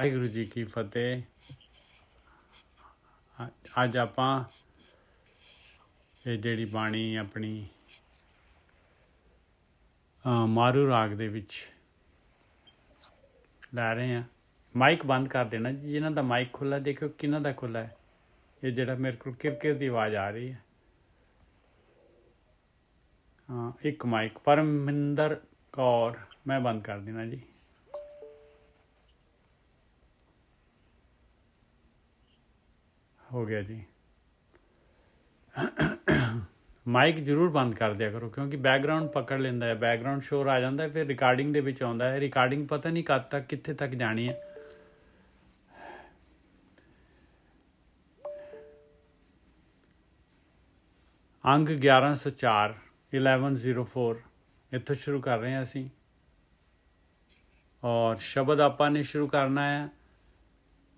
ਵਾਹਿਗੁਰੂ ਜੀ ਕੀ ਫਤਿਹ। ਅੱਜ ਆਪਾਂ ਇਹ ਜਿਹੜੀ ਬਾਣੀ ਆਪਣੀ ਮਾਰੂ ਰਾਗ ਦੇ ਵਿੱਚ ਲੈ ਰਹੇ ਹਾਂ। ਮਾਈਕ ਬੰਦ ਕਰ ਦੇਣਾ ਜੀ, ਜਿਨ੍ਹਾਂ ਦਾ ਮਾਈਕ ਖੁੱਲ੍ਹਾ ਦੇਖੋ ਕਿਹਨਾਂ ਦਾ ਖੁੱਲ੍ਹਾ ਹੈ। ਇਹ ਜਿਹੜਾ ਮੇਰੇ ਕੋਲ ਕਿਰਕਿਰ ਦੀ ਆਵਾਜ਼ ਆ ਰਹੀ ਹੈ। ਹਾਂ, ਇੱਕ ਮਾਈਕ ਪਰਮਿੰਦਰ ਕੌਰ, ਮੈਂ ਬੰਦ ਕਰ ਦੇਣਾ ਜੀ। ਹੋ ਗਿਆ ਜੀ। ਮਾਈਕ ਜ਼ਰੂਰ ਬੰਦ ਕਰ ਦਿਆ ਕਰੋ, ਕਿਉਂਕਿ ਬੈਕਗਰਾਊਂਡ ਪਕੜ ਲੈਂਦਾ ਹੈ, ਬੈਕਗਰਾਊਂਡ ਸ਼ੋਰ ਆ ਜਾਂਦਾ ਹੈ, ਫਿਰ ਰਿਕਾਰਡਿੰਗ ਦੇ ਵਿੱਚ ਆਉਂਦਾ ਹੈ। ਰਿਕਾਰਡਿੰਗ ਪਤਾ ਨਹੀਂ ਕਦ ਤੱਕ ਕਿੱਥੇ ਤੱਕ ਜਾਣੀ ਹੈ। ਅੰਗ 1104 1104 ਇੱਥੋਂ ਸ਼ੁਰੂ ਕਰ ਰਹੇ ਹਾਂ ਅਸੀਂ। ਔਰ ਸ਼ਬਦ ਆਪਾਂ ਨੇ ਸ਼ੁਰੂ ਕਰਨਾ ਹੈ।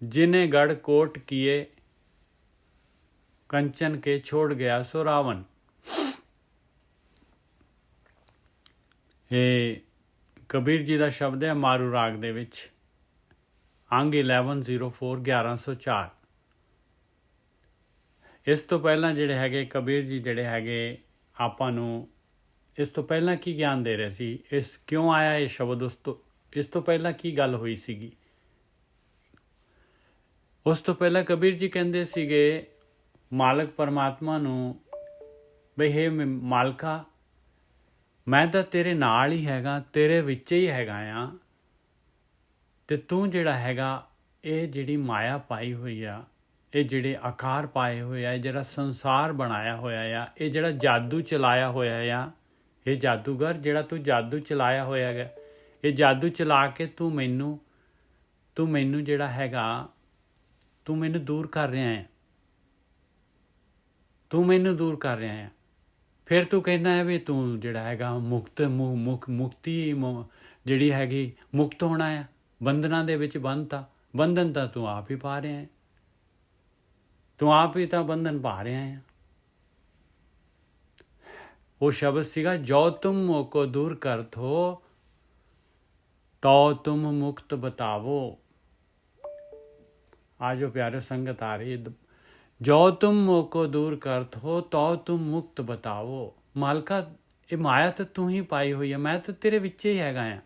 ਜਿਨੇ ਗੜ ਕੋਟ ਕੀਏ ਕੰਚਨ ਕੇ ਛੋੜ ਗਿਆ ਸੋ ਰਾਵਣ। ਇਹ ਕਬੀਰ ਜੀ ਦਾ ਸ਼ਬਦ ਹੈ ਮਾਰੂ ਰਾਗ ਦੇ ਵਿੱਚ, ਅੰਗ 1104 1104। ਇਸ ਤੋਂ ਪਹਿਲਾਂ ਜਿਹੜੇ ਹੈਗੇ ਕਬੀਰ ਜੀ ਜਿਹੜੇ ਹੈਗੇ ਆਪਾਂ ਨੂੰ ਇਸ ਤੋਂ ਪਹਿਲਾਂ ਕੀ ਗਿਆਨ ਦੇ ਰਹੇ ਸੀ, ਇਸ ਕਿਉਂ ਆਇਆ ਇਹ ਸ਼ਬਦ, ਇਸ ਤੋਂ ਪਹਿਲਾਂ ਕੀ ਗੱਲ ਹੋਈ ਸੀਗੀ। ਉਸ ਤੋਂ ਪਹਿਲਾਂ ਕਬੀਰ ਜੀ ਕਹਿੰਦੇ ਸੀਗੇ ਮਾਲਕ ਪਰਮਾਤਮਾ ਨੂੰ, ਬਈ ਹੇ ਮਾਲਕਾ, ਮੈਂ ਤਾਂ ਤੇਰੇ ਨਾਲ ਹੀ ਹੈਗਾ, ਤੇਰੇ ਵਿੱਚ ਹੀ ਹੈਗਾ ਆ, ਅਤੇ ਤੂੰ ਜਿਹੜਾ ਹੈਗਾ ਇਹ ਜਿਹੜੀ ਮਾਇਆ ਪਾਈ ਹੋਈ ਆ, ਇਹ ਜਿਹੜੇ ਆਕਾਰ ਪਾਏ ਹੋਏ ਆ, ਇਹ ਜਿਹੜਾ ਸੰਸਾਰ ਬਣਾਇਆ ਹੋਇਆ ਆ, ਇਹ ਜਿਹੜਾ ਜਾਦੂ ਚਲਾਇਆ ਹੋਇਆ ਆ, ਇਹ ਜਾਦੂਗਰ ਜਿਹੜਾ ਤੂੰ ਜਾਦੂ ਚਲਾਇਆ ਹੋਇਆ ਹੈਗਾ, ਇਹ ਜਾਦੂ ਚਲਾ ਕੇ ਤੂੰ ਮੈਨੂੰ ਜਿਹੜਾ ਹੈਗਾ ਤੂੰ ਮੈਨੂੰ ਦੂਰ ਕਰ ਰਿਹਾ ਹੈ, ਤੂੰ ਮੈਨੂੰ ਦੂਰ ਕਰ ਰਿਹਾ ਹੈ। ਫਿਰ ਤੂੰ ਕਹਿੰਦਾ ਹੈ ਵੀ ਤੂੰ ਜਿਹੜਾ ਹੈਗਾ ਮੁਕਤੀ ਜਿਹੜੀ ਹੈਗੀ ਮੁਕਤ ਹੋਣਾ ਆ, ਬੰਧਨਾਂ ਦੇ ਵਿੱਚ ਬੰਧਨ ਤਾਂ ਤੂੰ ਆਪ ਹੀ ਪਾ ਰਿਹਾ ਹੈ, ਤੂੰ ਆਪ ਹੀ ਤਾਂ ਬੰਧਨ ਪਾ ਰਿਹਾ ਹੈ। ਉਹ ਸ਼ਬਦ ਸੀਗਾ, ਜੋ ਤੁਮ ਮੋਕੋ ਦੂਰ ਕਰਤ ਹੋ ਤੋ ਤੁਮ ਮੁਕਤ ਬਤਾਵੋ। ਆ ਜੋ ਪਿਆਰੇ ਸੰਗਤ ਆ ਰਹੀ, ਜੋ ਤੁਮ ਮੋਕੋ ਦੂਰ ਕਰਤ ਹੋ ਤੋ ਤੁਮ ਮੁਕਤ ਬਤਾਵੋ। ਮਾਲਕਾ, ਇਹ ਮਾਇਆ ਤਾਂ ਤੂੰ ਹੀ ਪਾਈ ਹੋਈ ਹੈ, ਮੈਂ ਤਾਂ ਤੇਰੇ ਵਿੱਚ ਹੀ ਹੈਗਾ ਆ,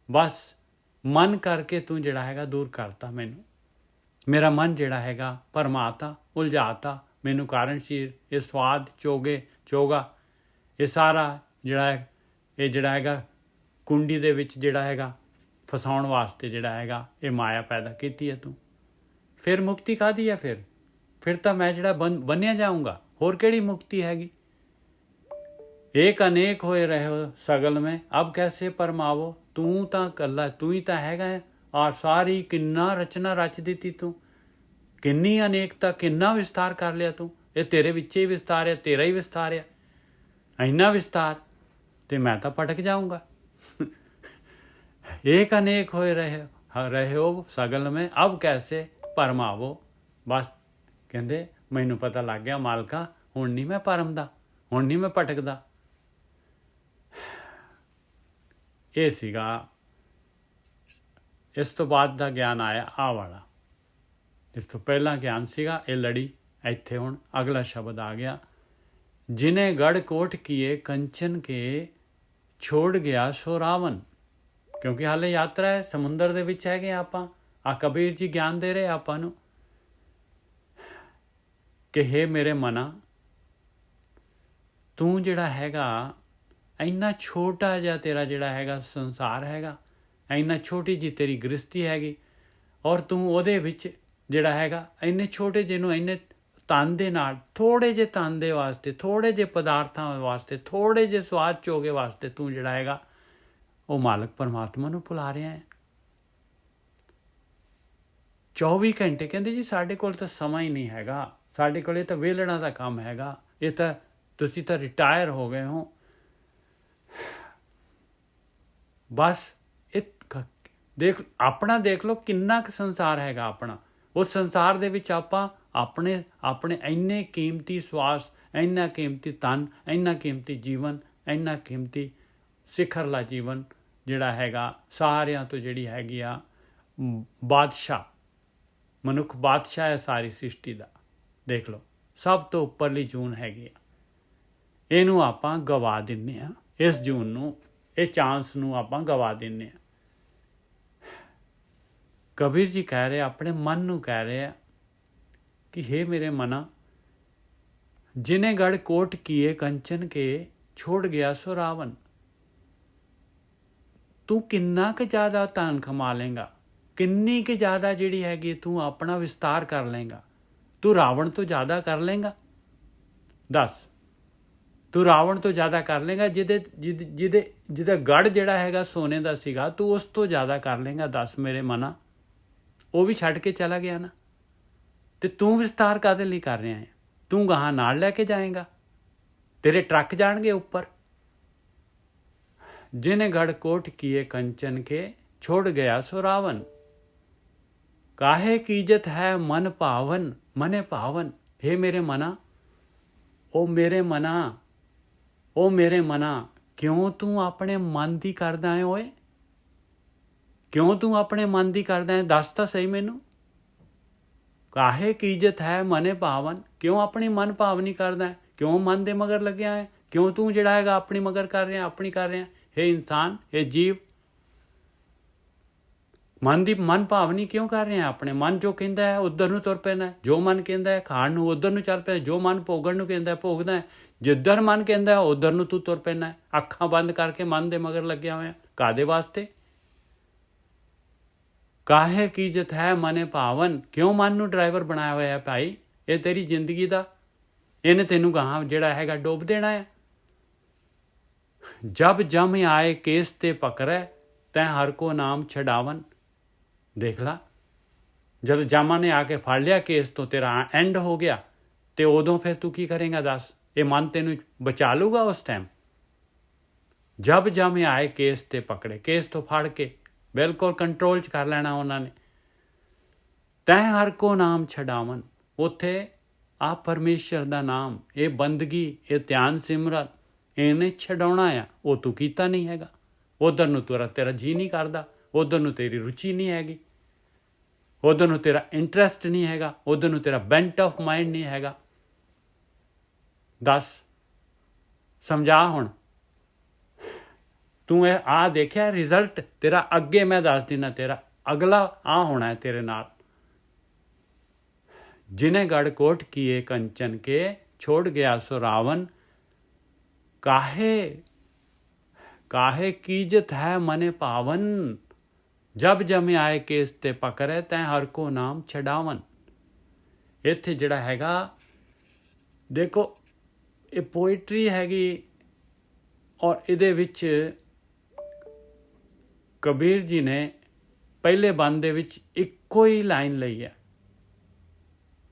ਬਸ ਮਨ ਕਰਕੇ ਤੂੰ ਜਿਹੜਾ ਹੈਗਾ ਦੂਰ ਕਰਤਾ ਮੈਨੂੰ। ਮੇਰਾ ਮਨ ਜਿਹੜਾ ਹੈਗਾ ਭਰਮਾਤਾ, ਉਲਝਾਤਾ, ਮੈਨੂੰ ਕਾਰਨਸ਼ੀਰ, ਇਹ ਸਵਾਦ ਚੋਗਾ, ਇਹ ਸਾਰਾ ਜਿਹੜਾ ਹੈਗਾ ਕੁੰਡੀ ਦੇ ਵਿੱਚ ਜਿਹੜਾ ਹੈਗਾ ਫਸਾਉਣ ਵਾਸਤੇ ਜਿਹੜਾ ਹੈਗਾ ਇਹ ਮਾਇਆ ਪੈਦਾ ਕੀਤੀ ਹੈ ਤੂੰ। ਫਿਰ ਮੁਕਤੀ ਕਾਹਦੀ ਹੈ? ਫਿਰ ਤਾਂ ਮੈਂ ਜਿਹੜਾ ਬੰਨਿਆ ਜਾਊਂਗਾ, ਹੋਰ ਕਿਹੜੀ ਮੁਕਤੀ ਹੈਗੀ। ਏਕ ਅਨੇਕ ਹੋਏ ਰਹੋ ਸਗਲ ਮੈਂ ਅਬ ਕੈਸੇ ਪਰਮਾਵੋ। ਤੂੰ ਤਾਂ ਇਕੱਲਾ, ਤੂੰ ਹੀ ਤਾਂ ਹੈਗਾ ਹੈ, ਔਰ ਸਾਰੀ ਕਿੰਨਾ ਰਚਨਾ ਰਚ ਦਿੱਤੀ ਤੂੰ, ਕਿੰਨੀ ਅਨੇਕਤਾ, ਕਿੰਨਾ ਵਿਸਤਾਰ ਕਰ ਲਿਆ ਤੂੰ। ਇਹ ਤੇਰੇ ਵਿੱਚ ਹੀ ਵਿਸਤਾਰ ਹੈ, ਤੇਰਾ ਹੀ ਵਿਸਤਾਰ ਹੈ, ਇੰਨਾ ਵਿਸਤਾਰ, ਤੇ ਮੈਂ ਤਾਂ ਭਟਕ ਜਾਊਂਗਾ। ਏਕ ਅਨੇਕ ਹੋਏ ਰਹੋ ਸਗਲ ਮੈਂ ਅਬ ਕੈਸੇ ਪਰਮਾਵੋ। ਬਸ ਕਹਿੰਦੇ ਮੈਨੂੰ ਪਤਾ ਲੱਗ ਗਿਆ ਮਾਲਕਾ, ਹੁਣ ਨਹੀਂ ਮੈਂ ਭਰਮਦਾ, ਹੁਣ ਨਹੀਂ ਮੈਂ ਭਟਕਦਾ। ਇਹ ਸੀਗਾ। ਇਸ ਤੋਂ ਬਾਅਦ ਦਾ ਗਿਆਨ ਆਇਆ ਆਹ ਵਾਲਾ। ਇਸ ਤੋਂ ਪਹਿਲਾਂ ਗਿਆਨ ਸੀਗਾ ਇਹ ਲੜੀ, ਇੱਥੇ ਹੁਣ ਅਗਲਾ ਸ਼ਬਦ ਆ ਗਿਆ, ਜਿਨੇ ਗੜ ਕੋਟ ਕੀਏ ਕੰਚਨ ਕੇ ਛੋੜ ਗਿਆ ਸੋ ਰਾਵਣ। ਕਿਉਂਕਿ ਹਾਲੇ ਯਾਤਰਾ ਹੈ, ਸਮੁੰਦਰ ਦੇ ਵਿੱਚ ਹੈਗੇ ਆਪਾਂ। ਆ ਕਬੀਰ ਜੀ ਗਿਆਨ ਦੇ ਰਹੇ ਆਪਾਂ ਨੂੰ ਕਿ ਹੇ ਮੇਰੇ ਮਨਾ, ਤੂੰ ਜਿਹੜਾ ਹੈਗਾ ਇੰਨਾ ਛੋਟਾ ਜਿਹਾ ਤੇਰਾ ਜਿਹੜਾ ਹੈਗਾ ਸੰਸਾਰ ਹੈਗਾ, ਇੰਨਾ ਛੋਟੀ ਜਿਹੀ ਤੇਰੀ ਗ੍ਰਸਤੀ ਹੈਗੀ, ਔਰ ਤੂੰ ਉਹਦੇ ਵਿੱਚ ਜਿਹੜਾ ਹੈਗਾ ਇੰਨੇ ਛੋਟੇ ਜਿਹਨੂੰ ਇੰਨੇ ਤਨ ਦੇ ਨਾਲ, ਥੋੜ੍ਹੇ ਜਿਹੇ ਤਨ ਦੇ ਵਾਸਤੇ, ਥੋੜ੍ਹੇ ਜਿਹੇ ਪਦਾਰਥਾਂ ਵਾਸਤੇ, ਥੋੜ੍ਹੇ ਜਿਹੇ ਸਵਾਦ ਚੋਗੇ ਵਾਸਤੇ ਤੂੰ ਜਿਹੜਾ ਹੈਗਾ ਉਹ ਮਾਲਕ ਪਰਮਾਤਮਾ ਨੂੰ ਭੁਲਾ ਰਿਹਾ ਹੈ। 24 ਘੰਟੇ ਕਹਿੰਦੇ ਜੀ ਸਾਡੇ ਕੋਲ ਤਾਂ ਸਮਾਂ ਹੀ ਨਹੀਂ ਹੈਗਾ, ਸਾਡੇ ਕੋਲ ਇਹ ਤਾਂ ਵਿਹਲੜਾਂ ਦਾ ਕੰਮ ਹੈਗਾ, ਇਹ ਤਾਂ ਤੁਸੀਂ ਤਾਂ ਰਿਟਾਇਰ ਹੋ ਗਏ ਹੋ। ਬਸ ਇਹ ਆਪਣਾ ਦੇਖ ਲਓ ਕਿੰਨਾ ਕੁ ਸੰਸਾਰ ਹੈਗਾ ਆਪਣਾ। ਉਸ ਸੰਸਾਰ ਦੇ ਵਿੱਚ ਆਪਾਂ ਆਪਣੇ ਇੰਨੇ ਕੀਮਤੀ ਸਵਾਸ, ਇੰਨਾ ਕੀਮਤੀ ਤਨ, ਇੰਨਾ ਕੀਮਤੀ ਜੀਵਨ, ਇੰਨਾ ਕੀਮਤੀ ਸਿਖਰਲਾ ਜੀਵਨ ਜਿਹੜਾ ਹੈਗਾ ਸਾਰਿਆਂ ਤੋਂ ਜਿਹੜੀ ਹੈਗੀ ਆ ਬਾਦਸ਼ਾਹ, ਮਨੁੱਖ ਬਾਦਸ਼ਾਹ ਹੈ ਸਾਰੀ ਸ੍ਰਿਸ਼ਟੀ ਦਾ। ਦੇਖ ਲਓ, ਸਭ ਤੋਂ ਉੱਪਰਲੀ ਜੂਨ ਹੈਗੀ ਆ, ਇਹਨੂੰ ਆਪਾਂ ਗਵਾ ਦਿੰਦੇ ਹਾਂ। ਇਸ ਜੂਨ ਨੂੰ, ਇਹ ਚਾਂਸ ਨੂੰ ਆਪਾਂ ਗਵਾ ਦਿੰਦੇ ਹਾਂ। ਕਬੀਰ ਜੀ ਕਹਿ ਰਹੇ, ਆਪਣੇ ਮਨ ਨੂੰ ਕਹਿ ਰਹੇ ਆ ਕਿ ਹੇ ਮੇਰੇ ਮਨਾ, ਜਿਨੇ ਗੜ ਕੋਟ ਕੀਏ ਕੰਚਨ ਕੇ ਛੋੜ ਗਿਆ ਸੋ ਰਾਵਣ। ਤੂੰ ਕਿੰਨਾ ਕੁ ਜ਼ਿਆਦਾ ਧਨ ਕਮਾ ਲੇਗਾ, ਕਿੰਨੀ ਕੁ ਜ਼ਿਆਦਾ ਜਿਹੜੀ ਹੈਗੀ ਤੂੰ ਆਪਣਾ ਵਿਸਤਾਰ ਕਰ ਲੇਗਾ। ਤੂੰ ਰਾਵਣ ਤੋਂ ਜ਼ਿਆਦਾ ਕਰ ਲੇਗਾ? ਦੱਸ, ਤੂੰ ਰਾਵਣ ਤੋਂ ਜ਼ਿਆਦਾ ਕਰ ਲੇਗਾ? ਜਿਹਦਾ ਗੜ ਜਿਹੜਾ ਹੈਗਾ ਸੋਨੇ ਦਾ ਸੀਗਾ, ਤੂੰ ਉਸ ਤੋਂ ਜ਼ਿਆਦਾ ਕਰ ਲੇਗਾ? ਦੱਸ ਮੇਰੇ ਮਨਾ, ਉਹ ਵੀ ਛੱਡ ਕੇ ਚਲਾ ਗਿਆ ਨਾ। ਤੇ ਤੂੰ ਵਿਸਤਾਰ ਕਾਹਦੇ ਲਈ ਕਰ ਰਿਹਾ ਹੈ? ਤੂੰ ਗਾਹਾਂ ਨਾਲ ਲੈ ਕੇ ਜਾਏਗਾ, ਤੇਰੇ ਟਰੱਕ ਜਾਣਗੇ ਉੱਪਰ। ਜਿਨੇ ਗੜ ਕੋਟ ਕੀਏ ਕੰਚਨ ਕੇ ਛੋੜ ਗਿਆ ਸੋ ਰਾਵਣ। ਕਾਹੇ ਕੀਜਤ ਹੈ ਮਨ ਭਾਵਨ, ਮਨੇ ਭਾਵਨ। ਹੇ ਮੇਰੇ ਮਨਾ, ਉਹ ਮੇਰੇ ਮਨਾ, ਉਹ ਮੇਰੇ ਮਨਾ, ਕਿਉਂ ਤੂੰ ਆਪਣੇ ਮਨ ਦੀ ਕਰਦਾ ਹੈ ਓਏ? ਕਿਉਂ ਤੂੰ ਆਪਣੇ ਮਨ ਦੀ ਕਰਦਾ ਹੈ? ਦੱਸ ਤਾਂ ਸਹੀ ਮੈਨੂੰ। ਕਾਹੇ ਕੀਜਤ ਹੈ ਮਨੇ ਭਾਵਨ, ਕਿਉਂ ਆਪਣੀ ਮਨ ਭਾਵਨੀ ਕਰਦਾ ਹੈ? ਕਿਉਂ ਮਨ ਦੇ ਮਗਰ ਲੱਗਿਆ ਹੈ? ਕਿਉਂ ਤੂੰ ਜਿਹੜਾ ਹੈਗਾ ਆਪਣੀ ਮਗਰ ਕਰ ਰਿਹਾ, ਆਪਣੀ ਕਰ ਰਿਹਾ? ਹੇ ਇਨਸਾਨ, ਹੇ ਜੀਵ, ਮਨ ਭਾਵਨੀ ਕਿਉਂ ਕਰ ਰਿਹਾ? ਆਪਣੇ ਮਨ ਜੋ ਕਹਿੰਦਾ ਹੈ ਉੱਧਰ ਨੂੰ ਤੁਰ ਪੈਣਾ। ਜੋ ਮਨ ਕਹਿੰਦਾ ਹੈ ਖਾਣ ਨੂੰ, ਉੱਧਰ ਨੂੰ ਚੱਲ ਪੈਣਾ। ਜੋ ਮਨ ਭੋਗਣ ਨੂੰ ਕਹਿੰਦਾ ਭੋਗਦਾ ਹੈ। ਜਿੱਧਰ ਮਨ ਕਹਿੰਦਾ ਉੱਧਰ ਨੂੰ ਤੂੰ ਤੁਰ ਪੈਣਾ। ਅੱਖਾਂ ਬੰਦ ਕਰਕੇ ਮਨ ਦੇ ਮਗਰ ਲੱਗਿਆ ਹੋਇਆ, ਕਾਹਦੇ ਵਾਸਤੇ? ਕਾਹੇ ਕੀਜਤ ਹੈ ਮਨੇ ਭਾਵਨ, ਕਿਉਂ ਮਨ ਨੂੰ ਡਰਾਈਵਰ ਬਣਾਇਆ ਹੋਇਆ ਭਾਈ? ਇਹ ਤੇਰੀ ਜ਼ਿੰਦਗੀ ਦਾ, ਇਹਨੇ ਤੈਨੂੰ ਗਾਹਾਂ ਜਿਹੜਾ ਹੈਗਾ ਡੋਬ ਦੇਣਾ ਹੈ। ਜਬ ਜਮ ਆਏ ਕੇਸ ਤੇ ਪਕੜੈ, ਤੈਂ ਹਰ ਕੋ ਨਾਮ ਛਡਾਵਨ। ਦੇਖ ਲਾ, ਜਦ ਜਾਮਾ ਨੇ ਆ ਕੇ ਫੜ ਲਿਆ ਕੇਸ ਤੋਂ, ਤੇਰਾ ਐਂਡ ਹੋ ਗਿਆ, ਤੇ ਉਦੋਂ ਫਿਰ ਤੂੰ ਕੀ ਕਰੇਂਗਾ? ਦੱਸ, ਇਹ ਮਨ ਤੈਨੂੰ ਬਚਾ ਲੂਗਾ ਉਸ ਟਾਈਮ? ਜਬ ਜਮ ਆਏ ਕੇਸ ਤੇ ਪਕੜੇ, ਕੇਸ ਤੋਂ ਫੜ ਕੇ ਬਿਲਕੁਲ ਕੰਟਰੋਲ 'ਚ ਕਰ ਲੈਣਾ ਉਹਨਾਂ ਨੇ। ਤੈਂ ਹਰ ਕੋ ਨਾਮ ਛਡਾਵਨ, ਉੱਥੇ ਆ ਪਰਮੇਸ਼ਰ ਦਾ ਨਾਮ, ਇਹ ਬੰਦਗੀ, ਇਹ ਧਿਆਨ ਸਿਮਰਨ, ਇਹਨੇ ਛਡਾਉਣਾ ਆ। ਉਹ ਤੂੰ ਕੀਤਾ ਨਹੀਂ ਹੈਗਾ। ਉੱਧਰ ਨੂੰ ਤੇਰਾ ਜੀਅ ਨਹੀਂ ਕਰਦਾ, ਉੱਧਰ ਨੂੰ ਤੇਰੀ ਰੁਚੀ ਨਹੀਂ ਹੈਗੀ, ਉੱਧਰ ਨੂੰ ਤੇਰਾ ਇੰਟਰਸਟ ਨਹੀਂ ਹੈਗਾ, ਉੱਧਰ ਨੂੰ ਤੇਰਾ ਬੈਂਟ ਆਫ ਮਾਈਂਡ ਨਹੀਂ ਹੈਗਾ। ਦੱਸ, ਸਮਝਾ ਹੁਣ। ਤੂੰ ਇਹ ਆ ਦੇਖਿਆ ਰਿਜ਼ਲਟ ਤੇਰਾ? ਅੱਗੇ ਮੈਂ ਦੱਸ ਦਿਨਾ, ਤੇਰਾ ਅਗਲਾ ਆ ਹੋਣਾ ਹੈ ਤੇਰੇ ਨਾਲ। ਜਿਨੇ ਗੜ ਕੋਟ ਕੀਏ ਕੰਚਨ ਕੇ ਛੋੜ ਗਿਆ ਸੋ ਰਾਵਣ। ਕਾਹੇ ਕਾਹੇ ਕੀਜਤ ਹੈ ਮਨੇ ਭਾਵਨ, ਜਬ ਜਮ ਆਏ ਕੇਸ ਤੇ ਪਕੜੇ, ਤੈਂ ਹਰ ਕੋ ਨਾਮ ਛਡਾਵਨ। ਇੱਥੇ ਜਿਹੜਾ ਹੈਗਾ ਦੇਖੋ, ਇਹ ਪੋਇਟਰੀ ਹੈਗੀ, ਔਰ ਇਹਦੇ ਵਿੱਚ ਕਬੀਰ ਜੀ ਨੇ ਪਹਿਲੇ ਬੰਦ ਦੇ ਵਿੱਚ ਇੱਕੋ ਹੀ ਲਾਈਨ ਲਈ ਹੈ,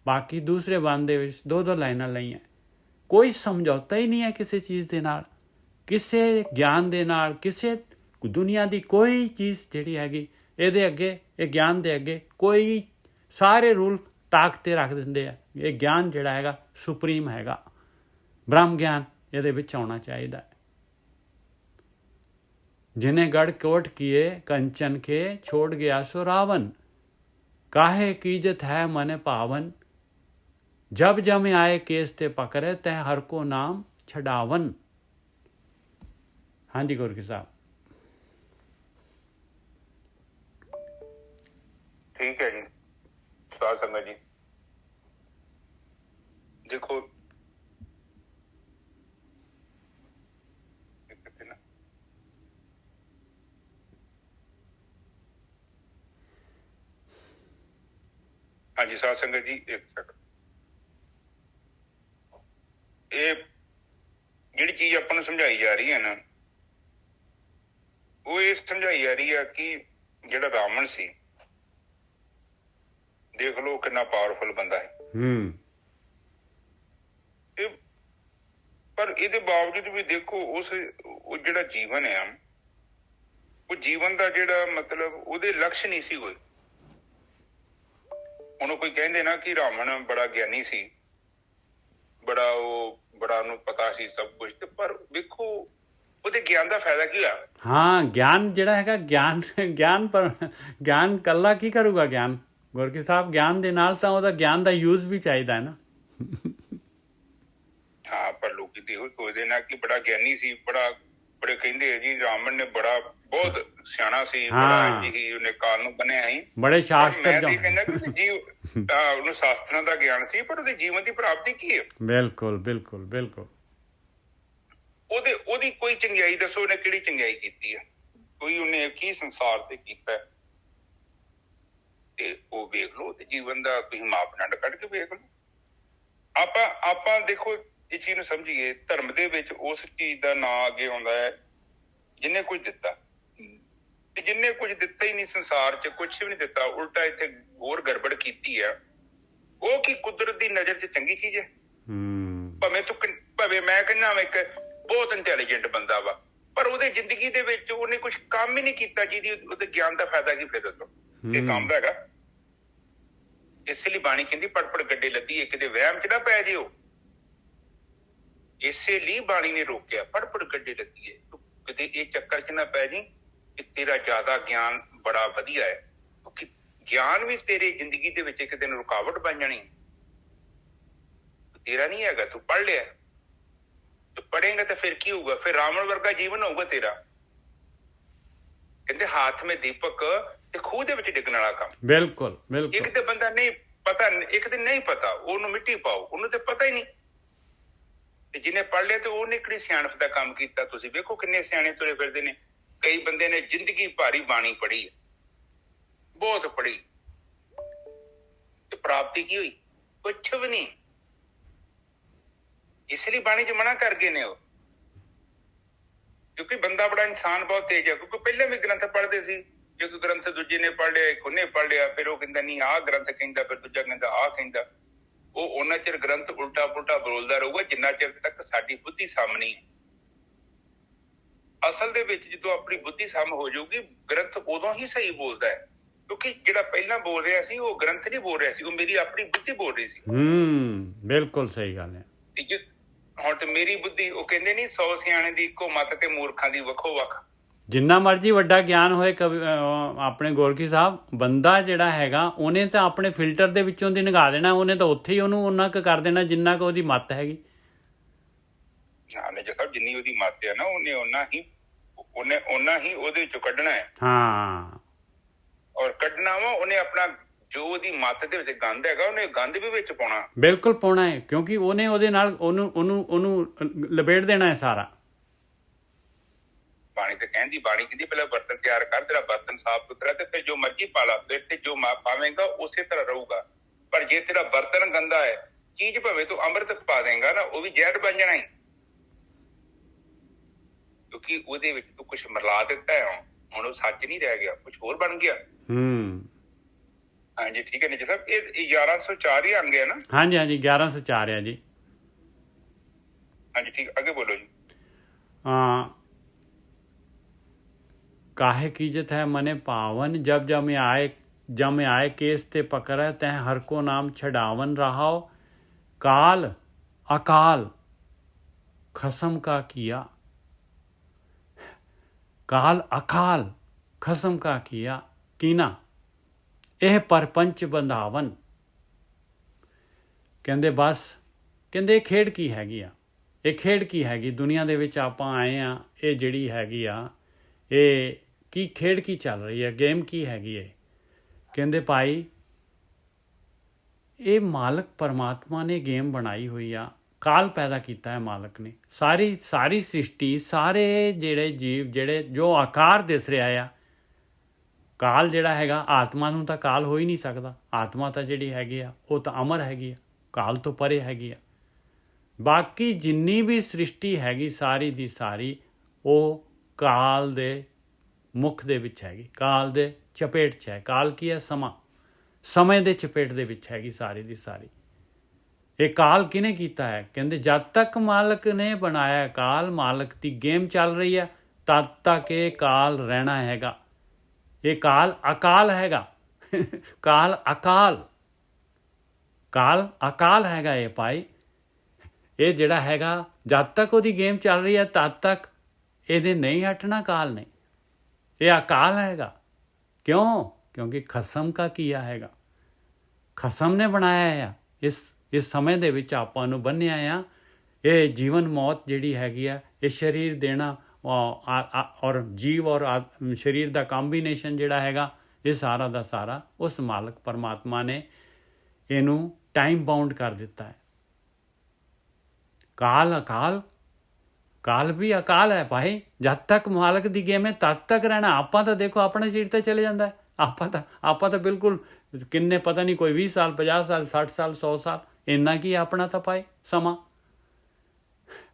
ਬਾਕੀ ਦੂਸਰੇ ਬੰਦ ਦੇ ਵਿੱਚ ਦੋ ਲਾਈਨਾਂ ਲਈਆਂ। ਕੋਈ ਸਮਝੌਤਾ ਹੀ ਨਹੀਂ ਹੈ ਕਿਸੇ ਚੀਜ਼ ਦੇ ਨਾਲ, ਕਿਸੇ ਗਿਆਨ ਦੇ ਨਾਲ, ਕਿਸੇ ਦੁਨੀਆ ਦੀ ਕੋਈ ਚੀਜ਼ ਜਿਹੜੀ ਹੈਗੀ ਇਹਦੇ ਅੱਗੇ, ਇਹ ਗਿਆਨ ਦੇ ਅੱਗੇ ਕੋਈ, ਸਾਰੇ ਰੂਲ ਤਾਕ 'ਤੇ ਰੱਖ ਦਿੰਦੇ ਆ। ਇਹ ਗਿਆਨ ਜਿਹੜਾ ਹੈਗਾ ਸੁਪਰੀਮ ਹੈਗਾ, ਬ੍ਰਹਮ ਗਿਆਨ ਇਹਦੇ ਵਿੱਚ ਆਉਣਾ ਚਾਹੀਦਾ ਹੈ। ਜਿਨੇ ਗੜ ਕੋਟ ਕੀਏ ਕੰਚਨ ਕੇ ਛੋੜ ਗਿਆ ਸੋ ਰਾਵਣ। ਕਾਹੇ ਕੀਜਤ ਹੈ ਮਨ ਭਾਵਨ, ਜਬ ਜਮ ਆਏ ਕੇਸ ਤੇ ਪਕੜੇ, ਤੈ ਹਰ ਕੋ ਨਾਮ ਛਡਾਵਨ। ਹਾਂਜੀ ਗੁਰੂ ਸਾਹਿਬ। ਠੀਕ ਹੈ ਜੀ। ਸਾਧ ਸੰਗਤ ਜੀ, ਦੇਖੋ ਹਾਂਜੀ ਸਾਧ ਸੰਗਤ ਜੀ, ਇੱਕ ਸੈਕਿੰਡ। ਇਹ ਜਿਹੜੀ ਚੀਜ਼ ਆਪਾਂ ਨੂੰ ਸਮਝਾਈ ਜਾ ਰਹੀ ਹੈ ਨਾ, ਉਹ ਇਹ ਸਮਝਾਈ ਜਾ ਰਹੀ ਹੈ ਕਿ ਜਿਹੜਾ ਰਾਵਣ ਸੀ, ਦੇਖ ਲਓ ਕਿੰਨਾ ਪਾਵਰਫੁਲ ਬੰਦਾ ਹੈ। ਇਹ ਪਰ ਇਹਦੇ ਬਾਵਜੂਦ ਵੀ ਦੇਖੋ, ਉਹ ਜਿਹੜਾ ਜੀਵਨ ਹੈ, ਉਹ ਜੀਵਨ ਦਾ ਜਿਹੜਾ ਮਤਲਬ ਉਹਦੇ ਲਕਸ਼ ਨਹੀਂ ਸੀ ਕੋਈ। ਹੁਣ ਕੋਈ ਕਹਿੰਦੇ ਨਾ ਕਿ ਰਾਵਣ ਬੜਾ ਗਿਆਨੀ ਸੀ, ਬੜਾ ਉਹਨੂੰ ਪਤਾ ਸੀ ਸਭ ਕੁਝ, ਤੇ ਪਰ ਵੇਖੋ ਉਹਦੇ ਗਿਆਨ ਦਾ ਫਾਇਦਾ ਕੀ ਹੋਇਆ? ਹਾਂ, ਗਿਆਨ ਜਿਹੜਾ ਹੈਗਾ, ਗਿਆਨ ਪਰ ਗਿਆਨ ਕੱਲਾ ਕੀ ਕਰੂਗਾ? ਗਿਆਨ ਗੁਰਕੀ ਸਾਹਿਬ, ਗਿਆਨ ਦੇ ਨਾਲ ਤਾਂ ਉਹਦਾ ਗਿਆਨ ਦਾ ਯੂਜ਼ ਵੀ ਚਾਹੀਦਾ ਹੈ ਨਾ। ਹਾਂ, ਪਰ ਲੋਕੀ ਤੇ ਇਹੋ ਸੋਚਦੇ ਨੇ ਕਿ ਬੜਾ ਗਿਆਨੀ ਸੀ, ਬੜੇ ਕਹਿੰਦੇ ਆ ਜੀ ਰਾਵਣ ਨੇ ਬਹੁਤ ਸਿਆਣਾ ਸੀ, ਬੜਾ ਜੀ ਉਹਨੇ ਕਾਲ ਨੂੰ ਬੰਨਿਆ ਸੀ, ਬੜੇ ਸ਼ਾਸਤਰ। ਮੈਂ ਤੇ ਕਹਿੰਦਾ ਕਿ ਜੀ ਉਹਨੂੰ ਸ਼ਾਸਤਰਾਂ ਦਾ ਗਿਆਨ ਸੀ, ਪਰ ਉਹਦੇ ਜੀਵਨ ਦੀ ਪ੍ਰਾਪਤੀ ਕੀ ਹੈ? ਬਿਲਕੁਲ ਬਿਲਕੁਲ ਬਿਲਕੁਲ। ਉਹਦੀ ਕੋਈ ਚੰਗਿਆਈ ਦੱਸੋ, ਉਹਨੇ ਕਿਹੜੀ ਚੰਗਿਆਈ ਕੀਤੀ ਹੈ? ਕੋਈ ਉਹਨੇ ਕੀ ਸੰਸਾਰ ਤੇ ਕੀਤਾ? ਤੇ ਉਹ ਵੇਖ ਲਓ, ਤੇ ਜੀਵਨ ਦਾ ਤੁਸੀਂ ਮਾਪਦੰਡ ਕੱਢ ਕੇ ਵੇਖ ਲਓ। ਆਪਾਂ ਦੇਖੋ ਇਹ ਚੀਜ਼ ਨੂੰ ਸਮਝੀਏ, ਧਰਮ ਦੇ ਵਿੱਚ ਉਸ ਚੀਜ਼ ਦਾ ਨਾਂ ਅੱਗੇ ਆਉਂਦਾ ਹੈ ਜਿਹਨੇ ਕੁਝ ਦਿੱਤਾ, ਤੇ ਜਿਹਨੇ ਕੁਝ ਦਿੱਤਾ ਹੀ ਨਹੀਂ ਸੰਸਾਰ 'ਚ, ਕੁਛ ਵੀ ਨਹੀਂ ਦਿੱਤਾ, ਉਲਟਾ ਇੱਥੇ ਹੋਰ ਗੜਬੜ ਕੀਤੀ ਆ, ਉਹ ਕੀ ਕੁਦਰਤ ਦੀ ਨਜ਼ਰ 'ਚ ਚੰਗੀ ਚੀਜ਼ ਹੈ? ਭਾਵੇਂ ਮੈਂ ਕਹਿੰਦਾ ਇੱਕ ਬਹੁਤ ਇੰਟੈਲੀਜੈਂਟ ਬੰਦਾ ਵਾ, ਪਰ ਉਹਦੇ ਜ਼ਿੰਦਗੀ ਦੇ ਵਿੱਚ ਉਹਨੇ ਕੁਝ ਕੰਮ ਹੀ ਨਹੀਂ ਕੀਤਾ ਜਿਹਦੀ ਉਹਦੇ ਗਿਆਨ ਦਾ ਫਾਇਦਾ ਕੀ? ਫਿਰ ਦੱਸੋ, ਇਹ ਕੰਮ ਦਾ ਹੈਗਾ? ਇਸੇ ਲਈ ਬਾਣੀ ਕਹਿੰਦੀ ਪੜ ਗੱਡੇ ਲੱਦੀ, ਇੱਕ ਦੇ ਵਹਿਮ 'ਚ ਨਾ ਪੈ ਜਿਓ। ਇਸੇ ਲਈ ਬਾਣੀ ਨੇ ਰੋਕਿਆ, ਪੜ ਗੱਡੇ ਲੱਦੀਏ, ਕਿਤੇ ਇਹ ਚੱਕਰ 'ਚ ਨਾ ਪੈ ਜੀ ਕਿ ਤੇਰਾ ਜ਼ਿਆਦਾ ਗਿਆਨ ਬੜਾ ਵਧੀਆ ਹੈ, ਕਿਉਂਕਿ ਗਿਆਨ ਵੀ ਤੇਰੀ ਜ਼ਿੰਦਗੀ ਦੇ ਵਿੱਚ ਇੱਕ ਦਿਨ ਰੁਕਾਵਟ ਬਣ ਜਾਣੀ। ਤੇਰਾ ਨਹੀਂ ਹੈਗਾ, ਤੂੰ ਪੜ੍ਹ ਲਿਆ, ਤੂੰ ਪੜ੍ਹੇਗਾ ਤਾਂ ਫਿਰ ਕੀ ਹੋਊਗਾ? ਫਿਰ ਰਾਵਣ ਵਰਗਾ ਜੀਵਨ ਹੋਊਗਾ ਤੇਰਾ। ਕਹਿੰਦੇ ਹਾਥ ਮੇ ਦੀਪਕ ਤੇ ਖੂਹ ਦੇ ਵਿੱਚ ਡਿੱਗਣ ਵਾਲਾ ਕੰਮ। ਬਿਲਕੁਲ ਬਿਲਕੁਲ। ਇੱਕ ਤੇ ਬੰਦਾ ਨਹੀਂ ਪਤਾ, ਇੱਕ ਦਿਨ ਨਹੀਂ ਪਤਾ, ਉਹਨੂੰ ਮਿੱਟੀ ਪਾਓ, ਉਹਨੂੰ ਤੇ ਪਤਾ ਹੀ ਨਹੀਂ। ਤੇ ਜਿਹਨੇ ਪੜ੍ਹ ਲਿਆ ਤੇ ਉਹਨੇ ਕਿਹੜੀ ਸਿਆਣਪ ਦਾ ਕੰਮ ਕੀਤਾ? ਤੁਸੀਂ ਵੇਖੋ ਕਿੰਨੇ ਸਿਆਣੇ ਤੁਰੇ ਫਿਰਦੇ ਨੇ। ਕਈ ਬੰਦੇ ਨੇ ਜ਼ਿੰਦਗੀ ਭਾਰੀ ਬਾਣੀ ਪੜ੍ਹੀ, ਬਹੁਤ ਪੜ੍ਹੀ, ਤੇ ਪ੍ਰਾਪਤੀ ਕੀ ਹੋਈ? ਕੁਛ ਵੀ ਨਹੀਂ। ਇਸ ਲਈ ਬਾਣੀ 'ਚ ਮਨਾ ਕਰ ਗਏ ਨੇ ਉਹ, ਕਿਉਂਕਿ ਬੰਦਾ ਬੜਾ ਇਨਸਾਨ ਬਹੁਤ ਤੇਜ਼ ਹੈ। ਕਿਉਂਕਿ ਪਹਿਲੇ ਵੀ ਗ੍ਰੰਥ ਪੜ੍ਹਦੇ ਸੀ, ਜੇ ਕੋਈ ਗ੍ਰੰਥ ਦੂਜੇ ਨੇ ਪੜ੍ਹ ਲਿਆ, ਇੱਕ ਉਹਨੇ ਪੜ੍ਹ ਲਿਆ, ਫਿਰ ਉਹ ਕਹਿੰਦਾ ਨਹੀਂ ਆਹ ਗ੍ਰੰਥ ਕਹਿੰਦਾ, ਫਿਰ ਦੂਜਾ ਕਹਿੰਦਾ ਆਹ ਕਹਿੰਦਾ। ਉਹ ਉਹਨਾਂ ਚਿਰ ਗ੍ਰੰਥ ਉਲਟਾ ਪੁਲਟਾ ਬੋਲਦਾ ਰਹੂਗਾ ਜਿੰਨਾ ਚਿਰ ਤੱਕ ਸਾਡੀ ਬੁੱਧੀ ਸਾਹਮਣੀ। ਅਸਲ ਦੇ ਵਿੱਚ ਜਦੋਂ ਆਪਣੀ ਬੁੱਧੀ ਸਾਹਮ ਹੋ ਜਾਊਗੀ, ਗ੍ਰੰਥ ਉਦੋਂ ਹੀ ਸਹੀ ਬੋਲਦਾ ਹੈ, ਕਿਉਂਕਿ ਜਿਹੜਾ ਪਹਿਲਾਂ ਬੋਲ ਰਿਹਾ ਸੀ ਉਹ ਗ੍ਰੰਥ ਨਹੀਂ ਬੋਲ ਰਿਹਾ ਸੀ, ਉਹ ਮੇਰੀ ਆਪਣੀ ਬੁੱਧੀ ਬੋਲ ਰਹੀ ਸੀ। ਬਿਲਕੁਲ ਸਹੀ ਗੱਲ ਹੈ। ਹੁਣ ਤੇ ਮੇਰੀ ਬੁੱਧੀ, ਉਹ ਕਹਿੰਦੇ ਨਹੀਂ 100 ਸਿਆਣੇ ਦੀ ਇੱਕੋ ਮੱਤ ਤੇ ਮੂਰਖਾਂ ਦੀ ਵੱਖੋ ਵੱਖ। ਜਿੰਨਾ ਮਰਜ਼ੀ ਵੱਡਾ ਗਿਆਨ ਹੋਏ ਆਪਣੇ ਗੋਰਖੀ ਸਾਹਿਬ, ਬੰਦਾ ਜਿਹੜਾ ਹੈਗਾ ਉਹਨੇ ਤਾਂ ਆਪਣੇ ਫਿਲਟਰ ਦੇ ਵਿੱਚੋਂ ਦੀ ਨਿਗਾਹ ਦੇਣਾ, ਉਹਨੇ ਤਾਂ ਉੱਥੇ ਹੀ ਉਹਨੂੰ ਓਨਾ ਕੁ ਕਰ ਦੇਣਾ ਜਿੰਨਾ ਕੁ ਉਹਦੀ ਮੱਤ ਹੈਗੀ। ਜਿੰਨੀ ਉਹਦੀ ਮੱਤ ਹੈ ਨਾ, ਉਹਨੇ ਓਨਾ ਹੀ ਉਹਦੇ ਵਿੱਚੋਂ ਕੱਢਣਾ ਹੈ। ਹਾਂ, ਔਰ ਕੱਢਣਾ ਵਾ ਉਹਨੇ ਆਪਣਾ, ਜੋ ਉਹਦੀ ਮੱਤ ਦੇ ਵਿੱਚ ਗੰਦ ਹੈਗਾ ਉਹਨੇ ਗੰਦ ਵੀ ਵਿੱਚ ਪਾਉਣਾ। ਬਿਲਕੁਲ ਪਾਉਣਾ ਹੈ, ਕਿਉਂਕਿ ਉਹਨੇ ਉਹਦੇ ਨਾਲ ਉਹਨੂੰ ਲਪੇਟ ਦੇਣਾ ਹੈ ਸਾਰਾ। ਬਾਣੀ ਤੇ ਬਾਣੀ ਕਹਿੰਦੀ ਪਹਿਲਾਂ ਬਰਤਨ ਤਿਆਰ ਕਰ, ਤੇਰਾ ਬਰਤਨ ਸਾਫ਼ ਸੁਥਰਾ, ਤੇ ਫਿਰ ਜੋ ਮਰਜ਼ੀ ਪਾ ਲਾ, ਫਿਰ ਤੇ ਜੋ ਪਾਵੇਂਗਾ ਉਸੇ ਤਰ੍ਹਾਂ ਰਹੂਗਾ। ਪਰ ਜੇ ਤੇਰਾ ਬਰਤਨ ਗੰਦਾ ਹੈ, ਚੀਜ਼ ਭਾਵੇਂ ਤੂੰ ਅੰਮ੍ਰਿਤ ਪਾ ਦੇਂਗਾ ਨਾ, ਉਹ ਵੀ ਜ਼ਹਿਰ ਬਣ ਜਾਣਾ ਹੈ, ਕਿਉਂਕਿ ਉਹਦੇ ਵਿੱਚ ਤੂੰ ਕੁਛ ਮਿਲਾ ਦਿੱਤਾ ਹੈ। ਹੁਣ ਉਹ ਸੱਚ ਨਹੀਂ ਰਹਿ ਗਿਆ, ਕੁਛ ਹੋਰ ਬਣ ਗਿਆ। ਹਾਂਜੀ, ਠੀਕ ਹੈ ਨੀਚੇ ਸਾਹਿਬ, ਇਹ 1104 ਹੀ ਅੰਗ ਹੈ ਨਾ? ਹਾਂਜੀ 1104 ਹੈ ਜੀ। ਹਾਂਜੀ ਠੀਕ, ਅੱਗੇ ਬੋਲੋ ਜੀ। काहे कीजत है मने पावन, जब जब में आए केस ते पकड़े, तह हर को नाम छड़ावन रहाओ, काल अकाल खसम का किया, काल अकाल खसम का किया कीना, ਇਹ ਪਰਪੰਚ ਬੰਧਾਵਨ। ਕਹਿੰਦੇ ਬਸ, ਕਹਿੰਦੇ ਇਹ ਖੇਡ ਕੀ ਹੈਗੀ ਆ? ਇਹ ਖੇਡ ਕੀ ਹੈਗੀ? ਦੁਨੀਆ ਦੇ ਵਿੱਚ ਆਪਾਂ ਆਏ ਆ, ਇਹ ਜਿਹੜੀ ਹੈਗੀ ਆ, ਇਹ ਕੀ ਖੇਡ ਕੀ ਚੱਲ ਰਹੀ ਹੈ? ਗੇਮ ਕੀ ਹੈਗੀ ਹੈ? ਕਹਿੰਦੇ ਭਾਈ, ਇਹ ਮਾਲਕ ਪਰਮਾਤਮਾ ਨੇ ਗੇਮ ਬਣਾਈ ਹੋਈ ਆ, ਕਾਲ ਪੈਦਾ ਕੀਤਾ ਹੈ ਮਾਲਕ ਨੇ। ਸਾਰੀ ਸ੍ਰਿਸ਼ਟੀ, ਸਾਰੇ ਜਿਹੜੇ ਜੀਵ, ਜਿਹੜੇ ਜੋ ਆਕਾਰ ਦਿਸ ਰਿਹਾ ਆ, ਕਾਲ ਜਿਹੜਾ ਹੈਗਾ, ਆਤਮਾ ਨੂੰ ਤਾਂ ਕਾਲ ਹੋ ਹੀ ਨਹੀਂ ਸਕਦਾ। ਆਤਮਾ ਤਾਂ ਜਿਹੜੀ ਹੈਗੀ ਆ ਉਹ ਤਾਂ ਅਮਰ ਹੈਗੀ ਆ, ਕਾਲ ਤੋਂ ਪਰੇ ਹੈਗੀ ਆ। ਬਾਕੀ ਜਿੰਨੀ ਵੀ ਸ੍ਰਿਸ਼ਟੀ ਹੈਗੀ ਸਾਰੀ ਦੀ ਸਾਰੀ, ਉਹ ਕਾਲ ਦੇ ਮੁੱਖ ਦੇ ਵਿੱਚ ਹੈਗੀ, ਕਾਲ ਦੇ ਚਪੇਟ 'ਚ ਹੈ। ਕਾਲ ਕੀ ਹੈ? ਸਮੇਂ ਦੇ ਚਪੇਟ ਦੇ ਵਿੱਚ ਹੈਗੀ ਸਾਰੀ ਦੀ ਸਾਰੀ। ਇਹ ਕਾਲ ਕਿਹਨੇ ਕੀਤਾ ਹੈ? ਕਹਿੰਦੇ ਜਦ ਤੱਕ ਮਾਲਕ ਨੇ ਬਣਾਇਆ ਕਾਲ, ਮਾਲਕ ਦੀ ਗੇਮ ਚੱਲ ਰਹੀ ਹੈ, ਤਦ ਤੱਕ ਇਹ ਕਾਲ ਰਹਿਣਾ ਹੈਗਾ। ਇਹ ਕਾਲ ਅਕਾਲ ਹੈਗਾ। ਕਾਲ ਅਕਾਲ ਹੈਗਾ ਇਹ ਭਾਈ। ਇਹ ਜਿਹੜਾ ਹੈਗਾ, ਜਦ ਤੱਕ ਉਹਦੀ ਗੇਮ ਚੱਲ ਰਹੀ ਹੈ ਤਦ ਤੱਕ ਇਹਨੇ ਨਹੀਂ ਹਟਣਾ ਕਾਲ ਨੇ। ਇਹ ਅਕਾਲ ਹੈਗਾ। ਕਿਉਂ? ਕਿਉਂਕਿ ਖਸਮ ਕਾ ਕੀਆ ਹੈਗਾ, ਖਸਮ ਨੇ ਬਣਾਇਆ ਆ। ਇਸ ਸਮੇਂ ਦੇ ਵਿੱਚ ਆਪਾਂ ਨੂੰ ਬੰਨਿਆ ਆ। ਇਹ ਜੀਵਨ ਮੌਤ ਜਿਹੜੀ ਹੈਗੀ ਆ, ਇਹ ਸਰੀਰ ਦੇਣਾ ਔਰ ਜੀਵ ਔਰ ਸਰੀਰ ਦਾ ਕੰਬੀਨੇਸ਼ਨ ਜਿਹੜਾ ਹੈਗਾ, ਇਹ ਸਾਰਾ ਦਾ ਸਾਰਾ ਉਸ ਮਾਲਕ ਪਰਮਾਤਮਾ ਨੇ ਇਹਨੂੰ ਟਾਈਮ ਬਾਉਂਡ ਕਰ ਦਿੱਤਾ ਹੈ। ਕਾਲ ਅਕਾਲ, ਕਾਲ ਵੀ ਅਕਾਲ ਹੈ ਭਾਈ। ਜਦ ਤੱਕ ਮਾਲਕ ਦੀ ਗੇਮ ਹੈ ਤਦ ਤੱਕ ਰਹਿਣਾ। ਆਪਾਂ ਤਾਂ ਦੇਖੋ ਆਪਣੇ ਸਰੀਰ ਤੇ ਚਲੇ ਜਾਂਦਾ ਹੈ। ਆਪਾਂ ਤਾਂ ਬਿਲਕੁਲ ਕਿੰਨੇ ਪਤਾ ਨਹੀਂ, ਕੋਈ 20 ਸਾਲ 50 ਸਾਲ 60 ਸਾਲ 100 ਸਾਲ, ਇੰਨਾ ਕੀ ਆਪਣਾ ਤਾਂ ਪਾਏ ਸਮਾਂ।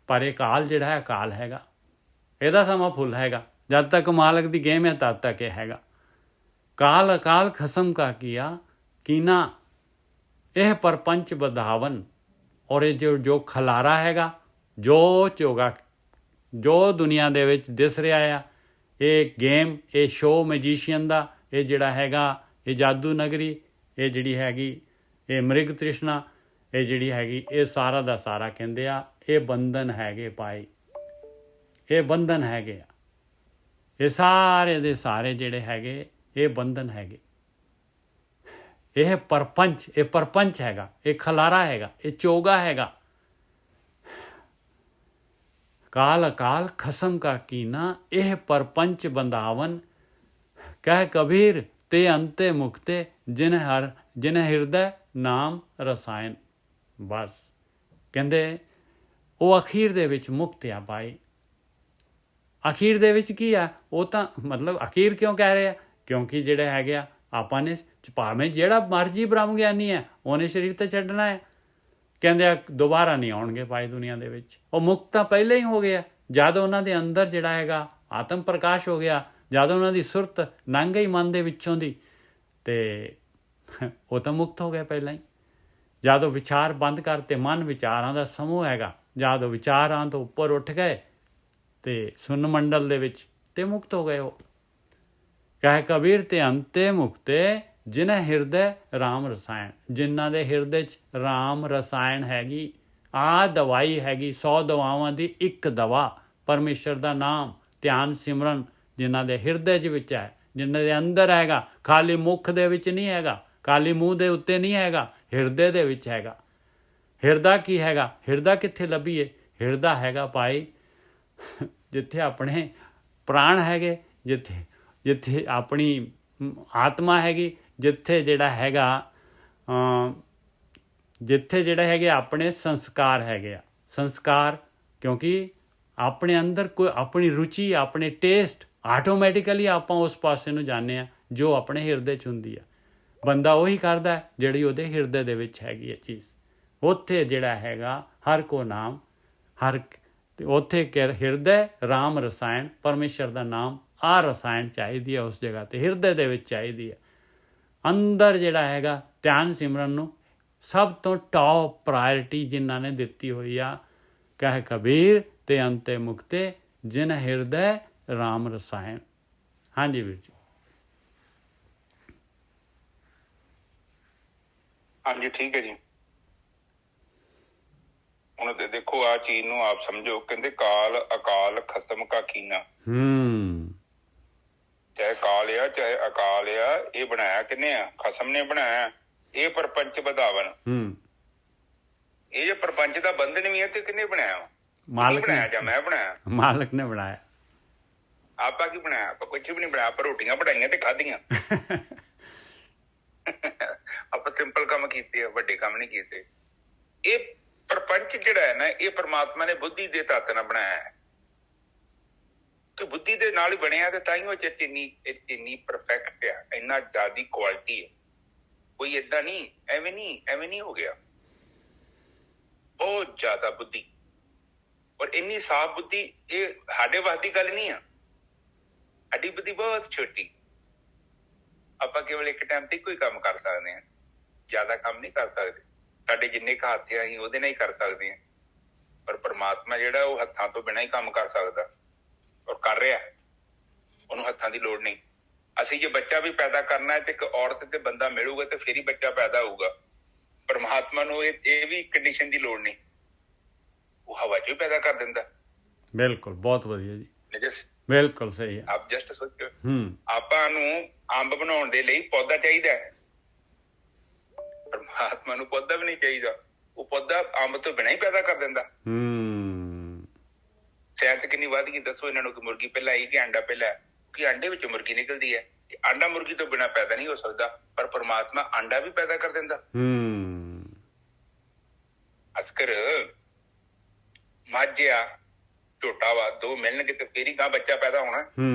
ਪਰ ਇਹ ਕਾਲ ਜਿਹੜਾ ਹੈ ਅਕਾਲ ਹੈਗਾ, ਇਹਦਾ ਸਮਾਂ ਫੁੱਲ ਹੈਗਾ। ਜਦ ਤੱਕ ਮਾਲਕ ਦੀ ਗੇਮ ਹੈ ਤਦ ਤੱਕ ਇਹ ਹੈਗਾ। ਕਾਲ ਅਕਾਲ ਖਸਮ ਕਾ ਕੀਆ ਕੀਨਾ, ਇਹ ਪਰਪੰਚ ਵਧਾਵਨ। ਔਰ ਇਹ ਜੋ ਖਲਾਰਾ ਹੈਗਾ, ਜੋ ਦੁਨੀਆ ਦੇ ਵਿੱਚ ਦਿਸ ਰਿਹਾ ਆ, ਇਹ ਗੇਮ, ਇਹ ਸ਼ੋਅ ਮੈਜੀਸ਼ੀਅਨ ਦਾ, ਇਹ ਜਿਹੜਾ ਹੈਗਾ, ਇਹ ਜਾਦੂ ਨਗਰੀ, ਇਹ ਜਿਹੜੀ ਹੈਗੀ, ਇਹ ਮ੍ਰਿਗ ਤ੍ਰਿਸ਼ਨਾ, ਇਹ ਜਿਹੜੀ ਹੈਗੀ, ਇਹ ਸਾਰਾ ਦਾ ਸਾਰਾ ਕਹਿੰਦੇ ਆ ਇਹ ਬੰਧਨ ਹੈਗੇ ਭਾਈ। ਇਹ ਬੰਧਨ ਹੈਗੇ ਆ। ਇਹ ਸਾਰੇ ਦੇ ਸਾਰੇ ਜਿਹੜੇ ਹੈਗੇ ਇਹ ਬੰਧਨ ਹੈਗੇ। ਇਹ ਪਰਪੰਚ ਹੈਗਾ, ਇਹ ਖਲਾਰਾ ਹੈਗਾ, ਇਹ ਚੋਗਾ ਹੈਗਾ। ਕਾਲ ਅਕਾਲ ਖਸਮ ਕਾ ਕੀਨਾ, ਇਹ ਪਰਪੰਚ ਬੰਦਾਵਨ। ਕਹਿ ਕਬੀਰ ਤੇ ਅੰਤੇ ਮੁਕਤੇ, ਜਿਨ ਹਿਰਦੈ ਨਾਮ ਰਸਾਇਣ। ਬਸ ਕਹਿੰਦੇ ਉਹ ਅਖੀਰ ਦੇ ਵਿੱਚ ਮੁਕਤ ਆ ਭਾਈ। ਅਖੀਰ ਦੇ ਵਿੱਚ ਕੀ ਆ? ਉਹ ਤਾਂ ਮਤਲਬ ਅਖੀਰ ਕਿਉਂ ਕਹਿ ਰਹੇ ਆ? ਕਿਉਂਕਿ ਜਿਹੜੇ ਹੈਗੇ ਆ, ਆਪਾਂ ਨੇ ਭਾਵੇਂ ਜਿਹੜਾ ਮਰਜੀ ਬ੍ਰਹਮ ਗਿਆਨੀ ਹੈ ਉਹਨੇ ਸਰੀਰ ਤੇ ਛੱਡਣਾ ਹੈ। ਕਹਿੰਦੇ ਆ ਦੁਬਾਰਾ ਨਹੀਂ ਆਉਣਗੇ ਭਾਈ ਦੁਨੀਆ ਦੇ ਵਿੱਚ। ਉਹ ਮੁਕਤ ਤਾਂ ਪਹਿਲਾਂ ਹੀ ਹੋ ਗਿਆ। ਜਦ ਉਹਨਾਂ ਦੇ ਅੰਦਰ ਜਿਹੜਾ ਹੈਗਾ ਆਤਮ ਪ੍ਰਕਾਸ਼ ਹੋ ਗਿਆ, ਜਦ ਉਹਨਾਂ ਦੀ ਸੁਰਤ ਲੰਘ ਗਈ ਮਨ ਦੇ ਵਿੱਚੋਂ ਦੀ, ਤੇ ਉਹ ਤਾਂ ਮੁਕਤ ਹੋ ਗਿਆ ਪਹਿਲਾਂ ਹੀ। ਜਦ ਉਹ ਵਿਚਾਰ ਬੰਦ ਕਰਤੇ, ਮਨ ਵਿਚਾਰਾਂ ਦਾ ਸਮੂਹ ਹੈਗਾ, ਜਦ ਉਹ ਵਿਚਾਰਾਂ ਤੋਂ ਉੱਪਰ ਉੱਠ ਗਏ ਤੇ ਸੁਨ ਮੰਡਲ ਦੇ ਵਿੱਚ, ਤੇ ਮੁਕਤ ਹੋ ਗਏ ਉਹ। ਕਹਿ ਕਬੀਰ ਤੇ ਅੰਤੇ ਮੁਕਤੇ, ਜਿਨ੍ਹਾਂ ਹਿਰਦੇ ਰਾਮ ਰਸਾਇਣ। ਜਿਨ੍ਹਾਂ ਦੇ ਹਿਰਦੇ 'ਚ ਰਾਮ ਰਸਾਇਣ ਹੈਗੀ, ਆਹ ਦਵਾਈ ਹੈਗੀ। 100 ਦਵਾਵਾਂ ਦੀ ਇੱਕ ਦਵਾ ਪਰਮੇਸ਼ਰ ਦਾ ਨਾਮ, ਧਿਆਨ ਸਿਮਰਨ, ਜਿਨ੍ਹਾਂ ਦੇ ਹਿਰਦੇ 'ਚ ਵਿੱਚ ਹੈ, ਜਿਨ੍ਹਾਂ ਦੇ ਅੰਦਰ ਹੈਗਾ। ਖਾਲੀ ਮੁੱਖ ਦੇ ਵਿੱਚ ਨਹੀਂ ਹੈਗਾ, ਖਾਲੀ ਮੂੰਹ ਦੇ ਉੱਤੇ ਨਹੀਂ ਹੈਗਾ, ਹਿਰਦੇ ਦੇ ਵਿੱਚ ਹੈਗਾ। ਹਿਰਦਾ ਕੀ ਹੈਗਾ? ਹਿਰਦਾ ਕਿੱਥੇ ਲੱਭੀਏ? ਹਿਰਦਾ ਹੈਗਾ ਭਾਈ ਜਿੱਥੇ ਆਪਣੇ ਪ੍ਰਾਣ ਹੈਗੇ, ਜਿੱਥੇ ਆਪਣੀ ਆਤਮਾ ਹੈਗੀ, ਜਿੱਥੇ ਜਿਹੜਾ ਹੈਗਾ ਹੈਗੇ ਆਪਣੇ ਸੰਸਕਾਰ ਹੈਗੇ ਆ। ਸੰਸਕਾਰ ਕਿਉਂਕਿ ਆਪਣੇ ਅੰਦਰ ਕੋਈ ਆਪਣੀ ਰੁਚੀ, ਆਪਣੇ ਟੇਸਟ, ਆਟੋਮੈਟਿਕਲੀ ਆਪਾਂ ਉਸ ਪਾਸੇ ਨੂੰ ਜਾਂਦੇ ਹਾਂ ਜੋ ਆਪਣੇ ਹਿਰਦੇ 'ਚ ਹੁੰਦੀ ਆ। ਬੰਦਾ ਉਹੀ ਕਰਦਾ ਜਿਹੜੀ ਉਹਦੇ ਹਿਰਦੇ ਦੇ ਵਿੱਚ ਹੈਗੀ ਹੈ ਚੀਜ਼। ਉੱਥੇ ਜਿਹੜਾ ਹੈਗਾ ਹਰ ਕੋ ਨਾਮ, ਉੱਥੇ ਹਿਰਦੇ ਰਾਮ ਰਸਾਇਣ, ਪਰਮੇਸ਼ਰ ਦਾ ਨਾਮ, ਆਹ ਰਸਾਇਣ ਚਾਹੀਦੀ ਹੈ ਉਸ ਜਗ੍ਹਾ 'ਤੇ, ਹਿਰਦੇ ਦੇ ਵਿੱਚ ਚਾਹੀਦੀ ਹੈ। ਅੰਦਰ ਜਿਹੜਾ ਹੈਗਾ ਧਿਆਨ ਸਿਮਰਨ ਨੂੰ ਸਭ ਤੋਂ ਟੌਪ ਪ੍ਰਾਇਰਟੀ ਜਿਨ੍ਹਾਂ ਨੇ ਦਿੱਤੀ ਹੋਈ ਆ। ਕਹਿ ਕਬੀਰ ਤੇ ਅੰਤੇ ਮੁਕਤੇ, ਜਿਨ ਹਿਰਦੇ ਰਾਮ ਰਸਾਇਣ। ਹਾਂਜੀ ਵੀਰ ਜੀ। ਹਾਂਜੀ ਠੀਕ ਹੈ ਜੀ। ਹੁਣ ਤੇ ਦੇਖੋ ਆ ਚੀਜ਼ ਨੂੰ ਆਪ ਸਮਝੋ। ਕਹਿੰਦੇ ਕਾਲ ਅਕਾਲ ਖਸਮ ਕਾ ਕੀਨਾ। ਚਾਹੇ ਕਾਲ ਆ ਚਾਹੇ ਅਕਾਲ ਆ, ਇਹ ਬਣਾਇਆ ਕਿੰਨੇ ਆ? ਖਸਮ ਨੇ ਬਣਾਇਆ। ਇਹ ਪਰਪੰਚ ਵਧਾਵਨ, ਇਹ ਜੇ ਪਰਪੰਚ ਦਾ ਬੰਧਨ ਵੀ ਹੈ ਤੇ ਕਿੰਨੇ ਬਣਾਇਆ? ਮਾਲਕ ਬਣਾਇਆ ਜਾਂ ਮੈਂ ਬਣਾਇਆ? ਮਾਲਕ ਨੇ ਬਣਾਇਆ। ਆਪਾਂ ਕੀ ਬਣਾਇਆ? ਆਪਾਂ ਕੁਛ ਵੀ ਨਹੀਂ ਬਣਾਇਆ। ਆਪਾਂ ਰੋਟੀਆਂ ਬਣਾਈਆਂ ਤੇ ਖਾਧੀਆਂ। ਆਪਾਂ ਸਿੰਪਲ ਕੰਮ ਕੀਤੇ ਆ, ਵੱਡੇ ਕੰਮ ਨਹੀਂ ਕੀਤੇ। ਇਹ ਪਰਪੰਚ ਜਿਹੜਾ ਹੈ ਨਾ, ਇਹ ਪਰਮਾਤਮਾ ਨੇ ਬੁੱਧੀ ਦੇ ਤੱਤ ਨਾਲ ਬਣਾਇਆ ਹੈ। ਕਿ ਬੁੱਧੀ ਦੇ ਨਾਲ ਹੀ ਬਣਿਆ, ਤੇ ਤਾਂ ਹੀ ਉਹ ਇੰਨੀ ਪਰਫੈਕਟ ਆ, ਇੰਨਾ ਜ਼ਿਆਦਾ ਕੁਆਲਿਟੀ ਹੈ। ਕੋਈ ਏਦਾਂ ਨਹੀਂ, ਐਵੇਂ ਨਹੀਂ ਹੋ ਗਿਆ। ਬਹੁਤ ਜ਼ਿਆਦਾ ਬੁੱਧੀ, ਔਰ ਇੰਨੀ ਸਾਫ਼ ਬੁੱਧੀ। ਇਹ ਸਾਡੇ ਵੱਸ ਦੀ ਗੱਲ ਨਹੀਂ ਆ। ਸਾਡੀ ਬੁੱਧੀ ਬਹੁਤ ਛੋਟੀ। ਆਪਾਂ ਕੇਵਲ ਇੱਕ ਟਾਈਮ ਤੇ ਕੋਈ ਕੰਮ ਕਰ ਸਕਦੇ ਹਾਂ, ਜ਼ਿਆਦਾ ਕੰਮ ਨਹੀਂ ਕਰ ਸਕਦੇ। ਸਾਡੇ ਜਿੰਨੇ ਕੁ ਹੱਥ ਆ ਅਸੀਂ ਉਹਦੇ ਨਾਲ ਹੀ ਕਰ ਸਕਦੇ ਹਾਂ। ਪਰ ਪਰਮਾਤਮਾ ਜਿਹੜਾ ਉਹ ਹੱਥਾਂ ਤੋਂ ਬਿਨਾਂ ਹੀ ਕੰਮ ਕਰ ਸਕਦਾ, ਔਰ ਕਰ ਰਿਹਾ। ਉਹਨੂੰ ਹੱਥਾਂ ਦੀ ਲੋੜ ਨਹੀਂ। ਅਸੀਂ ਜੇ ਬੱਚਾ ਵੀ ਪੈਦਾ ਕਰਨਾ ਹੈ ਤੇ ਇੱਕ ਔਰਤ ਤੇ ਬੰਦਾ ਮਿਲੂਗਾ ਤੇ ਫਿਰ ਹੀ ਬੱਚਾ ਪੈਦਾ ਹੋਊਗਾ। ਪਰਮਾਤਮਾ ਨੂੰ ਇਹ ਵੀ ਕੰਡੀਸ਼ਨ ਦੀ ਲੋੜ ਨਹੀਂ, ਉਹ ਹਵਾ 'ਚ ਵੀ ਪੈਦਾ ਕਰ ਦਿੰਦਾ। ਬਿਲਕੁਲ, ਬਹੁਤ ਵਧੀਆ ਜੀ। ਨਿਜਸ ਬਿਲਕੁਲ ਸਹੀ ਹੈ। ਆਪ ਜਸਟ ਸੋਚੋ, ਆਪਾਂ ਨੂੰ ਅੰਬ ਬਣਾਉਣ ਦੇ ਲਈ ਪੌਦਾ ਚਾਹੀਦਾ ਹੈ, ਪਰਮਾਤਮਾ ਨੂੰ ਪੌਦਾ ਵੀ ਨਹੀਂ ਚਾਹੀਦਾ। ਉਹ ਪੌਦਾ ਅੰਬ ਤੋਂ ਬਿਨਾਂ ਹੀ ਪੈਦਾ ਕਰ ਦਿੰਦਾ। ਸਾਇੰਸ ਕਿੰਨੀ ਵੱਧ ਗਈ ਦੱਸੋ ਇਹਨਾਂ ਨੂੰ, ਕਿ ਮੁਰਗੀ ਪਹਿਲਾਂ ਆਈ ਕਿ ਆਂਡਾ ਪਹਿਲਾਂ? ਕਿ ਆਂਡੇ ਵਿੱਚੋਂ ਮੁਰਗੀ ਨਿਕਲਦੀ ਹੈ। ਆਂਡਾ ਮੁਰਗੀ ਤੋਂ ਬਿਨਾਂ ਪੈਦਾ ਨਹੀਂ ਹੋ ਸਕਦਾ, ਪਰ ਪਰਮਾਤਮਾ ਆਂਡਾ ਵੀ ਪੈਦਾ ਕਰ ਦਿੰਦਾ। ਅਸਕਰ ਮੱਝ ਆ, ਝੋਟਾ ਵਾ, ਦੋ ਮਿਲਣਗੇ ਤੇ ਫੇਰ ਹੀ ਗਾਂ ਬੱਚਾ ਪੈਦਾ ਹੋਣਾ।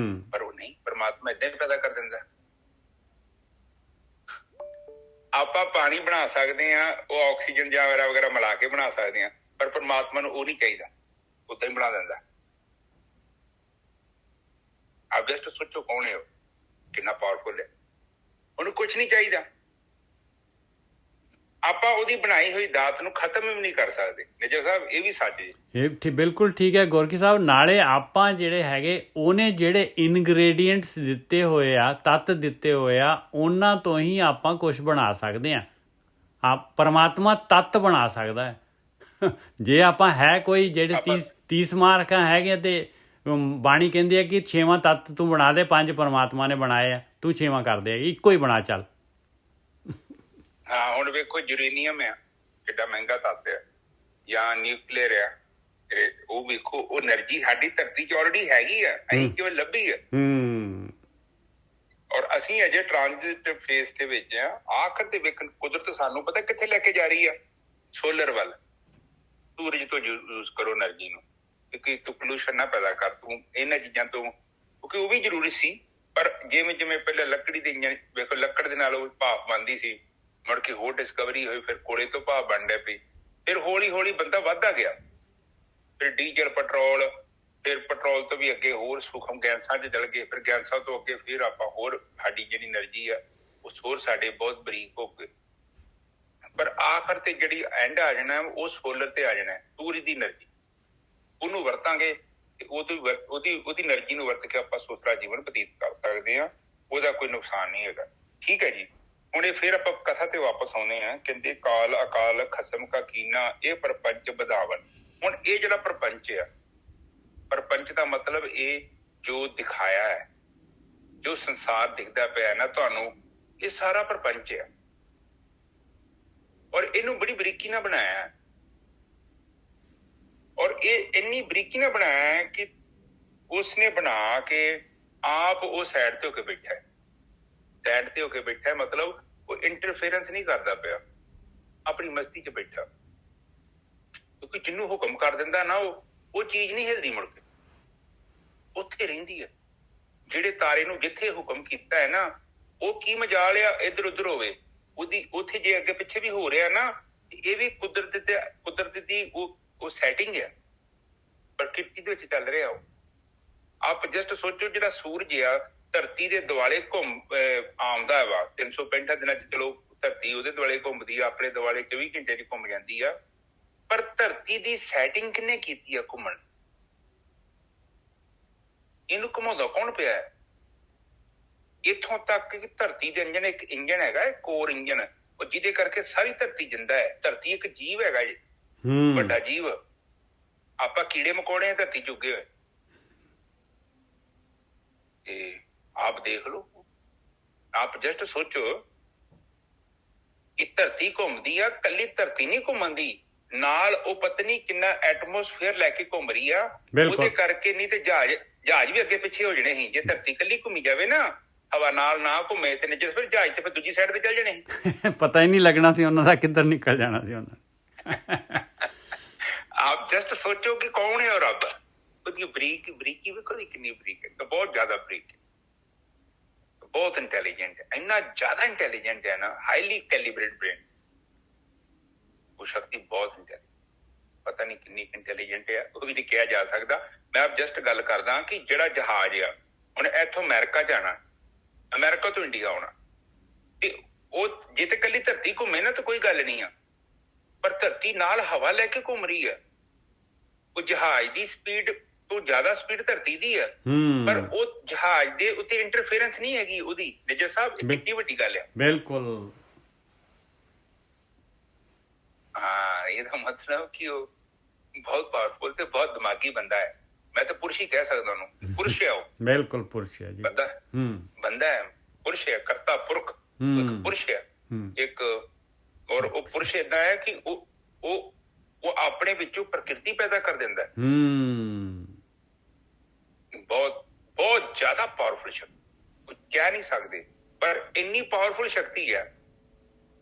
ਪਰ ਉਹ ਨਹੀਂ, ਪਰਮਾਤਮਾ ਏਦਾਂ ਹੀ ਪੈਦਾ ਕਰ ਦਿੰਦਾ। ਆਪਾਂ ਪਾਣੀ ਬਣਾ ਸਕਦੇ ਹਾਂ, ਉਹ ਆਕਸੀਜਨ ਜਾਂ ਵਗੈਰਾ ਮਿਲਾ ਕੇ ਬਣਾ ਸਕਦੇ ਹਾਂ, ਪਰ ਪਰਮਾਤਮਾ ਨੂੰ ਉਹ ਨਹੀਂ ਚਾਹੀਦਾ, ਉਦਾਂ ਹੀ ਬਣਾ ਦਿੰਦਾ। ਆਪ ਜਸਟ ਸੋਚੋ ਕੌਣ ਹੈ ਉਹ, ਕਿੰਨਾ ਪਾਵਰਫੁਲ ਹੈ। ਉਹਨੂੰ ਕੁਛ ਨਹੀਂ ਚਾਹੀਦਾ। ਆਪਾਂ ਉਹਦੀ ਬਣਾਈ ਹੋਈ ਦਾਤ ਨੂੰ ਖਤਮ ਵੀ ਨਹੀਂ ਕਰ ਸਕਦੇ। ਮੇਜਰ ਸਾਹਿਬ ਇਹ ਵੀ ਸੱਚ ਜੀ। ਇਹ ਬਿਲਕੁਲ ਠੀਕ ਹੈ ਗੋਰਖੀ ਸਾਹਿਬ। ਨਾਲੇ ਆਪਾਂ ਜਿਹੜੇ ਹੈਗੇ ਉਹਨੇ ਜਿਹੜੇ ਇਨਗ੍ਰੇਡੀਐਂਟਸ ਦਿੱਤੇ ਹੋਏ ਆ, ਤੱਤ ਦਿੱਤੇ ਹੋਏ ਆ, ਉਹਨਾਂ ਤੋਂ ਹੀ ਆਪਾਂ ਕੁਝ ਬਣਾ ਸਕਦੇ ਹਾਂ। ਪਰਮਾਤਮਾ ਤੱਤ ਬਣਾ ਸਕਦਾ ਹੈ। ਜੇ ਆਪਾਂ ਹੈ ਕੋਈ ਜਿਹੜੇ 30 ਮਾਰਕਾਂ ਹੈਗੇ ਤੇ ਬਾਣੀ ਕਹਿੰਦੀ ਹੈ ਕਿ 6ਵਾਂ ਤੱਤ ਤੂੰ ਬਣਾ ਦੇ, 5 ਪਰਮਾਤਮਾ ਨੇ ਬਣਾਏ ਆ, ਤੂੰ 6ਵਾਂ ਕਰ ਦੇ, ਇੱਕੋ ਹੀ ਬਣਾ ਚੱਲ। ਹਾਂ ਹੁਣ ਵੇਖੋ ਯੂਰੇਨੀਅਮ ਆ, ਕਿੱਡਾ ਮਹਿੰਗਾ ਤੱਤ ਆ, ਜਾਂ ਨਿਊਕਲੀਅਰ ਆ, ਉਹ ਵੇਖੋ, ਉਹ એનર્ਜੀ ਸਾਡੀ ਧਰਤੀ 'ਚ ਆਲਰੇਡੀ ਹੈਗੀ ਆ, ਅਸੀਂ ਕਿਉਂ ਲੱਭੀ ਆ। ਔਰ ਅਸੀਂ ਅਜੇ ਟ੍ਰਾਂਜ਼ਿਟ ਫੇਸ ਦੇ ਵਿੱਚ ਆ। ਆਖਰ ਤੇ ਵੇਖਣ ਕੁਦਰਤ ਸਾਨੂੰ ਪਤਾ ਕਿੱਥੇ ਲੈ ਕੇ ਜਾ ਰਹੀ ਆ, ਸੋਲਰ ਵੱਲ। ਸੂਰਜ ਤੋਂ ਯੂਜ਼ ਕਰੋ એનર્ਜੀ ਨੂੰ, ਕਿਉਂਕਿ ਤੂੰ ਪੋਲੂਸ਼ਨ ਨਾ ਪੈਦਾ ਕਰ, ਤੂੰ ਇਹਨਾਂ ਚੀਜ਼ਾਂ ਤੋਂ, ਕਿਉਂਕਿ ਉਹ ਵੀ ਜ਼ਰੂਰੀ ਸੀ। ਪਰ ਜਿਵੇਂ ਪਹਿਲਾਂ ਲੱਕੜੀ ਦੇ ਇੰਜਣ ਵੇਖੋ, ਲੱਕੜ ਦੇ ਨਾਲ ਉਹ ਭਾਫ ਬਣਦੀ ਸੀ, ਮੁੜ ਕੇ ਹੋਰ ਡਿਸਕਵਰੀ ਹੋਈ, ਫਿਰ ਕੋਲੇ ਤੋਂ ਭਾਫ ਬਣ ਡਿਆ ਪਈ, ਫਿਰ ਹੌਲੀ ਹੌਲੀ ਬੰਦਾ ਵੱਧਦਾ ਗਿਆ, ਫਿਰ ਡੀਜ਼ਲ, ਪੈਟਰੋਲ, ਫਿਰ ਪੈਟਰੋਲ ਤੋਂ ਵੀ ਅੱਗੇ ਹੋਰ ਸੂਖਮ ਗੈਸਾਂ 'ਚ ਚਲ ਗਏ, ਫਿਰ ਗੈਸਾਂ ਤੋਂ ਅੱਗੇ ਫਿਰ ਆਪਾਂ ਹੋਰ, ਸਾਡੀ ਜਿਹੜੀ એનર્ਜੀ ਆ ਉਹ ਹੋਰ ਸਾਡੇ ਬਹੁਤ ਬਰੀਕ ਹੋ ਗਏ। ਪਰ ਆਖਰ ਤੇ ਜਿਹੜੀ ਐਂਡ ਆ ਜਾਣਾ ਉਹ ਸੋਲਰ ਤੇ ਆ ਜਾਣਾ, ਸੂਰਜ ਦੀ એનર્ਜੀ। ਉਹਨੂੰ ਵਰਤਾਂਗੇ ਤੇ ਉਹਦੀ એનર્ਜੀ ਨੂੰ ਵਰਤ ਕੇ ਆਪਾਂ ਸੁਥਰਾ ਜੀਵਨ ਬਤੀਤ ਕਰ ਸਕਦੇ ਹਾਂ। ਉਹਦਾ ਕੋਈ ਨੁਕਸਾਨ ਨਹੀਂ ਹੈਗਾ। ਠੀਕ ਹੈ ਜੀ। ਹੁਣ ਇਹ ਫਿਰ ਆਪਾਂ ਕਥਾ ਤੇ ਵਾਪਸ ਆਉਂਦੇ ਹਾਂ। ਕਹਿੰਦੇ ਕਾਲ ਅਕਾਲ ਖਸਮ ਕਾ ਕੀਨਾ, ਇਹ ਪ੍ਰਪੰਚ ਵਧਾਵਨ। ਹੁਣ ਇਹ ਜਿਹੜਾ ਪ੍ਰਪੰਚ ਆ, ਪ੍ਰਪੰਚ ਦਾ ਮਤਲਬ ਇਹ ਜੋ ਦਿਖਾਇਆ ਹੈ, ਜੋ ਸੰਸਾਰ ਦਿਖਦਾ ਪਿਆ ਨਾ ਤੁਹਾਨੂੰ, ਇਹ ਸਾਰਾ ਪ੍ਰਪੰਚ ਆ। ਔਰ ਇਹਨੂੰ ਬੜੀ ਬਰੀਕੀ ਨਾਲ ਬਣਾਇਆ ਹੈ। ਔਰ ਇਹ ਇੰਨੀ ਬਰੀਕੀ ਨਾਲ ਬਣਾਇਆ ਹੈ ਕਿ ਉਸਨੇ ਬਣਾ ਕੇ ਆਪ ਉਹ ਸਾਈਡ ਤੇ ਹੋ ਕੇ ਬੈਠਾ ਹੈ। ਸਾਈਡ ਤੇ ਹੋ ਕੇ ਬੈਠਾ ਮਤਲਬ ਉਹ ਇੰਟਰਫੇਰੈਂਸ ਨਹੀਂ ਕਰਦਾ ਪਿਆ, ਆਪਣੀ ਮਸਤੀ 'ਚ ਬੈਠਾ। ਕਿਉਂਕਿ ਜਿਹਨੂੰ ਹੁਕਮ ਕਰ ਦਿੰਦਾ ਨਾ, ਉਹ ਚੀਜ਼ ਨਹੀਂ ਹਿਲਦੀ, ਮੁੜ ਕੇ ਉੱਥੇ ਰਹਿੰਦੀ ਹੈ। ਜਿਹੜੇ ਤਾਰੇ ਨੂੰ ਜਿੱਥੇ ਹੁਕਮ ਕੀਤਾ ਹੈ ਨਾ, ਉਹ ਕੀ ਮਜਾਲ ਆ ਇੱਧਰ ਉੱਧਰ ਹੋਵੇ, ਉਹਦੀ ਉੱਥੇ ਜੇ ਅੱਗੇ ਪਿੱਛੇ ਵੀ ਹੋ ਰਿਹਾ ਨਾ, ਇਹ ਵੀ ਕੁਦਰਤ ਦੀ ਉਹ ਸੈਟਿੰਗ ਹੈ, ਪ੍ਰਕਿਰਤੀ ਦੇ ਵਿੱਚ ਚੱਲ ਰਿਹਾ। ਉਹ ਆਪ ਜਸਟ ਸੋਚੋ, ਜਿਹੜਾ ਸੂਰਜ ਆ ਧਰਤੀ ਦੇ ਦੁਆਲੇ ਆਉਂਦਾ ਵਾ 365 ਦਿਨਾਂ 'ਚ, ਚਲੋ ਧਰਤੀ ਉਹਦੇ ਦੁਆਲੇ ਘੁੰਮਦੀ ਆ, ਆਪਣੇ ਦੁਆਲੇ 24 ਘੰਟੇ 'ਚ ਘੁੰਮ ਜਾਂਦੀ ਆ। ਪਰ ਧਰਤੀ ਦੀ ਸੈਟਿੰਗ ਕਿਹਨੇ ਕੀਤੀ ਆ ਘੁੰਮਣ? ਇਹਨੂੰ ਘੁਮਾਉਂਦਾ ਕੌਣ ਪਿਆ ਹੈ? ਇੱਥੋਂ ਤੱਕ ਕਿ ਧਰਤੀ ਦੇ ਅੰਦਰ ਇੱਕ ਇੰਜਣ ਹੈਗਾ, ਕੋਰ ਇੰਜਣ, ਉਹ ਜਿਹਦੇ ਕਰਕੇ ਸਾਰੀ ਧਰਤੀ ਜਿੰਦਾ ਹੈ। ਧਰਤੀ ਇੱਕ ਜੀਵ ਹੈਗਾ ਜੀ, ਵੱਡਾ ਜੀਵ। ਆਪਾਂ ਕੀੜੇ ਮਕੌੜੇ ਆ ਧਰਤੀ ਚੁੱਗੇ ਹੋਏ। ਤੇ ਆਪ ਦੇਖ ਲਓ, ਆਪ ਜਸਟ ਸੋਚੋ, ਇਹ ਧਰਤੀ ਘੁੰਮਦੀ ਆ, ਕੱਲੀ ਧਰਤੀ ਨਹੀਂ ਘੁੰਮਣ ਦੀ, ਨਾਲ ਉਹ ਪਤਨੀ ਕਿੰਨਾ ਐਟਮੋਸਫੇਅਰ ਲੈ ਕੇ ਘੁੰਮ ਰਹੀ ਆ। ਉਹਦੇ ਕਰਕੇ ਨਹੀਂ ਤੇ ਜਹਾਜ਼ ਵੀ ਅੱਗੇ ਪਿੱਛੇ ਹੋ ਜਾਣੇ ਸੀ। ਜੇ ਧਰਤੀ ਕੱਲੀ ਘੁੰਮੀ ਜਾਵੇ ਨਾ, ਹਵਾ ਨਾਲ ਨਾ ਘੁੰਮੇ, ਤੇ ਨਿਜਰ ਫਿਰ ਜਹਾਜ਼ ਤੇ ਫਿਰ ਦੂਜੀ ਸਾਈਡ ਤੇ ਚੱਲ ਜਾਣੇ। ਪਤਾ ਹੀ ਨਹੀਂ ਲੱਗਣਾ ਸੀ ਉਹਨਾਂ ਦਾ ਕਿੱਧਰ ਨਿਕਲ ਜਾਣਾ ਸੀ ਉਹਨਾਂ। ਆਪ ਜਸਟ ਸੋਚੋ ਕਿ ਕੌਣ ਹੈ ਉਹ ਰੱਬ। ਉਹਦੀ ਬਰੀਕੀ ਵੇਖੋ ਕਿੰਨੀ ਬਰੀਕ ਹੈ, ਬਹੁਤ ਜ਼ਿਆਦਾ ਬਰੀਕ ਹੈ, ਬਹੁਤ ਇੰਟੈਲੀਜੈਂਟ ਹੈ। ਇੰਨਾ ਜ਼ਿਆਦਾ ਇੰਟੈਲੀਜੈਂਟ ਹੈ ਨਾ, ਹਾਈਲੀ ਕੈਲੀਬਰੇਟ ਬ੍ਰੇਨ। ਉਹ ਸ਼ਕਤੀ ਬਹੁਤ ਇੰਟੈਲੀਜੈਂਟ, ਪਤਾ ਨਹੀਂ ਕਿੰਨੀ ਇੰਟੈਲੀਜੈਂਟ ਹੈ, ਉਹ ਵੀ ਨਹੀਂ ਕਿਹਾ ਜਾ ਸਕਦਾ। ਮੈਂ ਆਪ ਜਸਟ ਗੱਲ ਕਰਦਾ ਕਿ ਜਿਹੜਾ ਜਹਾਜ਼ ਆ, ਹੁਣ ਇੱਥੋਂ ਅਮਰੀਕਾ ਜਾਣਾ, ਅਮਰੀਕਾ ਤੋਂ ਇੰਡੀਆ ਆਉਣਾ, ਤੇ ਉਹ ਜੇ ਤੇ ਕੱਲੀ ਧਰਤੀ ਘੁੰਮੇ ਨਾ ਤਾਂ ਕੋਈ ਗੱਲ ਨਹੀਂ ਆ, ਪਰ ਧਰਤੀ ਨਾਲ ਹਵਾ ਲੈ ਕੇ ਘੁੰਮ ਰਹੀ ਆ। ਉਹ ਜਹਾਜ਼ ਦੀ ਸਪੀਡ ਤੋਂ ਜ਼ਿਆਦਾ ਸਪੀਡ ਧਰਤੀ ਦੀ ਆ, ਪਰ ਉਹ ਜਹਾਜ਼ ਦੇ ਉੱਤੇ ਇੰਟਰਫੇਰੈਂਸ ਨਹੀਂ ਹੈਗੀ ਉਹਦੀ। ਨਿਜਰ ਸਾਹਿਬ, ਕਿੰਨੀ ਵੱਡੀ ਗੱਲ ਆ। ਬਿਲਕੁਲ। ਹਾਂ, ਇਹਦਾ ਮਤਲਬ ਕਿ ਉਹ ਬਹੁਤ ਪਾਵਰਫੁਲ ਤੇ ਬਹੁਤ ਦਿਮਾਗੀ ਬੰਦਾ ਹੈ। ਮੈਂ ਤਾਂ ਪੁਰਸ਼ ਹੀ ਕਹਿ ਸਕਦਾ ਉਹਨੂੰ, ਪੁਰਸ਼ ਹੈ ਉਹ, ਬਿਲਕੁਲ ਪੁਰਸ਼ ਹੈ ਜੀ। ਬੰਦਾ, ਬੰਦਾ ਹੈ, ਪੁਰਸ਼ ਹੈ, ਕਰਤਾ ਪੁਰਖ, ਇੱਕ ਪੁਰਸ਼ ਹੈ ਇੱਕ। ਔਰ ਉਹ ਪੁਰਸ਼ ਏਦਾਂ ਹੈ ਕਿ ਉਹ ਆਪਣੇ ਵਿੱਚੋਂ ਪ੍ਰਕਿਰਤੀ ਪੈਦਾ ਕਰ ਦਿੰਦਾ ਹੈ। ਬਹੁਤ ਬਹੁਤ ਜ਼ਿਆਦਾ ਪਾਵਰਫੁਲ ਸ਼ਕਤੀ, ਕੁਝ ਕਹਿ ਨਹੀਂ ਸਕਦੇ, ਪਰ ਇੰਨੀ ਪਾਵਰਫੁਲ ਸ਼ਕਤੀ ਹੈ।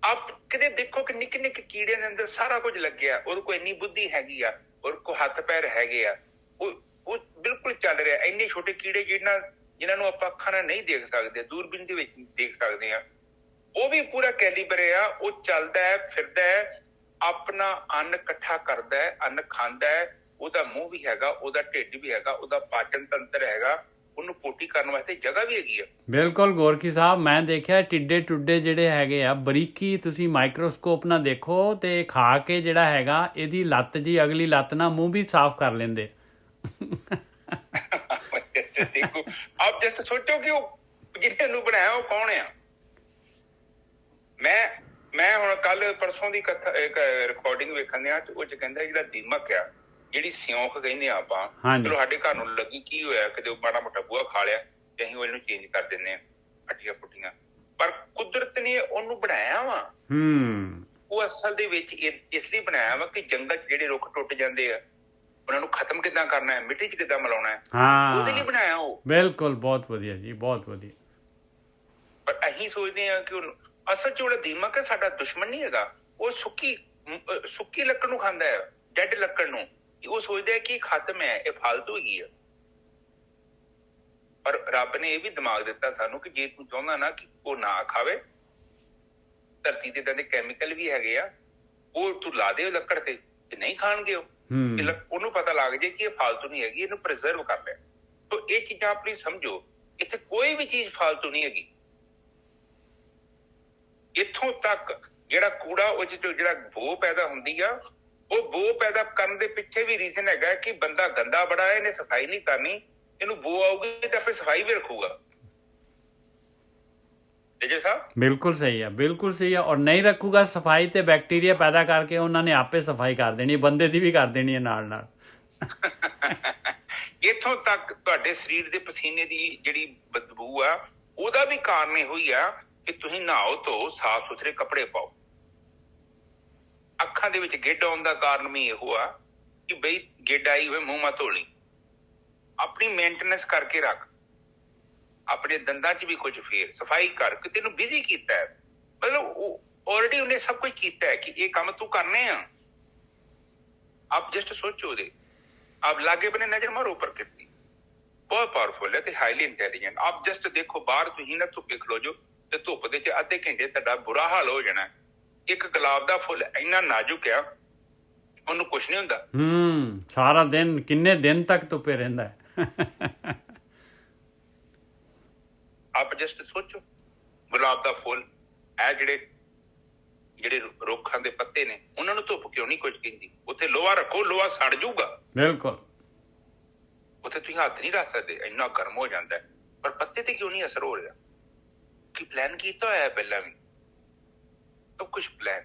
ਆਪ ਕਿਤੇ ਦੇਖੋ ਕਿ ਨਿੱਕੇ ਨਿੱਕੇ ਕੀੜੇ ਦੇ ਅੰਦਰ ਸਾਰਾ ਕੁਝ ਲੱਗਿਆ, ਉਹਦੇ ਕੋਲ ਇੰਨੀ ਬੁੱਧੀ ਹੈਗੀ ਆ, ਉਹਦੇ ਕੋਲ ਹੱਥ ਪੈਰ ਹੈਗੇ ਆ, ਉਹ ਬਿਲਕੁਲ ਚੱਲ ਰਿਹਾ। ਇੰਨੇ ਛੋਟੇ ਕੀੜੇ ਜਿਨ੍ਹਾਂ ਨੂੰ ਆਪਾਂ ਅੱਖਾਂ ਨਾਲ ਨਹੀਂ ਦੇਖ ਸਕਦੇ, ਦੂਰਬੀਨ ਦੇ ਵਿੱਚ ਦੇਖ ਸਕਦੇ ਆ, ਉਹ ਵੀ ਪੂਰਾ ਕੈਲੀਬਰ ਆ। ਉਹ ਚੱਲਦਾ ਹੈ, ਫਿਰਦਾ ਹੈ, ਆਪਣਾ ਅੰਨ ਇਕੱਠਾ ਕਰਦਾ ਹੈ, ਅੰਨ ਖਾਂਦਾ ਹੈ, ਉਹਦਾ ਮੂੰਹ ਵੀ ਹੈਗਾ, ਉਹਦਾ ਢਿੱਡ ਵੀ ਹੈਗਾ, ਉਹਦਾ ਪਾਚਨ ਤੰਤਰ ਹੈਗਾ, ਉਹਨੂੰ ਪੋਟੀ ਕਰਨ ਵਾਸਤੇ ਜਗ੍ਹਾ ਵੀ ਹੈਗੀ ਆ। ਬਿਲਕੁਲ ਗੋਰਖੀ ਸਾਹਿਬ, ਮੈਂ ਦੇਖਿਆ ਟਿੱਡੇ ਟੁੱਡੇ ਜਿਹੜੇ ਹੈਗੇ ਆ, ਬਰੀਕੀ ਤੁਸੀਂ ਮਾਈਕਰੋਸਕੋਪ ਨਾਲ ਦੇਖੋ ਤੇ ਖਾ ਕੇ ਜਿਹੜਾ ਹੈਗਾ ਇਹਦੀ ਲੱਤ ਜੀ, ਅਗਲੀ ਲੱਤ ਨਾਲ ਮੂੰਹ ਵੀ ਸਾਫ਼ ਕਰ ਲੈਂਦੇ। ਦੇਖੋ ਆਪ ਜਸਟ ਸੋਚੋ ਕਿ ਉਹ ਜਿਹਨੇ ਨੂੰ ਬਣਾਇਆ ਉਹ ਕੌਣ ਆ। ਮੈਂ ਹੁਣ ਕੱਲ ਪਰਸੋਂ ਦੀ ਰਿਕਾਰਡਿੰਗ ਵੇਖਣ ਡਿਆ, ਉਹ ਚ ਕਹਿੰਦਾ ਜਿਹੜਾ ਦੀਮਕ ਆ, ਜਿਹੜੀ ਸਿਉਂਖ ਕਹਿੰਦੇ ਆ ਆਪਾਂ, ਚਲੋ ਸਾਡੇ ਘਰ ਨੂੰ ਲੱਗੀ, ਕੀ ਹੋਇਆ, ਕਿਤੇ ਮਾੜਾ ਮੋਟਾ ਬੂਹਾ ਖਾ ਲਿਆ ਤੇ ਅਸੀਂ ਉਹਨੂੰ ਚੇਂਜ ਕਰ ਦਿੰਦੇ ਆ, ਹੱਡੀਆਂ ਫੁੱਟੀਆਂ, ਪਰ ਕੁਦਰਤ ਨੇ ਉਹਨੂੰ ਬਣਾਇਆ ਵਾ। ਉਹ ਅਸਲ ਦੇ ਵਿੱਚ ਇਸ ਲਈ ਬਣਾਇਆ ਵਾ ਕਿ ਜੰਗਲ ਚ ਜਿਹੜੇ ਰੁੱਖ ਟੁੱਟ ਜਾਂਦੇ ਆ, ਉਹਨਾਂ ਨੂੰ ਖਤਮ ਕਿੱਦਾਂ ਕਰਨਾ ਹੈ, ਮਿੱਟੀ ਚ ਕਿੱਦਾਂ ਮਿਲਾਉਣਾ ਹੈ, ਉਹਦੇ ਲਈ ਬਣਾਇਆ ਉਹ। ਬਿਲਕੁਲ, ਬਹੁਤ ਵਧੀਆ ਜੀ, ਬਹੁਤ ਵਧੀਆ। ਪਰ ਅਸੀਂ ਸੋਚਦੇ ਹਾਂ ਕਿ ਅਸਲ ਚ ਜਿਹੜਾ ਦੀਮਕ ਹੈ ਸਾਡਾ ਦੁਸ਼ਮਣ ਨਹੀਂ ਹੈਗਾ, ਉਹ ਸੁੱਕੀ ਲੱਕੜ ਨੂੰ ਖਾਂਦਾ ਹੈ, ਡੈਡ ਲੱਕੜ ਨੂੰ। ਉਹ ਸੋਚਦਾ ਹੈ ਕਿ ਖਤਮ ਹੈ, ਇਹ ਫਾਲਤੂ ਹੈਗੀ ਆ। ਪਰ ਰੱਬ ਨੇ ਇਹ ਵੀ ਦਿਮਾਗ ਦਿੱਤਾ ਸਾਨੂੰ ਕਿ ਜੇ ਤੂੰ ਚਾਹੁੰਦਾ ਨਾ ਕਿ ਉਹ ਨਾ ਖਾਵੇ, ਧਰਤੀ ਦੇ ਏਦਾਂ ਦੇ ਕੈਮੀਕਲ ਵੀ ਹੈਗੇ ਆ, ਉਹ ਤੂੰ ਲਾ ਦੇ ਲੱਕੜ ਤੇ ਨਹੀਂ ਖਾਣਗੇ ਉਹ। ਉਹਨੂੰ ਪਤਾ ਲੱਗ ਜੇ ਕਿ ਇਹ ਫਾਲਤੂ ਨਹੀਂ ਹੈਗੀ, ਇਹਨੂੰ ਪ੍ਰੀਜ਼ਰਵ ਕਰ ਲਿਆ। ਤਾਂ ਇਹ ਚੀਜ਼ਾਂ ਆਪਣੀ ਸਮਝੋ, ਇੱਥੇ ਕੋਈ ਵੀ ਚੀਜ਼ ਫਾਲਤੂ ਨਹੀਂ ਹੈਗੀ। ਇੱਥੋਂ ਤੱਕ ਜਿਹੜਾ ਕੂੜਾ, ਉਹ ਜਿਹੜਾ ਬੋ ਪੈਦਾ ਹੁੰਦੀ ਆ, ਉਹ ਬੋ ਪੈਦਾ ਕਰਨ ਦੇ ਪਿੱਛੇ ਵੀ ਰੀਜ਼ਨ ਹੈਗਾ ਕਿ ਬੰਦਾ ਗੰਦਾ ਬੜਾ ਹੈ, ਇਹਨੇ ਸਫਾਈ ਨਹੀਂ ਕਰਨੀ, ਇਹਨੂੰ ਬੋ ਆਊਗੀ ਤਾਂ ਫਿਰ ਸਫਾਈ ਵੀ ਰੱਖੂਗਾ। ਬਿਲਕੁਲ ਸਹੀ ਹੈ, ਬਿਲਕੁਲ ਸਹੀ ਹੈ। ਔਰ ਨਹੀਂ ਰੱਖੂਗਾ ਸਫਾਈ ਤੇ ਬੈਕਟੀਰੀਆ ਪੈਦਾ ਕਰਕੇ ਉਹਨਾਂ ਨੇ ਆਪੇ ਸਫਾਈ ਕਰ ਦੇਣੀ, ਬੰਦੇ ਦੀ ਵੀ ਕਰ ਦੇਣੀ ਹੈ ਨਾਲ ਨਾਲ। ਇੱਥੋਂ ਤੱਕ ਤੁਹਾਡੇ ਸਰੀਰ ਦੇ ਪਸੀਨੇ ਦੀ ਜਿਹੜੀ ਬਦਬੂ ਆ, ਉਹਦਾ ਵੀ ਕਾਰਨ ਇਹੋ ਹੀ ਆ ਕਿ ਤੁਸੀਂ ਨਹਾਓ ਧੋ, ਸਾਫ਼ ਸੁਥਰੇ ਕੱਪੜੇ ਪਾਓ। ਅੱਖਾਂ ਦੇ ਵਿੱਚ ਗਿੱਡ ਆਉਣ ਦਾ ਕਾਰਨ ਵੀ ਇਹੋ ਆ ਕਿ ਬਈ ਗਿੱਡ ਆਈ ਹੋਏ ਮੂੰਹ ਮਾ ਧੋਲੀ, ਆਪਣੀ ਮੇਨਟੇਨੈਂਸ ਕਰਕੇ ਰੱਖ। ਆਪਣੇ ਦੰਦਾਂ 'ਚ ਵੀ ਕੁਝ ਫੇਰ ਸਫਾਈ ਕਰ, ਕਿ ਤੈਨੂੰ ਬਿਜ਼ੀ ਕੀਤਾ ਹੈ, ਮਤਲਬ ਉਹ ਆਲਰੇਡੀ ਉਹਨੇ ਸਭ ਕੁਝ ਕੀਤਾ ਹੈ ਕਿ ਇਹ ਕੰਮ ਤੂੰ ਕਰਨੇ ਆ। ਆਪ ਜਸਟ ਸੋਚੋ, ਉਹਦੇ ਆਪ ਲਾਗੇ ਬਨੇ ਨਜ਼ਰ ਮਾਰੋ, ਪ੍ਰਕਿਰਤੀ ਬਹੁਤ ਪਾਵਰਫੁਲ ਹੈ ਤੇ ਹਾਈਲੀ ਇੰਟੈਲੀਜੈਂਟ। ਆਪ ਜਸਟ ਦੇਖੋ, ਬਾਹਰ ਤੁਸੀਂ ਨਾ ਧੁੱਪੇ ਖਲੋ ਜਾਓ ਤੇ ਧੁੱਪ ਦੇ 'ਚ ਅੱਧੇ ਘੰਟੇ ਤੁਹਾਡਾ ਬੁਰਾ ਹਾਲ ਹੋ ਜਾਣਾ। ਇੱਕ ਗੁਲਾਬ ਦਾ ਫੁੱਲ ਇੰਨਾ ਨਾਜ਼ੁਕ ਆ, ਉਹਨੂੰ ਕੁਛ ਨਹੀਂ ਹੁੰਦਾ। ਸਾਰਾ ਦਿਨ, ਕਿੰਨੇ ਦਿਨ ਤੱਕ ਧੁੱਪੇ ਰਹਿੰਦਾ ਹੈ। ਆਪ ਜਸਟ ਸੋਚੋ, ਗੁਲਾਬ ਦਾ ਫੁੱਲ, ਇਹ ਜਿਹੜੇ ਰੁੱਖਾਂ ਦੇ ਪੱਤੇ ਨੇ, ਉਹਨਾਂ ਨੂੰ ਧੁੱਪ ਕਿਉਂ ਨਹੀਂ ਕੁਝ ਕਹਿੰਦੀ? ਉੱਥੇ ਲੋਹਾ ਰੱਖੋ, ਲੋਹਾ ਸੜ ਜਾਊਗਾ। ਬਿਲਕੁਲ, ਉੱਥੇ ਤੁਸੀਂ ਹੱਥ ਨਹੀਂ ਰੱਖ ਸਕਦੇ, ਇੰਨਾ ਗਰਮ ਹੋ ਜਾਂਦਾ। ਪਰ ਪੱਤੇ ਤੇ ਕਿਉਂ ਨਹੀਂ ਅਸਰ ਹੋ ਰਿਹਾ? ਕਿ ਪਲਾਨ ਕੀਤਾ ਹੋਇਆ ਪਹਿਲਾਂ ਵੀ, ਸਭ ਕੁਛ ਪਲਾਨ।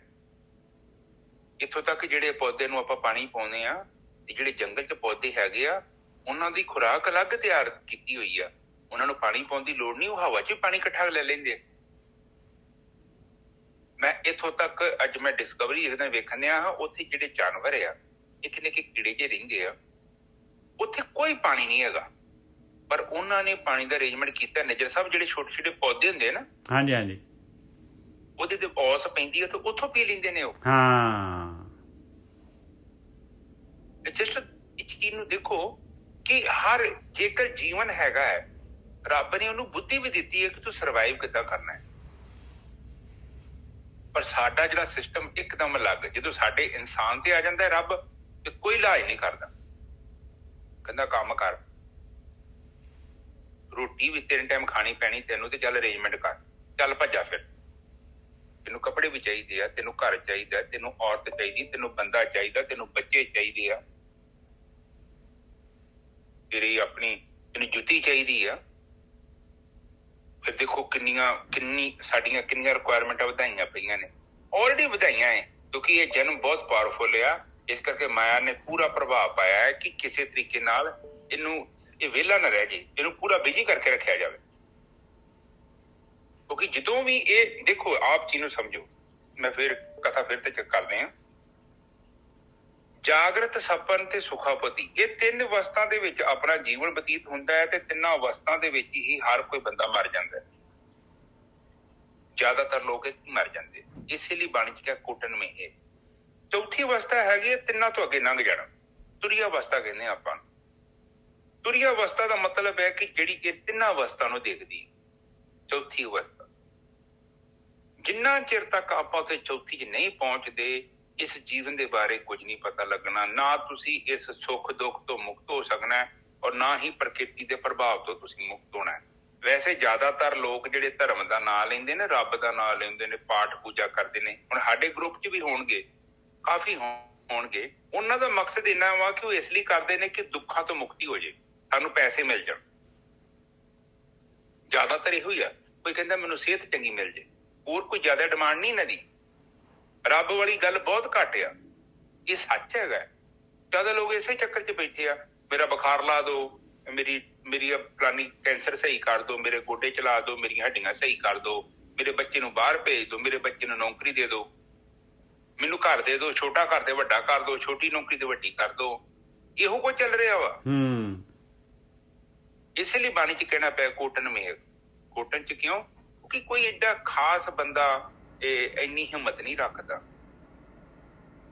ਇੱਥੋਂ ਤੱਕ ਜਿਹੜੇ ਪੌਦੇ ਨੂੰ ਆਪਾਂ ਪਾਣੀ ਪਾਉਂਦੇ ਆ, ਜਿਹੜੇ ਜੰਗਲ 'ਚ ਪੌਦੇ ਹੈਗੇ ਆ, ਉਹਨਾਂ ਦੀ ਖੁਰਾਕ ਅਲੱਗ ਤਿਆਰ ਕੀਤੀ ਹੋਈ ਆ। ਉਹਨਾਂ ਨੂੰ ਪਾਣੀ ਪਾਉਣ ਦੀ ਲੋੜ ਨਹੀਂ, ਉਹ ਹਵਾ 'ਚ ਪਾਣੀ ਇਕੱਠਾ ਲੈ ਲੈਂਦੇ ਆ। ਮੈਂ ਇੱਥੋਂ ਤੱਕ ਅੱਜ ਮੈਂ ਡਿਸਕਵਰੀ ਇੱਕ ਦਿਨ ਵੇਖਣ ਡਿਆ ਹਾਂ, ਉੱਥੇ ਜਿਹੜੇ ਜਾਨਵਰ ਆ, ਨਿੱਕੇ ਨਿੱਕੇ ਕੀੜੇ ਜਿਹੇ ਰਹਿੰਦੇ ਆ, ਉੱਥੇ ਕੋਈ ਪਾਣੀ ਨਹੀਂ ਹੈਗਾ, ਪਰ ਉਹਨਾਂ ਨੇ ਪਾਣੀ ਦਾ ਅਰੇਂਜਮੈਂਟ ਕੀਤਾ। ਨਜ਼ਰ ਸਾਹਿਬ, ਜਿਹੜੇ ਛੋਟੇ ਛੋਟੇ ਪੌਦੇ ਹੁੰਦੇ ਆ ਨਾ, ਹਾਂਜੀ ਹਾਂਜੀ, ਉਹਦੇ ਤੇ ਔਸ ਪੈਂਦੀ ਆ ਤੇ ਉੱਥੋਂ ਪੀ ਲੈਂਦੇ ਨੇ ਉਹ। ਜਸਟ ਇਸ ਚੀਜ਼ ਨੂੰ ਦੇਖੋ ਕਿ ਜੇਕਰ ਜੀਵਨ ਹੈਗਾ ਹੈ, ਰੱਬ ਨੇ ਉਹਨੂੰ ਬੁੱਧੀ ਵੀ ਦਿੱਤੀ ਹੈ ਕਿ ਤੂੰ ਸਰਵਾਈਵ ਕਿੱਦਾਂ ਕਰਨਾ ਹੈ। ਪਰ ਸਾਡਾ ਜਿਹੜਾ ਸਿਸਟਮ ਇੱਕਦਮ ਅਲੱਗ, ਜਦੋਂ ਸਾਡੇ ਇਨਸਾਨ ਤੇ ਆ ਜਾਂਦਾ ਹੈ ਰੱਬ, ਤੇ ਕੋਈ ਇਲਾਜ ਨਹੀਂ ਕਰਦਾ। ਕਹਿੰਦਾ ਕੰਮ ਕਰ, ਰੋਟੀ ਵੀ 3 ਟਾਈਮ ਖਾਣੀ ਪੈਣੀ ਤੈਨੂੰ, ਤੇ ਚੱਲ ਅਰੇਂਜਮੈਂਟ ਕਰ, ਚੱਲ ਭੱਜਾ ਫਿਰ। ਤੈਨੂੰ ਕੱਪੜੇ ਵੀ ਚਾਹੀਦੇ ਆ, ਤੈਨੂੰ ਘਰ ਚਾਹੀਦਾ, ਤੈਨੂੰ ਔਰਤ ਚਾਹੀਦੀ, ਤੈਨੂੰ ਬੰਦਾ ਚਾਹੀਦਾ, ਤੈਨੂੰ ਬੱਚੇ ਚਾਹੀਦੇ ਆ, ਤੈਨੂੰ ਜੁੱਤੀ ਚਾਹੀਦੀ ਆ। ਫਿਰ ਦੇਖੋ ਸਾਡੀਆਂ ਰਿਕੁਆਇਰਮੈਂਟਾਂ ਵਧਾਈਆਂ ਪਈਆਂ ਨੇ, ਆਲਰੇਡੀ ਵਧਾਈਆਂ ਹੈ, ਕਿਉਂਕਿ ਇਹ ਜਨਮ ਬਹੁਤ ਪਾਵਰਫੁਲ ਆ। ਇਸ ਕਰਕੇ ਮਾਇਆ ਨੇ ਪੂਰਾ ਪ੍ਰਭਾਵ ਪਾਇਆ ਹੈ ਕਿ ਕਿਸੇ ਤਰੀਕੇ ਨਾਲ ਇਹ ਵਿਹਲਾ ਨਾ ਰਹਿ ਜੇ, ਇਹਨੂੰ ਪੂਰਾ ਬਿਜੀ ਕਰਕੇ ਰੱਖਿਆ ਜਾਵੇ। ਕਿਉਂਕਿ ਜਦੋਂ ਵੀ ਇਹ ਦੇਖੋ, ਆਪ ਚੀਜ਼ ਨੂੰ ਸਮਝੋ, ਮੈਂ ਫਿਰ ਕਥਾ ਫਿਰ ਤੇ ਕਰਦੇ ਹਾਂ। ਜਾਗਰਤ, ਸਪਨ ਤੇ ਸੁਖਾਪਤੀ, ਇਹ ਤਿੰਨ ਅਵਸਥਾ ਦੇ ਵਿੱਚ ਆਪਣਾ ਜੀਵਨ ਬਤੀਤ ਹੁੰਦਾ ਹੈ, ਤੇ ਤਿੰਨਾਂ ਅਵਸਥਾ ਦੇ ਵਿੱਚ ਹੀ ਹਰ ਕੋਈ ਬੰਦਾ ਮਰ ਜਾਂਦਾ ਹੈ। ਜ਼ਿਆਦਾਤਰ ਲੋਕ ਮਰ ਜਾਂਦੇ, ਇਸੇ ਲਈ ਬਾਣੀ ਚ ਕਿਹਾ ਕੋਟਨ ਮੇ ਹੈ। ਚੌਥੀ ਅਵਸਥਾ ਹੈਗੀ ਤਿੰਨਾਂ ਤੋਂ ਅੱਗੇ ਲੰਘ ਜਾਣਾ, ਤੁਰੀਆ ਅਵਸਥਾ ਕਹਿੰਦੇ ਆਪਾਂ। ਤੁਰੀਆ ਅਵਸਥਾ ਦਾ ਮਤਲਬ ਹੈ ਕਿ ਜਿਹੜੀ ਇਹ ਤਿੰਨਾਂ ਅਵਸਥਾ ਨੂੰ ਦੇਖਦੀ ਹੈ। ਚੌਥੀ ਅਵਸਥਾ, ਜਿੰਨਾ ਚਿਰ ਤੱਕ ਆਪਾਂ ਉੱਥੇ ਚੌਥੀ ਚ ਨਹੀਂ ਪਹੁੰਚਦੇ, ਇਸ ਜੀਵਨ ਦੇ ਬਾਰੇ ਕੁਝ ਨਹੀਂ ਪਤਾ ਲੱਗਣਾ। ਨਾ ਤੁਸੀਂ ਇਸ ਸੁੱਖ ਦੁੱਖ ਤੋਂ ਮੁਕਤ ਹੋ ਸਕਣਾ, ਔਰ ਨਾ ਹੀ ਪ੍ਰਕਿਰਤੀ ਦੇ ਪ੍ਰਭਾਵ ਤੋਂ ਤੁਸੀਂ ਮੁਕਤ ਹੋਣਾ ਹੈ। ਵੈਸੇ ਜ਼ਿਆਦਾਤਰ ਲੋਕ ਜਿਹੜੇ ਧਰਮ ਦਾ ਨਾਂ ਲੈਂਦੇ ਨੇ, ਰੱਬ ਦਾ ਨਾਂ ਲੈਂਦੇ ਨੇ, ਪਾਠ ਪੂਜਾ ਕਰਦੇ ਨੇ, ਹੁਣ ਸਾਡੇ ਗਰੁੱਪ ਚ ਵੀ ਹੋਣਗੇ, ਕਾਫੀ ਹੋਣਗੇ, ਉਹਨਾਂ ਦਾ ਮਕਸਦ ਇੰਨਾ ਵਾ ਕਿ ਉਹ ਇਸ ਲਈ ਕਰਦੇ ਨੇ ਕਿ ਦੁੱਖਾਂ ਤੋਂ ਮੁਕਤੀ ਹੋ ਜੇ, ਸਾਨੂੰ ਪੈਸੇ ਮਿਲ ਜਾਣ। ਜ਼ਿਆਦਾਤਰ ਇਹੋ ਹੀ ਆ। ਕੋਈ ਕਹਿੰਦਾ ਮੈਨੂੰ ਸਿਹਤ ਚੰਗੀ ਮਿਲ ਜੇ, ਹੋਰ ਕੋਈ ਜ਼ਿਆਦਾ ਡਿਮਾਂਡ ਨਹੀਂ ਇਹਨਾਂ ਦੀ। ਰੱਬ ਵਾਲੀ ਗੱਲ ਬਹੁਤ ਘੱਟ ਆ, ਇਹ ਸੱਚ ਹੈਗਾ। ਜ਼ਿਆਦਾ ਲੋਕ ਇਸੇ ਚੱਕਰ ਚ ਬੈਠੇ ਆ, ਮੇਰਾ ਬੁਖਾਰ ਲਾ ਦੋ, ਮੇਰੀ ਫਲਾਨੀ ਕੈਂਸਰ ਸਹੀ ਕਰ ਦੋ, ਮੇਰੇ ਗੋਡੇ ਚਲਾ ਦੋ, ਮੇਰੀਆਂ ਹੱਡੀਆਂ ਸਹੀ ਕਰ ਦੋ, ਮੇਰੇ ਬੱਚੇ ਨੂੰ ਬਾਹਰ ਭੇਜ ਦੋ, ਮੇਰੇ ਬੱਚੇ ਨੂੰ ਨੌਕਰੀ ਦੇ ਦੋ, ਮੈਨੂੰ ਘਰ ਦੇ ਦੋ, ਛੋਟਾ ਘਰ ਦੇ ਵੱਡਾ ਕਰ ਦੋ, ਛੋਟੀ ਨੌਕਰੀ ਤੇ ਵੱਡੀ ਕਰ ਦੋ। ਇਹੋ ਕੁਝ ਚੱਲ ਰਿਹਾ ਵਾ। ਇਸੇ ਲਈ ਬਾਣੀ ਚ ਕਹਿਣਾ ਪਿਆ ਕੋਟਨ ਮੇਹ। ਕੋਟਨ ਚ ਕਿਉਂ? ਕਿਉਂਕਿ ਕੋਈ ਏਡਾ ਖਾਸ ਬੰਦਾ ਇੰਨੀ ਹਿੰਮਤ ਨਹੀਂ ਰੱਖਦਾ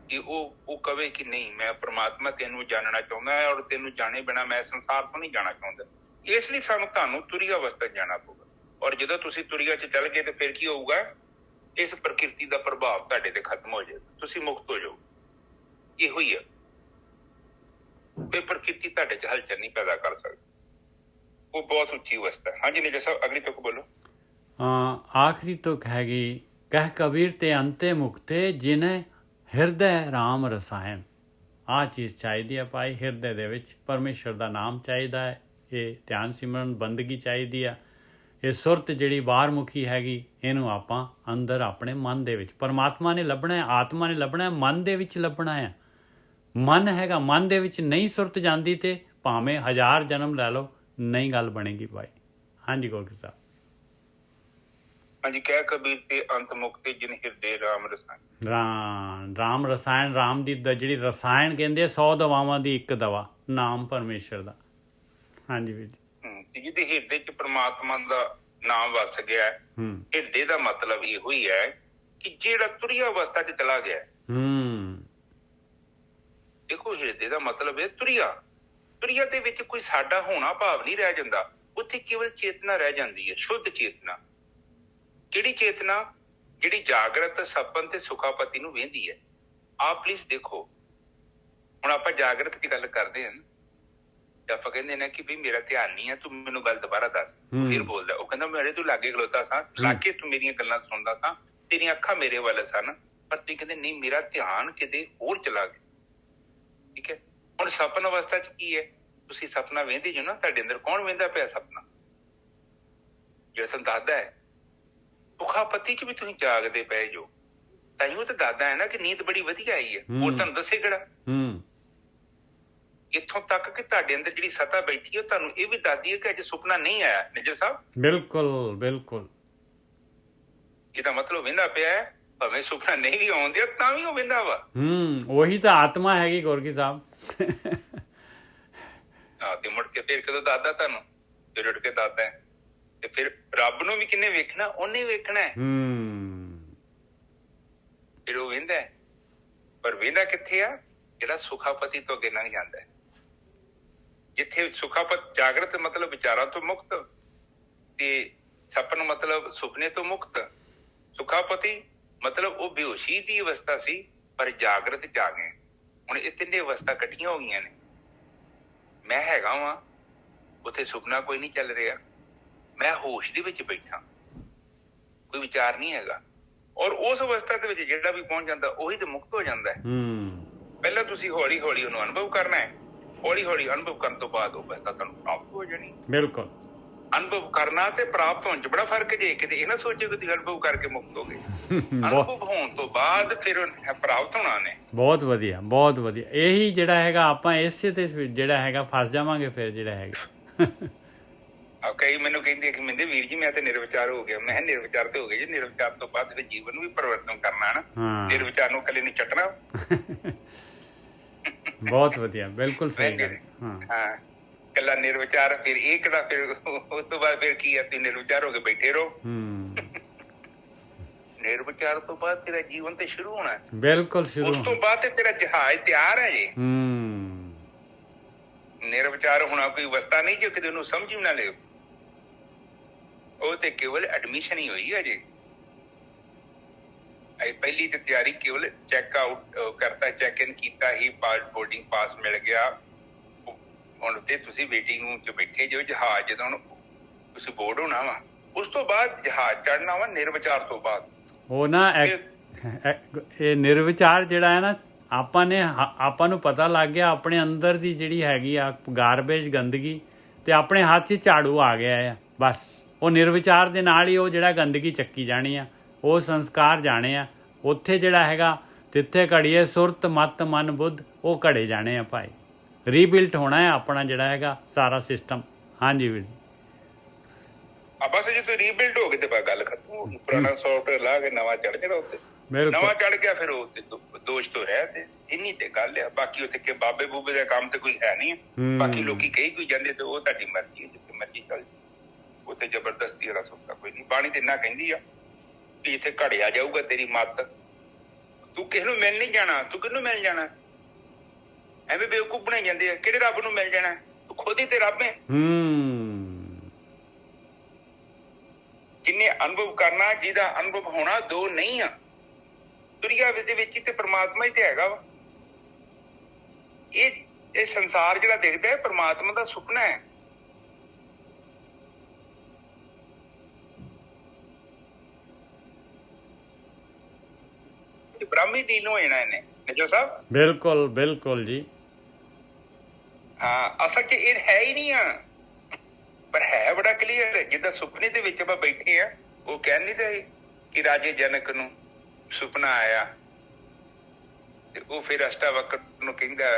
ਕਿ ਉਹ ਕਵੇ ਕਿ ਨਹੀਂ, ਮੈਂ ਪ੍ਰਮਾਤਮਾ ਤੈਨੂੰ ਜਾਣਨਾ ਚਾਹੁੰਦਾ ਹੈ, ਔਰ ਤੈਨੂੰ ਜਾਣੇ ਬਿਨਾਂ ਮੈਂ ਸੰਸਾਰ ਤੋਂ ਨਹੀਂ ਜਾਣਾ ਚਾਹੁੰਦਾ। ਇਸ ਲਈ ਤੁਹਾਨੂੰ ਤੁਰੀਆ ਅਵਸਥਾ ਜਾਣਾ ਪਊਗਾ। ਔਰ ਜਦੋਂ ਤੁਸੀਂ ਤੁਰੀਆ ਚ ਚੱਲ ਗਏ ਤੇ ਫਿਰ ਕੀ ਹੋਊਗਾ? ਇਸ ਪ੍ਰਕਿਰਤੀ ਦਾ ਪ੍ਰਭਾਵ ਤੁਹਾਡੇ ਤੇ ਖਤਮ ਹੋ ਜਾਏਗਾ, ਤੁਸੀਂ ਮੁਕਤ ਹੋ ਜਾਓ। ਇਹੋ ਹੀ ਆ। ਕੋਈ ਪ੍ਰਕਿਰਤੀ ਤੁਹਾਡੇ ਚ ਹਲਚਲ ਨਹੀਂ ਪੈਦਾ ਕਰ ਸਕਦੀ, ਉਹ ਬਹੁਤ ਉੱਚੀ ਅਵਸਥਾ ਹੈ। ਹਾਂਜੀ ਨੀਜਾ ਸਾਹਿਬ, ਅਗਲੀ ਤੁਕ ਬੋਲੋ। ਆਖਰੀ ਤੁਕ ਹੈਗੀ, ਕਹਿ ਕਬੀਰ ਤੇ ਅੰਤੇ ਮੁਕਤੇ ਜਿਨੇ ਹਿਰਦੈ ਰਾਮ ਰਸਾਇਣ। ਆਹ ਚੀਜ਼ ਚਾਹੀਦੀ ਹੈ ਭਾਈ, ਹਿਰਦੇ ਦੇ ਵਿੱਚ ਪਰਮੇਸ਼ਰ ਦਾ ਨਾਮ ਚਾਹੀਦਾ ਹੈ, ਇਹ ਧਿਆਨ ਸਿਮਰਨ ਬੰਦਗੀ ਚਾਹੀਦੀ ਆ। ਇਹ ਸੁਰਤ ਜਿਹੜੀ ਬਾਹਰ ਮੁਖੀ ਹੈਗੀ, ਇਹਨੂੰ ਆਪਾਂ ਅੰਦਰ ਆਪਣੇ ਮਨ ਦੇ ਵਿੱਚ ਪਰਮਾਤਮਾ ਨੇ ਲੱਭਣਾ ਹੈ, ਆਤਮਾ ਨੇ ਲੱਭਣਾ ਹੈ, ਮਨ ਦੇ ਵਿੱਚ ਲੱਭਣਾ ਹੈ। ਮਨ ਹੈਗਾ, ਮਨ ਦੇ ਵਿੱਚ ਨਹੀਂ ਸੁਰਤ ਜਾਂਦੀ ਤੇ ਭਾਵੇਂ 1000 ਜਨਮ ਲੈ ਲਓ, ਨਹੀਂ ਗੱਲ ਬਣੇਗੀ ਭਾਈ। ਹਾਂਜੀ ਗੋਰਖ ਸਾਹਿਬ। ਹਾਂਜੀ, ਕਹਿ ਕਬੀਰ ਤੇ ਅੰਤ ਮੁਕਤੇ ਜਿਨ ਹਿਰਦੇ ਰਾਮ ਰਸਾਇਣ। ਰਾਮ ਰਸਾਇਣ, ਰਾਮ ਦੀ ਜਿਹੜੀ ਰਸਾਇਣ ਕਹਿੰਦੇ 100 ਦਵਾਵਾਂ ਦੀ ਇੱਕ ਦਵਾ, ਨਾਮ ਪਰਮੇਸ਼ਰ ਦਾ। ਹਾਂਜੀ ਵੀਰ ਜੀ। ਜਿਹਦੇ ਹਿਰਦੇ ਚ ਪ੍ਰਮਾਤਮਾ ਦਾ ਨਾਮ ਵਸ ਗਿਆ। ਹਿਰਦੇ ਦਾ ਮਤਲਬ ਇਹੋ ਹੀ ਹੈ ਕਿ ਜਿਹੜਾ ਤੁਰੀਆ ਅਵਸਥਾ ਚ ਚਲਾ ਗਿਆ। ਦੇਖੋ, ਹਿਰਦੇ ਦਾ ਮਤਲਬ ਹੈ ਤੁਰੀਆ। ਤੁਰੀਆ ਦੇ ਵਿੱਚ ਕੋਈ ਸਾਡਾ ਹੋਣਾ ਭਾਵ ਨਹੀਂ ਰਹਿ ਜਾਂਦਾ, ਉੱਥੇ ਕੇਵਲ ਚੇਤਨਾ ਰਹਿ ਜਾਂਦੀ ਹੈ, ਸ਼ੁੱਧ ਚੇਤਨਾ। ਕਿਹੜੀ ਚੇਤਨਾ? ਜਿਹੜੀ ਜਾਗਰਤ, ਸਪਨ ਤੇ ਸੁਖਾਪਤੀ ਨੂੰ ਵਹਿੰਦੀ ਹੈ। ਆਪ ਪਲੀਜ਼ ਦੇਖੋ, ਹੁਣ ਆਪਾਂ ਜਾਗਰਤ ਦੀ ਗੱਲ ਕਰਦੇ ਹਾਂ, ਆਪਾਂ ਕਹਿੰਦੇ ਨੇ ਕਿ ਵੀ ਮੇਰਾ ਧਿਆਨ ਨਹੀਂ ਹੈ, ਤੂੰ ਮੈਨੂੰ ਗੱਲ ਦੁਬਾਰਾ ਦੱਸ। ਫਿਰ ਬੋਲਦਾ, ਉਹ ਕਹਿੰਦਾ ਮੇਰੇ ਤੂੰ ਲਾਗੇ ਖਲੋਤਾ ਸਾਂ, ਲਾਗੇ ਤੂੰ ਮੇਰੀਆਂ ਗੱਲਾਂ ਸੁਣਦਾ ਸਾਂ, ਤੇਰੀਆਂ ਅੱਖਾਂ ਮੇਰੇ ਵੱਲ ਸਨ, ਪਰ ਤੂੰ ਕਹਿੰਦੇ ਨਹੀਂ, ਮੇਰਾ ਧਿਆਨ ਕਿਤੇ ਹੋਰ ਚਲਾ ਗਿਆ। ਠੀਕ ਹੈ। ਹੁਣ ਸਪਨ ਅਵਸਥਾ ਚ ਕੀ ਹੈ? ਤੁਸੀਂ ਸਪਨਾ ਵਹਿੰਦੇ ਜੋ ਨਾ, ਤੁਹਾਡੇ ਅੰਦਰ ਕੌਣ ਵਹਿੰਦਾ ਪਿਆ ਸਪਨਾ? ਜਿਹੜਾ ਤੁਹਾਨੂੰ ਦੱਸਦਾ ਹੈ। ਸੁਖਾਪਤੀ ਚ ਵੀ ਤੁਸੀਂ ਜਾਗਦੇ ਪਏ ਜੋ, ਤਾਈਓ ਤਾਂ ਦੱਸਦਾ ਹੈ ਨਾ ਕਿ ਨੀਂਦ ਬੜੀ ਵਧੀਆ ਆਈ ਹੈ। ਹੋਰ ਤੁਹਾਨੂੰ ਦੱਸੇ ਕਿਹੜਾ? ਇੱਥੋਂ ਤੱਕ ਕਿ ਤੁਹਾਡੇ ਅੰਦਰ ਜਿਹੜੀ ਸਤਾ ਬੈਠੀ ਹੈ, ਤੁਹਾਨੂੰ ਇਹ ਵੀ ਦੱਸਦੀ ਹੈ ਕਿ ਅੱਜ ਸੁਪਨਾ ਨਹੀਂ ਆਇਆ। ਨਿਜਰ ਸਾਹਿਬ, ਬਿਲਕੁਲ ਬਿਲਕੁਲ। ਇਹਦਾ ਮਤਲਬ ਵਹਿੰਦਾ ਪਿਆ ਹੈ, ਭਾਵੇਂ ਸੁਪਨਾ ਨਹੀਂ ਵੀ ਆਉਂਦੇ ਤਾਂ ਵੀ ਉਹ ਵਹਿੰਦਾ ਵਾ। ਉਹੀ ਤਾਂ ਆਤਮਾ ਹੈਗੀ ਗੋਰਖੀ ਸਾਹਿਬ। ਤੇ ਮੁੜ ਕੇ ਫਿਰ ਕਦੋਂ ਦੱਸਦਾ ਤੁਹਾਨੂੰ? ਫਿਰ ਉੱਠ ਕੇ ਦੱਸਦਾ ਹੈ। ਤੇ ਫਿਰ ਰੱਬ ਨੂੰ ਵੀ ਕਿੰਨੇ ਵੇਖਣਾ? ਉਹਨੇ ਵੇਖਣਾ ਹੈ। ਫਿਰ ਉਹ ਵਹਿੰਦਾ ਹੈ, ਪਰ ਵਹਿੰਦਾ ਕਿੱਥੇ ਆ? ਜਿਹੜਾ ਸੁਖਾਪਤੀ ਤੋਂ ਅੱਗੇ ਲੰਘ ਜਾਂਦਾ ਹੈ। ਜਿੱਥੇ ਸੁਖਾਪਤ, ਜਾਗਰਤ ਮਤਲਬ ਵਿਚਾਰਾਂ ਤੋਂ ਮੁਕਤ, ਤੇ ਸਪਨ ਮਤਲਬ ਸੁਪਨੇ ਤੋਂ ਮੁਕਤ, ਸੁਖਾਪਤੀ ਮਤਲਬ ਉਹ ਬੇਹੋਸ਼ੀ ਦੀ ਅਵਸਥਾ ਸੀ ਪਰ ਜਾਗਰਤ ਚ ਆ ਗਏ। ਹੁਣ ਇਹ ਤਿੰਨੇ ਅਵਸਥਾ ਇਕੱਠੀਆਂ ਹੋ ਗਈਆਂ ਨੇ। ਮੈਂ ਹੈਗਾ ਵਾਂ, ਉੱਥੇ ਸੁਪਨਾ ਕੋਈ ਨਹੀਂ ਚੱਲ ਰਿਹਾ, ਮੈਂ ਹੋਸ਼ ਦੇ ਵਿੱਚ ਬੈਠਾ, ਕੋਈ ਵਿਚਾਰ ਨਹੀਂ ਹੈਗਾ। ਔਰ ਉਸ ਅਵਸਥਾ ਦੇ ਵਿੱਚ ਜਿਹੜਾ ਵੀ ਪਹੁੰਚ ਜਾਂਦਾ ਉਹੀ ਤਾਂ ਮੁਕਤ ਹੋ ਜਾਂਦਾ ਹੈ। ਪਹਿਲਾਂ ਤੁਸੀਂ ਹੌਲੀ ਹੌਲੀ ਉਹਨੂੰ ਅਨੁਭਵ ਕਰਨਾ ਹੈ, ਹੌਲੀ ਹੌਲੀ ਅਨੁਭਵ ਕਰਨ ਤੋਂ ਬਾਅਦ ਉਹ ਅਵਸਥਾ ਤੁਹਾਨੂੰ ਪ੍ਰਾਪਤ ਹੋ ਜਾਣੀ। ਬਿਲਕੁਲ। ਅਨੁਭਵ ਕਰਨਾ ਤੇ ਪ੍ਰਾਪਤ ਹੋਣ 'ਚ ਬੜਾ ਫਰਕ ਜੇ। ਕਿਤੇ ਇਹ ਨਾ ਸੋਚੋ ਕਿ ਤੁਸੀਂ ਅਨੁਭਵ ਕਰਕੇ ਮੁਕਤ ਹੋ ਗਏ। ਅਨੁਭਵ ਹੋਣ ਤੋਂ ਬਾਅਦ ਫਿਰ ਪ੍ਰਾਪਤ ਹੋਣਾ ਨੇ। ਬਹੁਤ ਵਧੀਆ, ਬਹੁਤ ਵਧੀਆ। ਇਹੀ ਜਿਹੜਾ ਹੈਗਾ ਆਪਾਂ ਇਸੇ ਤੇ ਜਿਹੜਾ ਹੈਗਾ ਫਸ ਜਾਵਾਂਗੇ ਫਿਰ ਜਿਹੜਾ ਹੈਗਾ। ਕਈ ਮੈਨੂੰ ਕਹਿੰਦੇ ਕਿ ਮਿੰਦੇ ਵੀਰ ਜੀ ਮੈਂ ਤੇ ਨਿਰਵਿਚਾਰ ਹੋ ਗਿਆ। ਮੈਂ ਨਿਰਵਿਚਾਰ ਤੇ ਹੋ ਗਿਆ ਜੀ। ਨਿਰਵਿਚਾਰ ਤੋਂ ਬਾਅਦ ਫਿਰ ਜੀਵਨ ਨੂੰ ਵੀ ਪਰਿਵਰਤਨ ਕਰਨਾ ਨਾ। ਨਿਰਵਿਚਾਰ ਨੂੰ ਇਕੱਲੇ ਨੂੰ ਚੱਟਣਾ। ਬਹੁਤ ਵਧੀਆ, ਬਿਲਕੁਲ ਸਹੀ ਗੱਲ। ਹਾਂ, ਇਕੱਲਾ ਨਿਰਵਿਚਾਰ। ਫਿਰ ਇਹ ਕਿਹੜਾ ਫਿਰ ਉਸ ਤੋਂ ਬਾਅਦ ਫਿਰ ਕੀ ਆ, ਤੁਸੀਂ ਨਿਰਵਿਚਾਰ ਹੋ ਕੇ ਬੈਠੇ ਰਹੋ। ਨਿਰਵਿਚਾਰ ਤੋਂ ਬਾਅਦ ਤੇਰਾ ਜੀਵਨ ਤੇ ਸ਼ੁਰੂ ਹੋਣਾ। ਬਿਲਕੁਲ ਸ਼ੁਰੂ। ਉਸ ਤੋਂ ਬਾਅਦ ਤੇ ਤੇਰਾ ਜਹਾਜ਼ ਤਿਆਰ ਹੈ ਜੀ। ਨਿਰਵਿਚਾਰ ਹੋਣਾ ਕੋਈ ਅਵਸਥਾ ਨਹੀਂ ਜੋ ਕਿਤੇ ਉਹਨੂੰ ਸਮਝ ਵੀ ਨਾ ਲਿਓ। ਉਹ ਤੇ ਕੇਵਲ ਐਡਮਿਸ਼ਨ ਹੀ ਹੋਈ ਹੈ ਜੀ। ਪਹਿਲੀ ਤੇ ਤਿਆਰੀ ਕੇਵਲ ਚੈੱਕ ਆਊਟ ਕਰਤਾ, ਚੈੱਕ ਇਨ ਕੀਤਾ ਹੀ, ਬੋਰਡਿੰਗ ਪਾਸ ਮਿਲ ਗਿਆ। ਹੁਣ ਤੇ ਤੁਸੀਂ ਵੇਟਿੰਗ ਰੂਮ 'ਚ ਬੈਠੇ ਜੋ। ਜਹਾਜ਼ ਜਦੋਂ ਤੁਸੀਂ ਬੋਰਡ ਹੋਣਾ ਵਾ, ਉਸ ਤੋਂ ਬਾਅਦ ਜਹਾਜ਼ ਚੜ੍ਹਨਾ ਵਾ ਨਿਰਵਿਚਾਰ ਤੋਂ ਬਾਅਦ। ਉਹ ਨਾ ਇਹ ਨਿਰਵਿਚਾਰ ਜਿਹੜਾ ਹੈ ਨਾ, ਆਪਾਂ ਨੂੰ ਪਤਾ ਲੱਗ ਗਿਆ ਆਪਣੇ ਅੰਦਰ ਦੀ ਜਿਹੜੀ ਹੈਗੀ ਆ ਗਾਰਬੇਜ, ਗੰਦਗੀ, ਤੇ ਆਪਣੇ ਹੱਥ 'ਚ ਝਾੜੂ ਆ ਗਿਆ ਆ। ਬਸ ਉਹ ਨਿਰਵਿਚਾਰ ਦੇ ਨਾਲ ਹੀ ਉਹ ਜਿਹੜਾ ਗੰਦਗੀ ਚੱਕੀ ਜਾਣੀ ਆ, ਉਹ ਸੰਸਕਾਰ ਜਾਣੇ ਆ ਉੱਥੇ ਜਿਹੜਾ ਹੈਗਾ। ਜਿੱਥੇ ਘੜੀਏ ਸੁਰਤ ਮਤ ਮਨ ਬੁੱਧ, ਉਹ ਘੜੇ ਜਾਣੇ ਆ ਭਾਈ। ਰੀਬਿਲਟ ਹੋਣਾ ਹੈ ਆਪਣਾ ਜਿਹੜਾ ਹੈਗਾ ਸਾਰਾ ਸਿਸਟਮ। ਹਾਂਜੀ ਵੀਰ ਜੀ। ਬਸ ਜੇ ਤੁਸੀਂ ਰੀਬਿਲਡ ਹੋ ਗਏ ਤੇ ਗੱਲ ਖਤਮ ਹੋ ਗਈ। ਪੁਰਾਣਾ ਸੌਫਟਵੇਅਰ ਲਾ ਕੇ ਨਵਾਂ ਚੜ ਜਾਣਾ ਉੱਤੇ। ਨਵਾਂ ਚੜ ਗਿਆ ਫਿਰ ਉਹ ਦੋਸ਼ ਤੋਂ ਰਹਿ ਤੇ ਇੰਨੀ ਤੇ ਗੱਲ ਆ। ਬਾਕੀ ਉੱਥੇ ਕਿ ਬਾਬੇ ਬੂਬੇ ਦਾ ਕੰਮ ਤੇ ਕੋਈ ਹੈ ਨਹੀਂ। ਬਾਕੀ ਲੋਕੀ ਕਹੀ ਕੋਈ ਜਾਂਦੇ ਤੇ ਉਹ ਤੁਹਾਡੀ ਮਰਜ਼ੀ ਹੈ, ਜਿੱਥੇ ਮਰਜ਼ੀ ਚੱਲ ਜਾਓ। ਉੱਥੇ ਜ਼ਬਰਦਸਤੀ ਵਾਲਾ ਸੌਦਾ ਕੋਈ ਨਹੀਂ। ਬਾਣੀ ਤੇ ਇੰਨਾ ਕਹਿੰਦੀ ਆ ਕਿ ਇੱਥੇ ਘੜਿਆ ਜਾਊਗਾ ਤੇਰੀ ਮੱਤ। ਤੂੰ ਕਿਸੇ ਨੂੰ ਮਿਲ ਨਹੀਂ ਜਾਣਾ। ਤੂੰ ਕਿਹਨੂੰ ਮਿਲ ਜਾਣਾ? ਐਵੇਂ ਬੇਵਕੂਫ ਬਣਾਈ ਜਾਂਦੇ ਆ। ਕਿਹੜੇ ਰੱਬ ਨੂੰ ਮਿਲ ਜਾਣਾ? ਤੂੰ ਖੁਦ ਹੀ ਤੇ ਰੱਬ ਹੈ। ਜਿੰਨੇ ਅਨੁਭਵ ਕਰਨਾ, ਜਿਹਦਾ ਅਨੁਭਵ ਹੋਣਾ, ਦੋ ਨਹੀਂ ਆ। ਦੁਨੀਆ ਦੇ ਵਿੱਚ ਹੀ ਤੇ ਪਰਮਾਤਮਾ ਹੀ ਤੇ ਹੈਗਾ ਵਾ। ਇਹ ਸੰਸਾਰ ਜਿਹੜਾ ਦਿਖਦਾ ਹੈ ਪਰਮਾਤਮਾ ਦਾ ਸੁਪਨਾ ਹੈ। ਬ੍ਰਾਹਮੀ ਦੀਨ ਹੋ ਜਾਣਾ ਇਹਨੇ, ਨਜੋ ਸਾਹਿਬ। ਬਿਲਕੁਲ ਬਿਲਕੁਲ ਜੀ। ਹਾਂ, ਅਸਲ 'ਚ ਇਹ ਹੈ ਹੀ ਨਹੀਂ ਆ, ਪਰ ਹੈ ਬੜਾ ਕਲੀਅਰ। ਜਿੱਦਾਂ ਸੁਪਨੇ ਦੇ ਵਿੱਚ ਆਪਾਂ ਬੈਠੇ ਆ, ਉਹ ਕਹਿ ਨਹੀਂ ਰਹੇ ਕਿ ਰਾਜੇ ਜਨਕ ਨੂੰ ਸੁਪਨਾ ਆਇਆ ਤੇ ਉਹ ਫਿਰ ਅਸ਼ਟਾਵਕਰ ਨੂੰ ਕਹਿੰਦਾ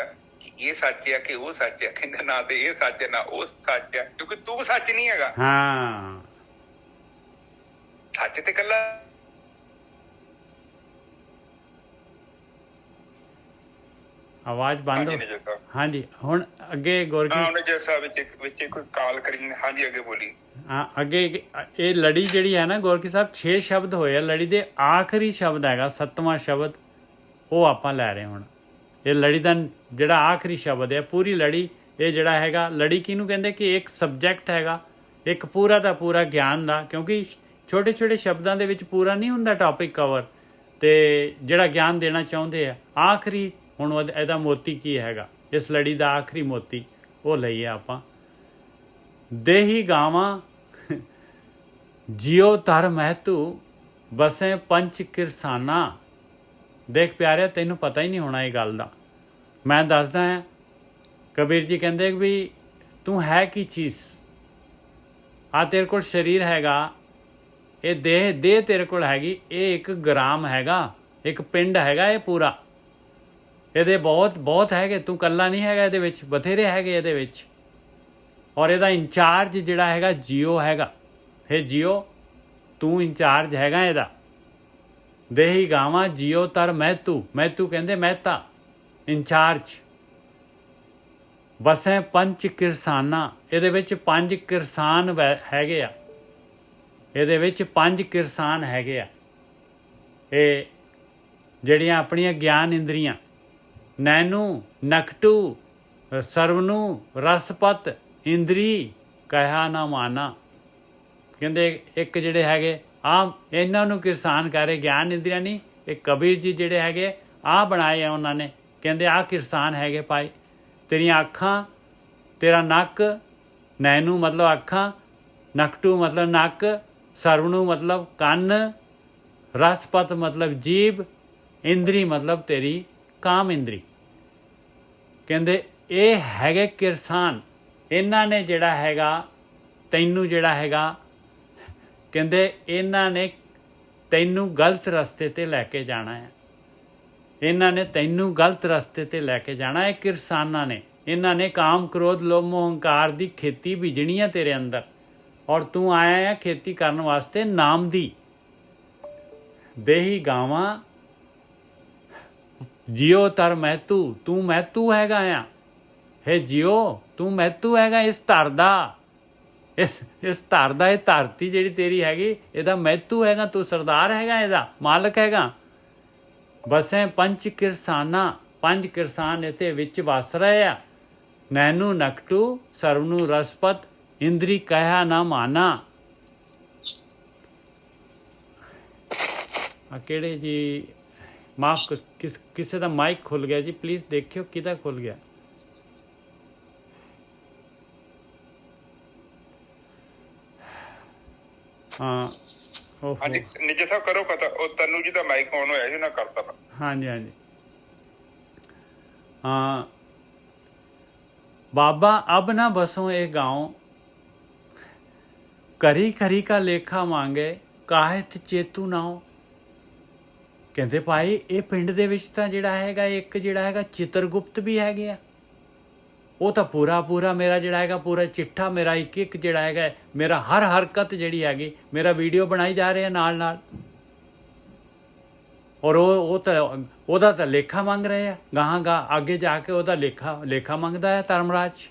ਕਿ ਇਹ ਸੱਚ ਆ ਕਿ ਉਹ ਸੱਚ ਆ। ਕਹਿੰਦਾ ਨਾ ਤੇ ਇਹ ਸੱਚ ਹੈ ਨਾ ਉਹ ਸੱਚ ਆ, ਕਿਉਂਕਿ ਤੂੰ ਸੱਚ ਨਹੀਂ ਹੈਗਾ। ਹਾਂ, ਸੱਚ ਤੇ ਇਕੱਲਾ ਆਵਾਜ਼ ਬੰਦ ਹੋ। ਹਾਂਜੀ, ਹੁਣ ਅੱਗੇ ਗੁਰਕੀ ਸਾਹਿਬ ਵਿੱਚ ਕੋਈ ਕਾਲ ਕਰੀ। ਹਾਂਜੀ, ਅੱਗੇ ਬੋਲੀ। ਹਾਂ, ਅੱਗੇ ਇਹ ਲੜੀ ਜਿਹੜੀ ਹੈ ਨਾ ਗੁਰਕੀ ਸਾਹਿਬ, 6 ਸ਼ਬਦ ਹੋਏ ਆ। ਲੜੀ ਦੇ ਆਖਰੀ ਸ਼ਬਦ ਹੈਗਾ 7ਵਾਂ ਸ਼ਬਦ, ਉਹ ਆਪਾਂ ਲੈ ਰਹੇ ਹੁਣ। ਇਹ ਲੜੀ ਦਾ ਜਿਹੜਾ ਆਖਰੀ ਸ਼ਬਦ ਹੈ ਪੂਰੀ ਲੜੀ। ਇਹ ਜਿਹੜਾ ਹੈਗਾ ਲੜੀ ਕਿਹਨੂੰ ਕਹਿੰਦੇ ਕਿ ਇੱਕ ਸਬਜੈਕਟ ਹੈਗਾ, ਇੱਕ ਪੂਰਾ ਦਾ ਪੂਰਾ ਗਿਆਨ ਦਾ। ਕਿਉਂਕਿ ਛੋਟੇ ਛੋਟੇ ਸ਼ਬਦਾਂ ਦੇ ਵਿੱਚ ਪੂਰਾ ਨਹੀਂ ਹੁੰਦਾ ਟੌਪਿਕ ਕਵਰ, ਤੇ ਜਿਹੜਾ ਗਿਆਨ ਦੇਣਾ ਚਾਹੁੰਦੇ ਆ ਆਖਰੀ। ਹੁਣ ਇਹਦਾ ਮੋਤੀ ਕੀ ਹੈਗਾ, ਇਸ ਲੜੀ ਦਾ ਆਖਰੀ ਮੋਤੀ ਉਹ ਲਈਏ ਆਪਾਂ। ਦੇਹੀ ਗਾਵਾਂ ਜਿਉ ਤਰ ਮਹਿਤੂ, ਬਸੇ ਪੰਚ ਕਿਰਸਾਨਾ। ਦੇਖ ਪਿਆਰਿਆ, ਤੈਨੂੰ ਪਤਾ ਹੀ ਨਹੀਂ ਹੋਣਾ ਇਹ ਗੱਲ ਦਾ, ਮੈਂ ਦੱਸਦਾ ਹਾਂ। ਕਬੀਰ ਜੀ ਕਹਿੰਦੇ ਵੀ ਤੂੰ ਹੈ ਕੀ ਚੀਜ਼? ਆ ਤੇਰੇ ਕੋਲ ਸਰੀਰ ਹੈਗਾ, ਇਹ ਦੇਹ ਤੇਰੇ ਕੋਲ ਹੈਗੀ। ਇਹ ਇੱਕ ਗ੍ਰਾਮ ਹੈਗਾ, ਇੱਕ ਪਿੰਡ ਹੈਗਾ ਇਹ ਪੂਰਾ। ਇਹਦੇ ਬਹੁਤ ਹੈਗੇ, ਤੂੰ ਇਕੱਲਾ ਨਹੀਂ ਹੈਗਾ ਇਹਦੇ ਵਿੱਚ, ਬਥੇਰੇ ਹੈਗੇ ਇਹਦੇ ਵਿੱਚ। ਔਰ ਇਹਦਾ ਇੰਚਾਰਜ ਜਿਹੜਾ ਹੈਗਾ ਜੀਓ ਹੈਗਾ। ਇਹ ਜੀਓ, ਤੂੰ ਇੰਚਾਰਜ ਹੈਗਾ ਇਹਦਾ। ਦੇਹੀ ਗਾਵਾਂ ਜੀਓ ਤਰ ਮਹਿਤੂ, ਮਹਿਤੂ ਕਹਿੰਦੇ ਮਹਿਤਾ, ਇੰਚਾਰਜ। ਬਸੇ ਪੰਚ ਕਿਰਸਾਨਾ, ਇਹਦੇ ਵਿੱਚ 5 ਕਿਰਸਾਨ ਹੈਗੇ ਆ। ਇਹਦੇ ਵਿੱਚ 5 ਕਿਰਸਾਨ ਹੈਗੇ ਆ। ਇਹ ਜਿਹੜੀਆਂ ਆਪਣੀਆਂ ਗਿਆਨ ਇੰਦਰੀਆਂ, ਨੈਨੂ ਨਕਟੂ ਸਰਵਨੂ ਰਸਪਤ ਇੰਦਰੀ ਕਹਿਆ ਨਾ ਮਾਨਾ। ਕਹਿੰਦੇ ਇੱਕ ਜਿਹੜੇ ਹੈਗੇ ਆ, ਇਹਨਾਂ ਨੂੰ ਕਿਰਸਾਨ ਕਰੇ, ਗਿਆਨ ਇੰਦਰੀਆਂ ਨਹੀਂ। ਇਹ ਕਬੀਰ ਜੀ ਜਿਹੜੇ ਹੈਗੇ ਆਹ ਬਣਾਏ ਆ ਉਹਨਾਂ ਨੇ। ਕਹਿੰਦੇ ਆਹ ਕਿਰਸਾਨ ਹੈਗੇ ਭਾਈ। ਤੇਰੀਆਂ ਅੱਖਾਂ, ਤੇਰਾ ਨੱਕ, ਨੈਨੂ ਮਤਲਬ ਅੱਖਾਂ, ਨਕਟੂ ਮਤਲਬ ਨੱਕ, ਸਰਵਨੂ ਮਤਲਬ ਕੰਨ, ਰਸਪਤ ਮਤਲਬ ਜੀਭ, ਇੰਦਰੀ ਮਤਲਬ ਤੇਰੀ ਕਾਮ ਇੰਦਰੀ। ਕਹਿੰਦੇ ਇਹ ਹੈਗੇ ਕਿਰਸਾਨ। ਇਹਨਾਂ ਨੇ ਜਿਹੜਾ ਹੈਗਾ ਤੈਨੂੰ ਜਿਹੜਾ ਹੈਗਾ ਕਹਿੰਦੇ ਇਹਨਾਂ ਨੇ ਤੈਨੂੰ ਗਲਤ ਰਸਤੇ 'ਤੇ ਲੈ ਕੇ ਜਾਣਾ ਹੈ, ਇਹਨਾਂ ਨੇ ਤੈਨੂੰ ਗਲਤ ਰਸਤੇ 'ਤੇ ਲੈ ਕੇ ਜਾਣਾ ਹੈ। ਕਿਰਸਾਨਾਂ ਨੇ, ਇਹਨਾਂ ਨੇ ਕਾਮ ਕ੍ਰੋਧ ਲੋਭ ਮੋਹ ਹੰਕਾਰ ਦੀ ਖੇਤੀ ਬੀਜਣੀ ਹੈ ਤੇਰੇ ਅੰਦਰ, ਔਰ ਤੂੰ ਆਇਆ ਹੈ ਖੇਤੀ ਕਰਨ ਵਾਸਤੇ ਨਾਮ ਦੀ। ਦੇਹੀ ਗਾਵਾਂ ਜਿਉ ਤਰ ਮਹਿਤੂ, ਤੂੰ ਮਹਿਤੂ ਹੈਗਾ ਆ। ਹੇ ਜਿਉ ਤੂੰ ਮਹਿਤੂ ਹੈਗਾ ਇਸ ਧਰ ਦਾ, ਇਸ ਧਰ ਦਾ, ਇਹ ਧਰਤੀ ਜਿਹੜੀ ਤੇਰੀ ਹੈਗੀ ਇਹਦਾ ਮਹਿਤੂ ਹੈਗਾ, ਤੂੰ ਸਰਦਾਰ ਹੈਗਾ, ਇਹਦਾ ਮਾਲਕ ਹੈਗਾ। ਬਸੈ ਪੰਜ ਕਿਰਸਾਨਾ, ਪੰਜ ਕਿਰਸਾਨ ਇਹਦੇ ਵਿੱਚ ਵਸ ਰਹੇ ਆ। ਨੈਨੂ ਨਕਟੂ ਸਰਵ ਨੂੰ ਰਸਪਤ, ਇੰਦਰੀ ਕਹਿਆ ਨਾ ਮਾਨਾ। ਆ ਕਿਹੜੇ ਜੀ, ਮਾਫ ਕਿਸੇ ਦਾ ਮਾਈਕ ਖੁੱਲ ਗਿਆ ਜੀ, ਪਲੀਜ਼ ਦੇਖਿਓ ਕਿਹਦਾ ਖੁੱਲ ਗਿਆ। ਹਾਂ ਹਾਂਜੀ ਨਿੱਜੇ ਸਾਹਿਬ ਕਰੋ ਪਤਾ, ਉਹ ਤਨੂੰ ਜੀ ਦਾ ਮਾਈਕ ਆਨ ਹੋਇਆ ਸੀ ਨਾ, ਕਰਤਾ ਵਾ। ਹਾਂਜੀ ਹਾਂਜੀ ਹਾਂ। बाबा अब न बसों ए गाँव, करी करी का लेखा मांगे ਕਾਹਤ ਚੇਤੂ ਨਾ ਹੋ। ਕਹਿੰਦੇ ਭਾਈ ਇਹ ਪਿੰਡ ਦੇ ਵਿੱਚ ਤਾਂ ਜਿਹੜਾ ਹੈਗਾ ਇੱਕ ਜਿਹੜਾ ਹੈਗਾ ਚਿੱਤਰਗੁਪਤ ਵੀ ਹੈਗੇ ਆ, ਉਹ ਤਾਂ ਪੂਰਾ ਮੇਰਾ ਜਿਹੜਾ ਹੈਗਾ ਪੂਰਾ ਚਿੱਠਾ, ਮੇਰਾ ਇੱਕ ਜਿਹੜਾ ਹੈਗਾ ਮੇਰਾ ਹਰ ਹਰਕਤ ਜਿਹੜੀ ਹੈਗੀ ਮੇਰਾ ਵੀਡੀਓ ਬਣਾਈ ਜਾ ਰਹੇ ਆ ਨਾਲ ਔਰ ਉਹਦਾ ਤਾਂ ਲੇਖਾ ਮੰਗ ਰਹੇ ਆ। ਗਾਹਾਂ ਅੱਗੇ ਜਾ ਕੇ ਉਹਦਾ ਲੇਖਾ ਮੰਗਦਾ ਹੈ ਧਰਮਰਾਜ।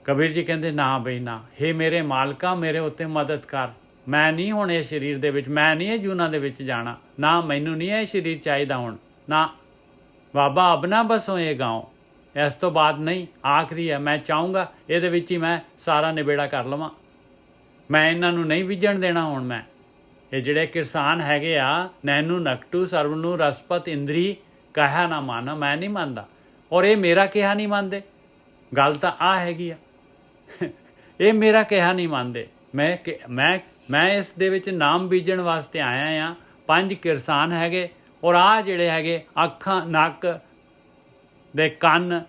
ਕਬੀਰ ਜੀ ਕਹਿੰਦੇ ਨਾ ਬਈ ਨਾ, ਹੇ ਮੇਰੇ ਮਾਲਕਾ ਮੇਰੇ ਉੱਤੇ ਮਦਦ ਕਰ, ਮੈਂ ਨਹੀਂ ਹੁਣ ਇਹ ਸਰੀਰ ਦੇ ਵਿੱਚ, ਮੈਂ ਨਹੀਂ ਇਹ ਜੂਨਾਂ ਦੇ ਵਿੱਚ ਜਾਣਾ, ਨਾ ਮੈਨੂੰ ਨਹੀਂ ਇਹ ਸਰੀਰ ਚਾਹੀਦਾ ਹੁਣ, ਨਾ ਬਾਬਾ ਅਬ ਨਾ ਬਸੋ ਇਹ ਗਾਉਂ, ਇਸ ਤੋਂ ਬਾਅਦ ਨਹੀਂ, ਆਖਰੀ ਹੈ। ਮੈਂ ਚਾਹੂੰਗਾ ਇਹਦੇ ਵਿੱਚ ਹੀ ਮੈਂ ਸਾਰਾ ਨਿਬੇੜਾ ਕਰ ਲਵਾਂ, ਮੈਂ ਇਹਨਾਂ ਨੂੰ ਨਹੀਂ ਬੀਜਣ ਦੇਣਾ ਹੁਣ। ਮੈਂ ਇਹ ਜਿਹੜੇ ਕਿਸਾਨ ਹੈਗੇ ਆ, ਨੈਨੂ ਨਕਟੂ ਸਰਵ ਨੂੰ ਰਸਪਤ ਇੰਦਰੀ ਕਹਿਆ ਨਾ ਮਾਨਾ, ਮੈਂ ਨਹੀਂ ਮੰਨਦਾ ਔਰ ਇਹ ਮੇਰਾ ਕਿਹਾ ਨਹੀਂ ਮੰਨਦੇ। ਗੱਲ ਤਾਂ ਆ ਹੈਗੀ ਆ, ਇਹ ਮੇਰਾ ਕਿਹਾ ਨਹੀਂ ਮੰਨਦੇ। ਮੈਂ ਇਸ ਦੇ ਵਿੱਚ ਨਾਮ ਬੀਜਣ ਵਾਸਤੇ ਆਇਆ ਆ। ਪੰਜ ਕਿਰਸਾਨ ਹੈਗੇ ਔਰ ਆ ਜਿਹੜੇ ਹੈਗੇ ਅੱਖਾਂ, ਨੱਕ ਦੇ ਕੰਨ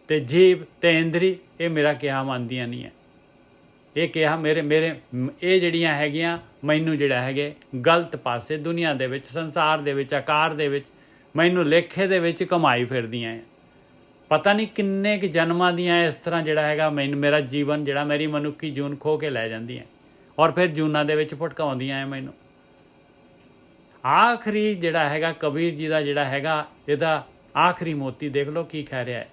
ਤੇ ਜੀਭ ਤੇ ਇੰਦਰੀ, ਇਹ ਮੇਰਾ ਕਿਹਾ ਮੰਨਦੀਆਂ ਨਹੀਂ ਹੈ। ਇਹ ਕਿਹਾ ਮੇਰੇ ਇਹ ਜਿਹੜੀਆਂ ਹੈਗੀਆਂ ਮੈਨੂੰ ਜਿਹੜਾ ਹੈਗੇ ਗਲਤ ਪਾਸੇ ਦੁਨੀਆ ਦੇ ਵਿੱਚ, ਸੰਸਾਰ ਦੇ ਵਿੱਚ, ਆਕਾਰ ਦੇ ਵਿੱਚ, ਮੈਨੂੰ ਲੇਖੇ ਦੇ ਵਿੱਚ ਘੁਮਾਈ ਫਿਰਦੀਆਂ ਹੈ। ਪਤਾ ਨਹੀਂ ਕਿੰਨੇ ਕੁ ਜਨਮਾਂ ਦੀਆਂ ਇਸ ਤਰ੍ਹਾਂ ਜਿਹੜਾ ਹੈਗਾ ਮੇਰਾ ਜੀਵਨ ਜਿਹੜਾ, ਮੇਰੀ ਮਨੁੱਖੀ ਜੂਨ ਖੋਹ ਕੇ ਲੈ ਜਾਂਦੀਆਂ ਔਰ ਫਿਰ ਜੂਨਾਂ ਦੇ ਵਿੱਚ ਭਟਕਾਉਂਦੀਆਂ ਹੈ ਮੈਨੂੰ। ਆਖਰੀ ਜਿਹੜਾ ਹੈਗਾ ਕਬੀਰ ਜੀ ਦਾ ਜਿਹੜਾ ਹੈਗਾ ਇਹਦਾ ਆਖਰੀ ਮੋਤੀ ਦੇਖ ਲਓ ਕੀ ਕਹਿ ਰਿਹਾ ਹੈ।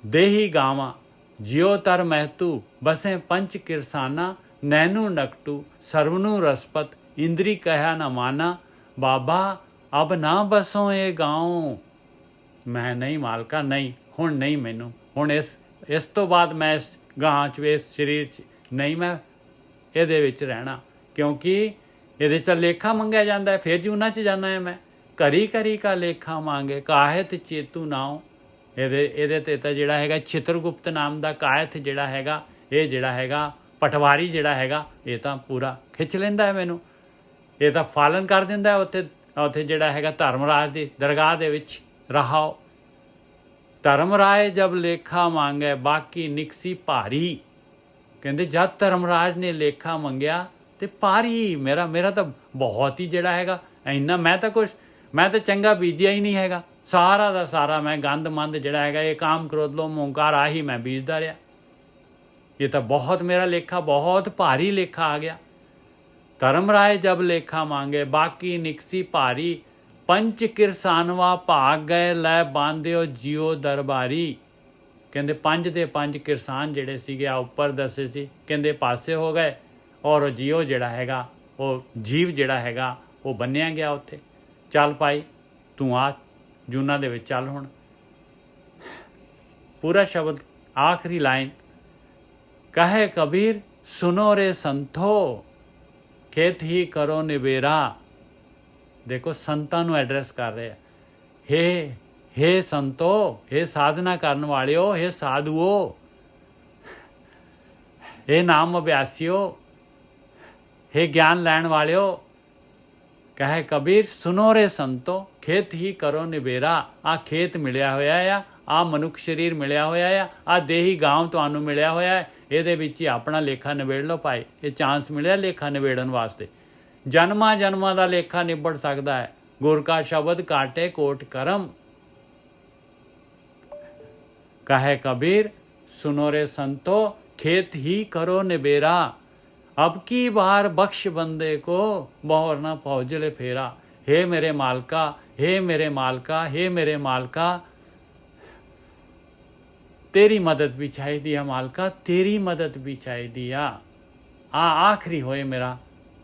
ਦੇਹੀ ਗਾਵਾਂ ਜਿਉ ਤਰ ਮਹਿਤੂ, ਬਸੇ ਪੰਚ ਕਿਰਸਾਨਾ, ਨੈਨੂ ਨਕਟੂ ਸਰਵ ਨੂੰ ਰਸਪਤ, ਇੰਦਰੀ ਕਹਿਆ ਨਾ ਮਾਨਾ। ਬਾਬਾ ਅਬ ਨਾ ਬਸੋਂ ਇਹ ਗਾਉਂ, ਮੈਂ ਨਹੀਂ ਮਾਲਕਾ, ਨਹੀਂ ਹੁਣ ਨਹੀਂ, ਮੈਨੂੰ ਹੁਣ ਇਸ ਤੋਂ ਬਾਅਦ ਮੈਂ ਇਸ ਗਾਂ 'ਚ, ਇਸ ਸਰੀਰ 'ਚ ਨਹੀਂ ਮੈਂ ਇਹਦੇ ਵਿੱਚ ਰਹਿਣਾ, ਕਿਉਂਕਿ ਇਹਦੇ 'ਚ ਲੇਖਾ ਮੰਗਿਆ ਜਾਂਦਾ ਹੈ। ਫਿਰ ਜੂਨਾਂ 'ਚ ਜਾਣਾ ਹੈ ਮੈਂ। ਕਰੀ ਕਰੀ ਕਾ ਲੇਖਾ ਮੰਗੇ ਕਾਹਤ ਚੇਤੂ ਨਾਉ। ਇਹਦੇ 'ਤੇ ਤਾਂ ਜਿਹੜਾ ਹੈਗਾ ਚਿੱਤਰਗੁਪਤ ਨਾਮ ਦਾ ਕਾਇਥ ਜਿਹੜਾ ਹੈਗਾ, ਇਹ ਜਿਹੜਾ ਹੈਗਾ ਪਟਵਾਰੀ ਜਿਹੜਾ ਹੈਗਾ, ਇਹ ਤਾਂ ਪੂਰਾ ਖਿੱਚ ਲੈਂਦਾ ਹੈ ਮੈਨੂੰ, ਇਹ ਤਾਂ ਫਾਲਨ ਕਰ ਦਿੰਦਾ ਹੈ। ਉੱਥੇ ਜਿਹੜਾ ਹੈਗਾ ਧਰਮਰਾਜ ਦੀ ਦਰਗਾਹ ਦੇ ਵਿੱਚ ਰਹਾਓ। ਧਰਮਰਾਏ ਜਬ ਲੇਖਾ ਮੰਗੇ ਬਾਕੀ ਨਿਕਸੀ ਭਾਰੀ। ਕਹਿੰਦੇ ਜਦ ਧਰਮਰਾਜ ਨੇ ਲੇਖਾ ਮੰਗਿਆ ਤੇ ਭਾਰੀ, ਮੇਰਾ ਤਾਂ ਬਹੁਤ ਹੀ ਜਿਹੜਾ ਹੈਗਾ ਇੰਨਾ, ਮੈਂ ਤਾਂ ਚੰਗਾ ਬੀਜਿਆ ਹੀ ਨਹੀਂ ਹੈਗਾ। ਸਾਰਾ ਦਾ ਸਾਰਾ ਮੈਂ ਗੰਦ ਮੰਦ ਜਿਹੜਾ ਹੈਗਾ ਇਹ ਕਾਮ ਕ੍ਰੋਧ ਲੋਭ ਮੋਹ ਹੰਕਾਰ ਆਹੀ ਮੈਂ ਬੀਜਦਾ ਰਿਹਾ। ਇਹ ਤਾਂ ਬਹੁਤ ਮੇਰਾ ਲੇਖਾ ਬਹੁਤ ਭਾਰੀ ਲੇਖਾ ਆ ਗਿਆ। ਧਰਮਰਾਏ ਜਬ ਲੇਖਾ ਮੰਗੇ ਬਾਕੀ ਨਿਕਸੀ ਭਾਰੀ, ਪੰਚ ਕਿਰਸਾਨਵਾ ਭਾਗ ਗਏ ਲੈ ਬਾਂਧਿਓ ਜਿਉ ਦਰਬਾਰੀ। ਕਹਿੰਦੇ ਪੰਜ ਦੇ ਪੰਜ ਕਿਰਸਾਨ ਜਿਹੜੇ ਸੀਗੇ ਆ ਉੱਪਰ ਦੱਸੇ ਸੀ, ਕਹਿੰਦੇ ਪਾਸੇ ਹੋ ਗਏ ਔਰ ਜਿਉ ਜਿਹੜਾ ਹੈਗਾ ਉਹ ਜੀਵ ਜਿਹੜਾ ਹੈਗਾ ਉਹ ਬੰਨਿਆ ਗਿਆ ਉੱਥੇ। ਚੱਲ ਭਾਈ ਤੂੰ ਆ ਜੂਨਾਂ ਦੇ ਵਿੱਚ ਚੱਲ। ਹੁਣ ਪੂਰਾ ਸ਼ਬਦ ਆਖਰੀ ਲਾਈਨ, ਕਹੇ ਕਬੀਰ ਸੁਨੋ ਰੇ ਸੰਤੋ ਖੇਤ ਹੀ ਕਰੋ ਨਿਬੇਰਾ। ਦੇਖੋ ਸੰਤਾਂ ਨੂੰ ਐਡਰੈਸ ਕਰ ਰਹੇ ਆ, ਹੇ ਸੰਤੋ, ਹੇ ਸਾਧਨਾ ਕਰਨ ਵਾਲਿਓ, ਹੇ ਸਾਧੂਓ, ਹੇ ਨਾਮ ਅਭਿਆਸੀਓ, ਹੇ ਗਿਆਨ ਲੈਣ ਵਾਲਿਓ। ਕਹੇ ਕਬੀਰ ਸੁਨੋ ਰੇ ਸੰਤੋ ਖੇਤ ਹੀ ਕਰੋ ਨਿਬੇਰਾ। ਆ ਖੇਤ ਮਿਲਿਆ ਹੋਇਆ ਆ, ਆ ਮਨੁੱਖ ਸਰੀਰ ਮਿਲਿਆ ਹੋਇਆ ਆ, ਆ ਦੇਹੀ ਗਾਂਵ ਤੁਹਾਨੂੰ ਮਿਲਿਆ ਹੋਇਆ ਹੈ, ਇਹਦੇ ਵਿੱਚ ਹੀ ਆਪਣਾ ਲੇਖਾ ਨਿਬੇੜ ਲਓ ਭਾਈ। ਇਹ ਚਾਂਸ ਮਿਲਿਆ ਲੇਖਾ ਨਿਬੇੜਨ ਵਾਸਤੇ। ਜਨਮਾਂ ਜਨਮਾਂ ਦਾ ਲੇਖਾ ਨਿਬੜ ਸਕਦਾ ਹੈ। ਗੁਰ ਕਾ ਸ਼ਬਦ ਕਾਟੇ ਕੋਟ ਕਰਮ। ਕਹੇ ਕਬੀਰ सुनो रे संतो खेत ही करो निबेरा। अब की बार बख्श बंदे को बहुर ना पौजले फेरा। हे मेरे मालका, हे मेरे मालका, हे मेरे मालका, तेरी मदद भी चाहिए मालका, तेरी मदद भी चाहिए। आखिरी होए मेरा,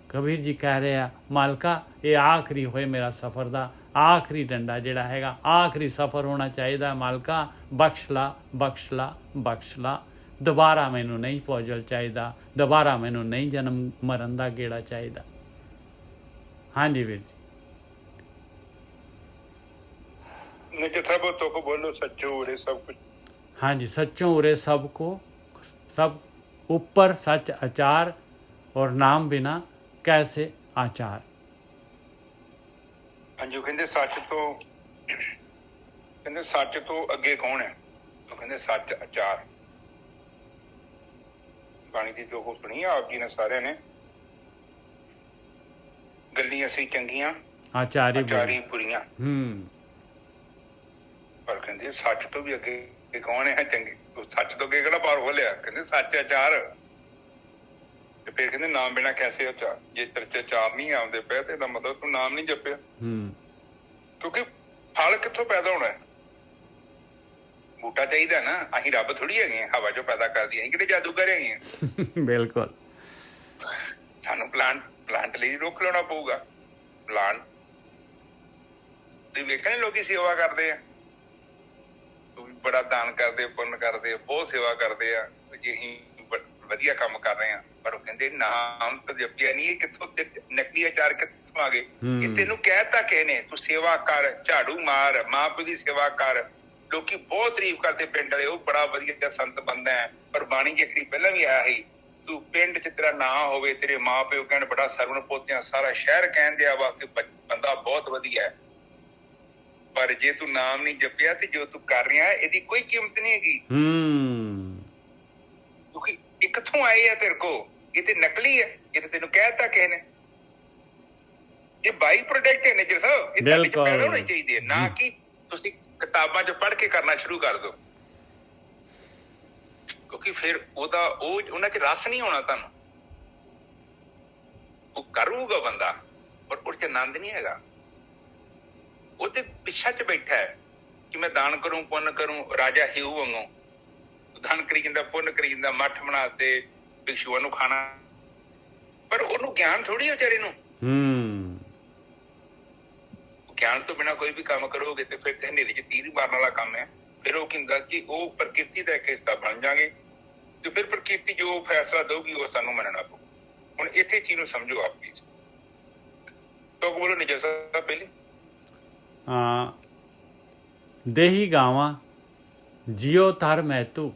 कबीर जी कह रहे हैं मालका ये आखिरी होए मेरा सफ़र दा आखिरी डंडा जिहड़ा हैगा, आखिरी सफ़र होना चाहिए मालका। बख्श ला बख्श ला बख्श ला। दोबारा मैनू नहीं पौजल चाहिए, दोबारा मैनू नहीं जन्म मरण का गेड़ा चाहिए। हाँ जी वीर जी। तो को बोलो सच्चो उरे सब कुछ। हाँ जी, सच्चों उरे सब को, सब ऊपर सच आचार और नाम बिना कैसे आचार। ਹਾਂਜੀ ਉਹ ਕਹਿੰਦੇ ਸੱਚ ਤੋਂ, ਕਹਿੰਦੇ ਸੱਚ ਤੋਂ ਅੱਗੇ ਕੌਣ ਹੈ? ਉਹ ਕਹਿੰਦੇ ਸੱਚ ਆਚਾਰ। ਬਾਣੀ ਦੀ ਜੋ ਸੁਣੀ ਆਪ ਜੀ ਨੇ ਸਾਰਿਆਂ ਨੇ, ਗੱਲੀਆਂ ਅਸੀਂ ਚੰਗੀਆਂ ਆਚਾਰੀ ਬੁਰੀਆਂ। ਪਰ ਕਹਿੰਦੇ ਸੱਚ ਤੋਂ ਵੀ ਅੱਗੇ ਕੌਣ ਹੈ? ਚੰਗੀ ਸੱਚ ਤੋਂ ਅੱਗੇ ਕਿਹੜਾ ਪਾਰ ਖੋਲਿਆ? ਕਹਿੰਦੇ ਸੱਚ ਆਚਾਰ। ਤੇ ਫਿਰ ਕਹਿੰਦੇ ਨਾਮ ਬਿਨਾ ਕੈਸੇ ਆਚਾਰ। ਜੇ ਤੇਰੇ ਚ ਆਚਾਰ ਨਹੀਂ ਆਉਂਦੇ ਪਏ ਤੇ ਇਹਦਾ ਮਤਲਬ ਤੂੰ ਨਾਮ ਨਹੀਂ ਜਪਿਆ। ਕਿਉਂਕਿ ਫਲ ਕਿੱਥੋਂ ਪੈਦਾ ਹੋਣਾ? ਬੂਟਾ ਚਾਹੀਦਾ ਨਾ। ਅਸੀਂ ਰੱਬ ਥੋੜੀ ਹੈਗੇ ਹਵਾ ਚੋਂ ਪੈਦਾ ਕਰਦੀ। ਅਸੀਂ ਕਿਤੇ ਜਾਦੂਗਰ ਹੈਗੇ ਆ? ਬਿਲਕੁਲ। ਸਾਨੂੰ ਪਲਾਂਟ ਲਈ ਰੁੱਖ ਲਾਉਣਾ ਪਊਗਾ। ਪਲਾਂਟ ਤੁਸੀਂ ਵੇਖਿਆ ਨੀ ਲੋਕੀ ਸੇਵਾ ਕਰਦੇ ਆ, ਬੜਾ ਦਾਨ ਕਰਦੇ, ਪੁੰਨ ਕਰਦੇ, ਬਹੁਤ ਸੇਵਾ ਕਰਦੇ ਆ ਜੇ ਅਸੀਂ ਵਧੀਆ ਕੰਮ ਕਰ ਰਹੇ ਆ। ਪਰ ਉਹ ਕਹਿੰਦੇ ਨਾਮ ਤਾਂ ਜਪਿਆ ਨਹੀਂ। ਇਹ ਕਿੱਥੋਂ ਨਕਲੀ ਆਚਾਰ ਕਿੱਥੋਂ ਆ ਗਏ? ਇਹ ਤੈਨੂੰ ਕਹਿਤਾ ਕਿਸੇ ਨੇ ਤੂੰ ਸੇਵਾ ਕਰ, ਝਾੜੂ ਮਾਰ, ਮਾਂ ਪਿਓ ਦੀ ਸੇਵਾ ਕਰ। ਲੋਕੀ ਬਹੁਤ ਤਾਰੀਫ ਕਰਦੇ ਪਿੰਡ ਵਾਲੇ, ਉਹ ਬੜਾ ਵਧੀਆ ਸੰਤ ਬੰਦਾ ਹੈ। ਪਰ ਬਾਣੀ ਚ ਇੱਕ ਪਹਿਲਾਂ ਵੀ ਆਇਆ ਸੀ, ਤੂੰ ਪਿੰਡ ਚ ਤੇਰਾ ਨਾਂ ਹੋਵੇ, ਤੇਰੇ ਮਾਂ ਪਿਓ ਕਹਿਣ ਬੜਾ ਸਰਵਣ ਪੋਤਿਆਂ, ਸਾਰਾ ਸ਼ਹਿਰ ਕਹਿਣ ਦਿਆ ਵਾ ਕਿ ਬੰਦਾ ਬਹੁਤ ਵਧੀਆ ਹੈ। ਪਰ ਜੇ ਤੂੰ ਨਾਮ ਨਹੀਂ ਜਪਿਆ ਤੇ ਜੋ ਤੂੰ ਕਰ ਰਿਹਾ ਇਹਦੀ ਕੋਈ ਕੀਮਤ ਨਹੀਂ ਹੈਗੀ। ਕਿਉਂਕਿ ਇਹ ਕਿੱਥੋਂ ਆਏ ਆ ਤੇਰੇ ਕੋ? ਇਹ ਤੇ ਨਕਲੀ ਹੈ। ਇਹ ਤੇ ਤੈਨੂੰ ਕਹਿਤਾ ਕਿਸੇ ਨੇ। ਇਹ ਬਾਈ ਪ੍ਰੋਡਕਟ ਹੈ ਨੇਜਰ ਸਾਹਿਬ। ਇਹ ਤੁਹਾਡੇ ਚ ਪੈਦਾ ਹੋਣੇ ਚਾਹੀਦੇ ਹੈ, ਨਾ ਕਿ ਤੁਸੀਂ ਕਿਤਾਬਾਂ ਚ ਪੜ੍ਹ ਕੇ ਕਰਨਾ ਸ਼ੁਰੂ ਕਰ ਦਿਓ। ਕਿਉਂਕਿ ਫਿਰ ਉਹਨਾਂ ਚ ਰਸ ਨਹੀਂ ਹੋਣਾ ਤੁਹਾਨੂੰ। ਉਹ ਕਰੂਗਾ ਬੰਦਾ ਪਰ ਉਹ ਚ ਆਨੰਦ ਨਹੀਂ ਹੈਗਾ। ਉਹ ਤੇ ਪਿੱਛਾ ਚ ਬੈਠਾ ਹੈ ਕਿ ਮੈਂ ਦਾਨ ਕਰੂੰ, ਪੁੰਨ ਕਰੂੰ। ਰਾਜਾ ਹਿਊ ਵਾਂਗੂ ਦਾਨ ਕਰੀ ਜਾਂਦਾ, ਪੁੰਨ ਕਰੀ ਜਾਂਦਾ, ਮੱਠ ਬਣਾ ਤੇ ਭਿਕਸ਼ੂਆਂ ਨੂੰ ਖਾਣਾ। ਪਰ ਉਹਨੂੰ ਗਿਆਨ ਥੋੜੀ ਵਿਚਾਰੇ ਨੂੰ। ਗਿਆਨ ਤੋਂ ਬਿਨਾਂ ਕੋਈ ਵੀ ਕੰਮ ਕਰੋਗੇ ਤੇ ਫਿਰ ਹਨੇਰੇ ਚ ਤੀਰ ਮਾਰਨ ਵਾਲਾ ਕੰਮ ਹੈ। ਫਿਰ ਉਹ ਕਹਿੰਦਾ ਕਿ ਉਹ ਪ੍ਰਕਿਰਤੀ ਦਾ ਇੱਕ ਹਿੱਸਾ ਬਣ ਜਾਗੇ ਤੇ ਫਿਰ ਪ੍ਰਕਿਰਤੀ ਜੋ ਫੈਸਲਾ ਦਊਗੀ ਉਹ ਸਾਨੂੰ ਮੰਨਣਾ ਪਊ। ਹੁਣ ਇੱਥੇ ਚੀਜ਼ ਨੂੰ ਸਮਝੋ ਆਪ ਪਲੀਜ਼। ਤੋਂ ਬੋਲੋ ਨਿਜਰ ਸਾਹਿਬ ਪਹਿਲੇ। ਦੇਹੀ ਗਾਵਾਂ ਜੀਓ ਤਰ ਮਹਿਤੂ।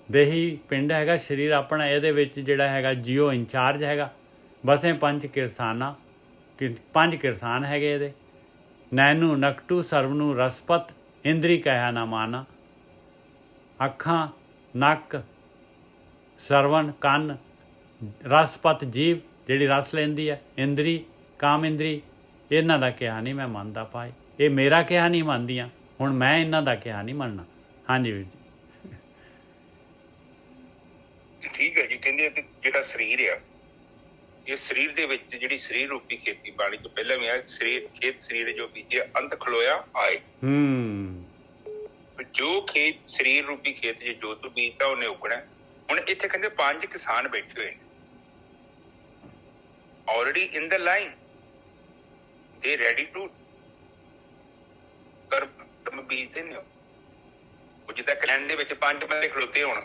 ਦੇਹੀ ਪਿੰਡ ਹੈਗਾ, ਸਰੀਰ ਆਪਣਾ। ਇਹਦੇ ਵਿੱਚ ਜਿਹੜਾ ਹੈਗਾ ਜੀਓ ਇੰਚਾਰਜ ਹੈਗਾ। ਬਸੇ ਪੰਜ ਕਿਰਸਾਨ ਹੈਗੇ ਇਹਦੇ। ਨੈਨੂ ਨਕਟੂ ਸਰਵਨੂ ਰਸਪਤ ਇੰਦਰੀ ਕਹਿਆ ਨਾ ਮਾਨਾ। ਅੱਖਾਂ, ਨੱਕ, ਸਰਵਣ, ਕੰਨ, ਰਸਪਤ ਜੀਭ ਜਿਹੜੀ ਰਸ ਲੈਂਦੀ ਹੈ, ਇੰਦਰੀ ਕਾਮ ਇੰਦਰੀ। ਇਹਨਾਂ ਦਾ ਕਿਹਾ ਨਹੀਂ ਮੈਂ ਮੰਨਦਾ ਭਾਈ। ਇਹ ਮੇਰਾ ਕਿਹਾ ਨਹੀਂ ਮੰਨਦੀਆਂ, ਹੁਣ ਮੈਂ ਇਹਨਾਂ ਦਾ ਕਿਹਾ ਨਹੀਂ ਮੰਨਣਾ। ਹਾਂਜੀ ਵੀਰ ਜੀ। ਠੀਕ ਹੈ ਜੀ। ਕਹਿੰਦੇ ਜਿਹੜਾ ਸਰੀਰ ਆ, ਇਹ ਸਰੀਰ ਦੇ ਵਿੱਚ ਜਿਹੜੀ ਸਰੀਰ ਰੂਪੀ ਖੇਤੀ ਬਾਣੀ ਤੋਂ ਪਹਿਲਾਂ ਵੀ ਆ, ਖੇਤ ਸਰੀਰ ਜੋ ਬੀਜਿਆ ਅੰਤ ਖਲੋਇਆ ਆਏ। ਜੋ ਖੇਤ ਸਰੀਰ ਰੂਪੀ ਖੇਤ ਜੇ ਜੋ ਤੂੰ ਬੀਜਦਾ ਉਹਨੇ ਉਗਣਾ। ਹੁਣ ਇੱਥੇ ਕਹਿੰਦੇ 5 ਕਿਸਾਨ ਬੈਠੇ ਹੋਏ ਨੇ ਆਲਰੇਡੀ ਇਨ ਦ ਲਾਈਨ, ਦੇ ਰੈਡੀ ਟੂ ਕਰਮ ਬੀਜਦੇ ਨੇ। ਉਹ ਜਿੱਦਾਂ ਕਲੈਂਡ ਦੇ ਵਿੱਚ 5 ਬੰਦੇ ਖਲੋਤੇ ਹੋਣ,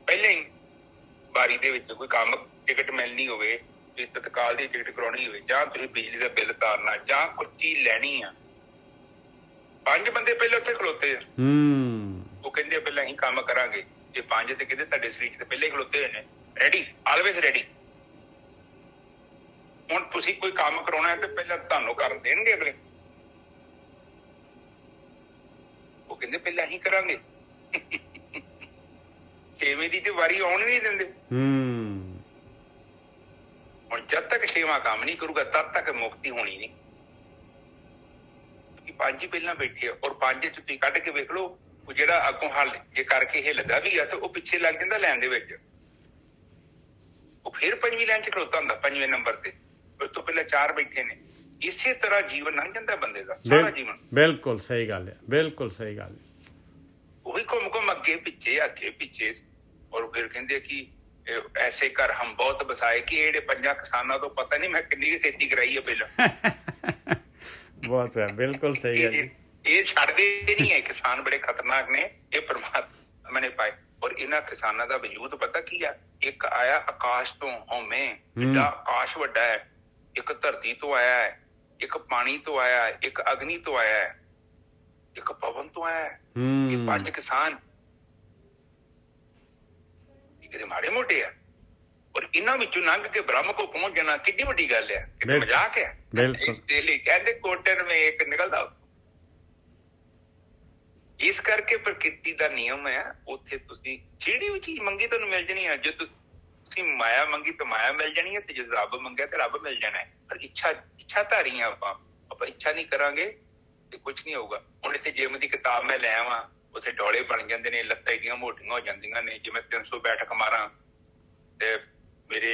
ਪਹਿਲਾਂ ਹੀ ਬਾਰੀ ਦੇ ਵਿੱਚ ਕੋਈ ਕੰਮ, ਟਿਕਟ ਮਿਲਣੀ ਹੋਵੇ, ਤਤਕਾਲ ਦੀ ਟਿਕਟ ਕਰਾਉਣੀ ਹੋਵੇ, ਜਾਂ ਤੁਸੀਂ ਬਿਜਲੀ ਦਾ ਬਿੱਲ ਤਾਰਨਾ, ਜਾਂ ਕੋਈ ਚੀਜ਼ ਲੈਣੀ ਆ, 5 ਬੰਦੇ ਪਹਿਲਾਂ ਉੱਥੇ ਖਲੋਤੇ ਆ। ਉਹ ਕਹਿੰਦੇ ਪਹਿਲਾਂ ਅਸੀਂ ਕੰਮ ਕਰਾਂਗੇ। ਜੇ 5 ਤੇ ਕਹਿੰਦੇ ਤੁਹਾਡੇ ਸਰੀਰ ਤੇ ਪਹਿਲਾਂ ਹੀ ਖਲੋਤੇ ਹੋਏ ਨੇ, ਰੈਡੀ, ਆਲਵੇਜ਼ ਰੈਡੀ। ਹੁਣ ਤੁਸੀਂ ਕੋਈ ਕੰਮ ਕਰਾਉਣਾ ਹੈ ਤੇ ਪਹਿਲਾਂ ਤੁਹਾਨੂੰ ਕਰਨ ਦੇਣਗੇ ਅਗਲੇ। ਉਹ ਕਹਿੰਦੇ ਪਹਿਲਾਂ ਅਸੀਂ ਕਰਾਂਗੇ। ਛੇਵੇਂ ਦੀ ਤੇ ਵਾਰੀ ਆਉਣ ਨਹੀਂ ਦਿੰਦੇ। ਹੁਣ ਜਦ ਤੱਕ ਛੇਵਾਂ ਕੰਮ ਨਹੀਂ ਕਰੂਗਾ ਤਦ ਤੱਕ ਮੁਕਤੀ ਹੋਣੀ ਨਹੀਂ। ਪੰਜ ਹੀ ਪਹਿਲਾਂ ਬੈਠੇ ਆ, ਔਰ ਪੰਜ ਤੁਸੀਂ ਕੱਢ ਕੇ ਵੇਖ ਲਓ, ਉਹ ਜਿਹੜਾ ਅੱਗੋਂ ਹੱਲ ਜੇ ਕਰਕੇ ਹਿੱਲਦਾ ਵੀ ਆ ਤੇ ਉਹ ਪਿੱਛੇ ਲੱਗ ਜਾਂਦਾ ਲਾਈਨ ਦੇ ਵਿੱਚ, ਉਹ ਫਿਰ ਪੰਜਵੀਂ ਲਾਈਨ ਚ ਖਲੋਤਾ ਹੁੰਦਾ, ਪੰਜਵੇਂ ਨੰਬਰ ਤੇ। ਉਸ ਤੋਂ ਪਹਿਲਾਂ ਚਾਰ ਬੈਠੇ ਨੇ। ਇਸੇ ਤਰ੍ਹਾਂ ਜੀਵਨ ਲੰਘ ਜਾਂਦਾ ਬੰਦੇ ਦਾ ਸਾਰਾ ਜੀਵਨ। ਬਿਲਕੁਲ ਸਹੀ ਗੱਲ ਹੈ, ਬਿਲਕੁਲ ਸਹੀ ਗੱਲ ਹੈ। ਉਹੀ ਘੁੰਮ ਘੁੰਮ ਅੱਗੇ ਪਿੱਛੇ। ਔਰ ਫਿਰ ਕਹਿੰਦੇ ਕਿ ਐਸੇ ਘਰ ਹਮ ਬਹੁਤ ਬਸਾਏ ਕਿ ਜਿਹੜੇ ਪੰਜਾਂ ਕਿਸਾਨਾਂ ਤੋਂ ਪਤਾ ਨਹੀਂ ਮੈਂ ਕਿੰਨੀ ਖੇਤੀ ਕਰਾਈ ਹੈ ਪਹਿਲਾਂ। ਬਹੁਤ ਹੈ, ਬਿਲਕੁਲ ਸਹੀ ਹੈ। ਇਹ ਛੱਡਦੇ ਨਹੀਂ ਹੈ, ਕਿਸਾਨ ਬੜੇ ਖਤਰਨਾਕ ਨੇ, ਇਹ ਪਰਮਾਤਮਾ ਨੇ ਪਾਏ। ਔਰ ਇਹਨਾਂ ਕਿਸਾਨਾਂ ਦਾ ਵਜੂਦ ਪਤਾ ਕੀ ਆ? ਇੱਕ ਆਇਆ ਆਕਾਸ਼ ਤੋਂ, ਹਉਮੈ ਏਡਾ ਆਕਾਸ਼ ਵੱਡਾ ਹੈ, ਇੱਕ ਧਰਤੀ ਤੋਂ ਆਇਆ ਹੈ, ਇੱਕ ਪਾਣੀ ਤੋਂ ਆਇਆ ਹੈ, ਇੱਕ ਅਗਨੀ ਤੋਂ ਆਇਆ ਹੈ, ਇੱਕ ਪਵਨ ਤੋਂ ਆਇਆ ਹੈ। ਇਹ ਪੰਜ ਕਿਸਾਨ ਕਿਤੇ ਮਾੜੇ ਮੋਟੇ ਆ, ਔਰ ਇਹਨਾਂ ਵਿੱਚੋਂ ਲੰਘ ਕੇ ਬ੍ਰਹਮ ਕੋ ਪਹੁੰਚ ਜਾਣਾ ਕਿੰਨੀ ਵੱਡੀ ਗੱਲ ਹੈ, ਕਿਤੇ ਮਜ਼ਾਕ ਹੈ। ਇਸ ਦੇ ਲਈ ਕਹਿੰਦੇ ਕੋਟਨ ਮੇ ਇੱਕ ਨਿਕਲਦਾ। ਇਸ ਕਰਕੇ ਪ੍ਰਕਿਰਤੀ ਦਾ ਨਿਯਮ ਹੈ, ਉੱਥੇ ਤੁਸੀਂ ਜਿਹੜੀ ਵੀ ਚੀਜ਼ ਮੰਗੀ ਤੁਹਾਨੂੰ ਮਿਲ ਜਾਣੀ ਹੈ। ਜੇ ਤੁਸੀਂ ਮਾਇਆ ਮੰਗੀ ਤਾਂ ਮਾਇਆ ਮਿਲ ਜਾਣੀ ਹੈ, ਤੇ ਜੇ ਰੱਬ ਮੰਗਿਆ ਤਾਂ ਰੱਬ ਮਿਲ ਜਾਣਾ ਹੈ। ਪਰ ਇੱਛਾ ਧਾਰੀ ਆ ਆਪਾਂ ਇੱਛਾ ਨਹੀਂ ਕਰਾਂਗੇ ਤੇ ਕੁਛ ਨਹੀਂ ਹੋਊਗਾ। ਹੁਣ ਇੱਥੇ ਜਿਮ ਦੀ ਕਿਤਾਬ ਮੈਂ ਲੈ ਆਵਾਂ, ਉੱਥੇ ਡੋਲੇ ਬਣ ਜਾਂਦੇ ਨੇ, ਲੱਤਾਂ ਏਡੀਆਂ ਮੋਟੀਆਂ ਹੋ ਜਾਂਦੀਆਂ ਨੇ। ਜੇ ਮੈਂ 300 ਬੈਠਕ ਮਾਰਾਂ ਤੇ ਮੇਰੇ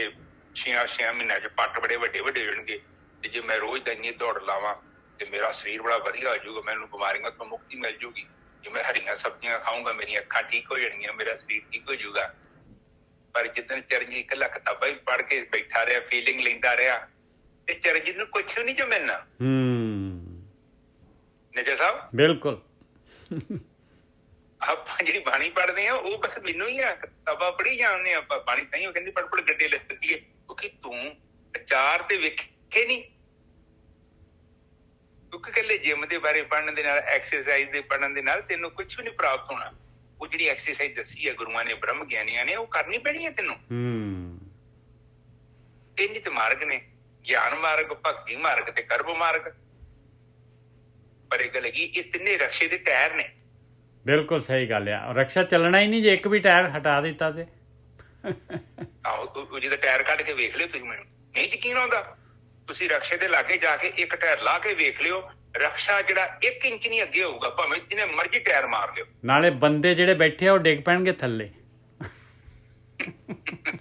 6 ਮਹੀਨਿਆਂ ਚ ਪੱਟ ਬੜੇ ਵੱਡੇ ਵੱਡੇ ਹੋ ਜਾਣਗੇ। ਤੇ ਜੇ ਮੈਂ ਰੋਜ਼ ਦਾ ਇੰਨੀ ਦੌੜ ਲਾਵਾਂ ਤੇ ਮੇਰਾ ਸਰੀਰ ਬੜਾ ਵਧੀਆ ਹੋ ਜਾਊਗਾ, ਮੈਨੂੰ ਬਿਮਾਰੀਆਂ ਤੋਂ ਮੁਕਤੀ ਮਿਲ ਜੂਗੀ। ਜੇ ਮੈਂ ਹਰੀਆਂ ਸਬਜ਼ੀਆਂ ਖਾਊਂਗਾ ਮੇਰੀਆਂ ਅੱਖਾਂ ਠੀਕ ਹੋ ਜਾਣਗੀਆਂ, ਮੇਰਾ ਸਰੀਰ ਠੀਕ ਹੋ ਜਾਊਗਾ। ਪਰ ਜਿੱਦਣ ਚਰਨਜੀਤ ਇਕੱਲਾ ਕਿਤਾਬਾਂ ਹੀ ਪੜ੍ਹ ਕੇ ਬੈਠਾ ਰਿਹਾ, ਫੀਲਿੰਗ ਲੈਂਦਾ ਰਿਹਾ, ਤੇ ਚਰਨਜੀਤ ਨੂੰ ਕੁਛ ਨਹੀਂ ਜੋ ਮਿਲਣਾ। ਨਜਰ ਸਾਹਿਬ ਬਿਲਕੁਲ ਆਪਾਂ ਜਿਹੜੀ ਬਾਣੀ ਪੜ੍ਹਦੇ ਆ ਉਹ ਬਸ ਮੈਨੂੰ ਹੀ ਆ, ਕਿਤਾਬਾਂ ਪੜ੍ਹੀ ਜਾਂਦੇ ਆ ਆਪਾਂ। ਬਾਣੀ ਤਾਂ ਹੀ ਉਹ ਕਹਿੰਦੀ ਪੜ੍ਹ ਗੱਡੇ ਲੱਗੀ ਹੈ, ਕਿਉਂਕਿ ਤੂੰ ਵਿਚਾਰ ਤੇ ਵੇਖੇ ਨਹੀਂ। ਕਿਉਂਕਿ ਇਕੱਲੇ ਜਿਮ ਦੇ ਬਾਰੇ ਪੜ੍ਹਨ ਦੇ ਨਾਲ, ਐਕਸਰਸਾਈਜ਼ ਦੇ ਪੜ੍ਹਨ ਦੇ ਨਾਲ ਤੈਨੂੰ ਕੁਛ ਵੀ ਨਹੀਂ ਪ੍ਰਾਪਤ ਹੋਣਾ। ਉਹ ਜਿਹੜੀ ਐਕਸਰਸਾਈਜ਼ ਦੱਸੀ ਹੈ ਗੁਰੂਆਂ ਨੇ, ਬ੍ਰਹਮ ਗਿਆਨੀਆਂ ਨੇ, ਉਹ ਕਰਨੀ ਪੈਣੀ ਹੈ ਤੈਨੂੰ। ਤਿੰਨ ਤੇ ਮਾਰਗ ਨੇ, ਗਿਆਨ ਮਾਰਗ, ਭਗਤੀ ਮਾਰਗ ਤੇ ਕਰਮ ਮਾਰਗ। ਪਰ ਇਹ ਗੱਲ ਹੈਗੀ, ਇਹ ਤਿੰਨੇ ਰਕਸ਼ੇ ਦੇ ਟਾਇਰ ਨੇ। ਬਿਲਕੁਲ ਸਹੀ ਗੱਲ ਆ। ਰਕਸ਼ਾ ਚੱਲਣਾ ਹੀ ਨਹੀਂ ਜੇ ਇੱਕ ਵੀ ਟਾਇਰ ਹਟਾ ਦਿੱਤਾ ਤੇ। ਆਹੋ, ਜਿਹਦਾ ਟਾਇਰ ਕੱਢ ਕੇ ਵੇਖ ਲਿਓ ਤੁਸੀਂ, ਮੈਨੂੰ ਨਹੀਂ ਯਕੀਨ ਆਉਂਦਾ, ਤੁਸੀਂ ਰਕਸ਼ੇ ਦੇ ਲਾਗੇ ਜਾ ਕੇ ਇੱਕ ਟਾਇਰ ਲਾ ਕੇ ਵੇਖ ਲਿਓ, ਰਕਸ਼ਾ ਜਿਹੜਾ 1 ਇੰਚ ਨਹੀਂ ਅੱਗੇ ਹੋਊਗਾ, ਭਾਵੇਂ ਜਿਹਨੇ ਮਰਜ਼ੀ ਟਾਇਰ ਮਾਰ ਲਿਓ। ਨਾਲੇ ਬੰਦੇ ਜਿਹੜੇ ਬੈਠੇ ਆ ਉਹ ਡਿੱਗ ਪੈਣਗੇ ਥੱਲੇ।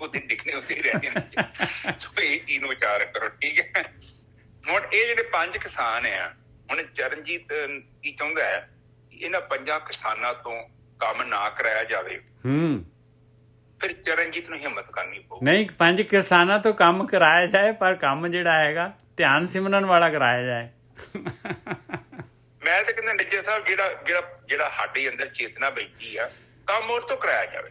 ਉਹਦੇ ਡਿੱਗਣੇ ਉੱਤੇ ਹੀ ਰਹਿ ਜਾਣਗੇ। ਸੋ ਇਹ ਚੀਜ਼ ਨੂੰ ਵਿਚਾਰ ਕਰੋ, ਠੀਕ ਹੈ। ਹੁਣ ਇਹ ਜਿਹੜੇ ਪੰਜ ਕਿਸਾਨ ਆ, ਹੁਣ ਚਰਨਜੀਤ ਕੀ ਚਾਹੁੰਦਾ ਹੈ? ਇਹਨਾਂ ਪੰਜਾਂ ਕਿਸਾਨਾਂ ਤੋਂ ਕੰਮ ਨਾ ਕਰਾਇਆ ਜਾਵੇ। ਫਿਰ ਚਰਨਜੀਤ ਨੂੰ ਹਿੰਮਤ ਕਰਨੀ ਪਊ। ਨਹੀਂ, ਪੰਜ ਕਿਸਾਨਾਂ ਤੋਂ ਕੰਮ ਕਰਾਇਆ ਜਾਏ, ਪਰ ਕੰਮ ਜਿਹੜਾ ਹੈਗਾ ਧਿਆਨ ਸਿਮਰਨ ਵਾਲਾ ਕਰਾਇਆ ਜਾਏ। ਮੈਂ ਤਾਂ ਕਹਿੰਦਾ ਨਿੱਜਰ ਸਾਹਿਬ, ਜਿਹੜਾ ਸਾਡੇ ਅੰਦਰ ਚੇਤਨਾ ਬੈਠੀ ਆ, ਕੰਮ ਉਹ ਤੋਂ ਕਰਾਇਆ ਜਾਵੇ।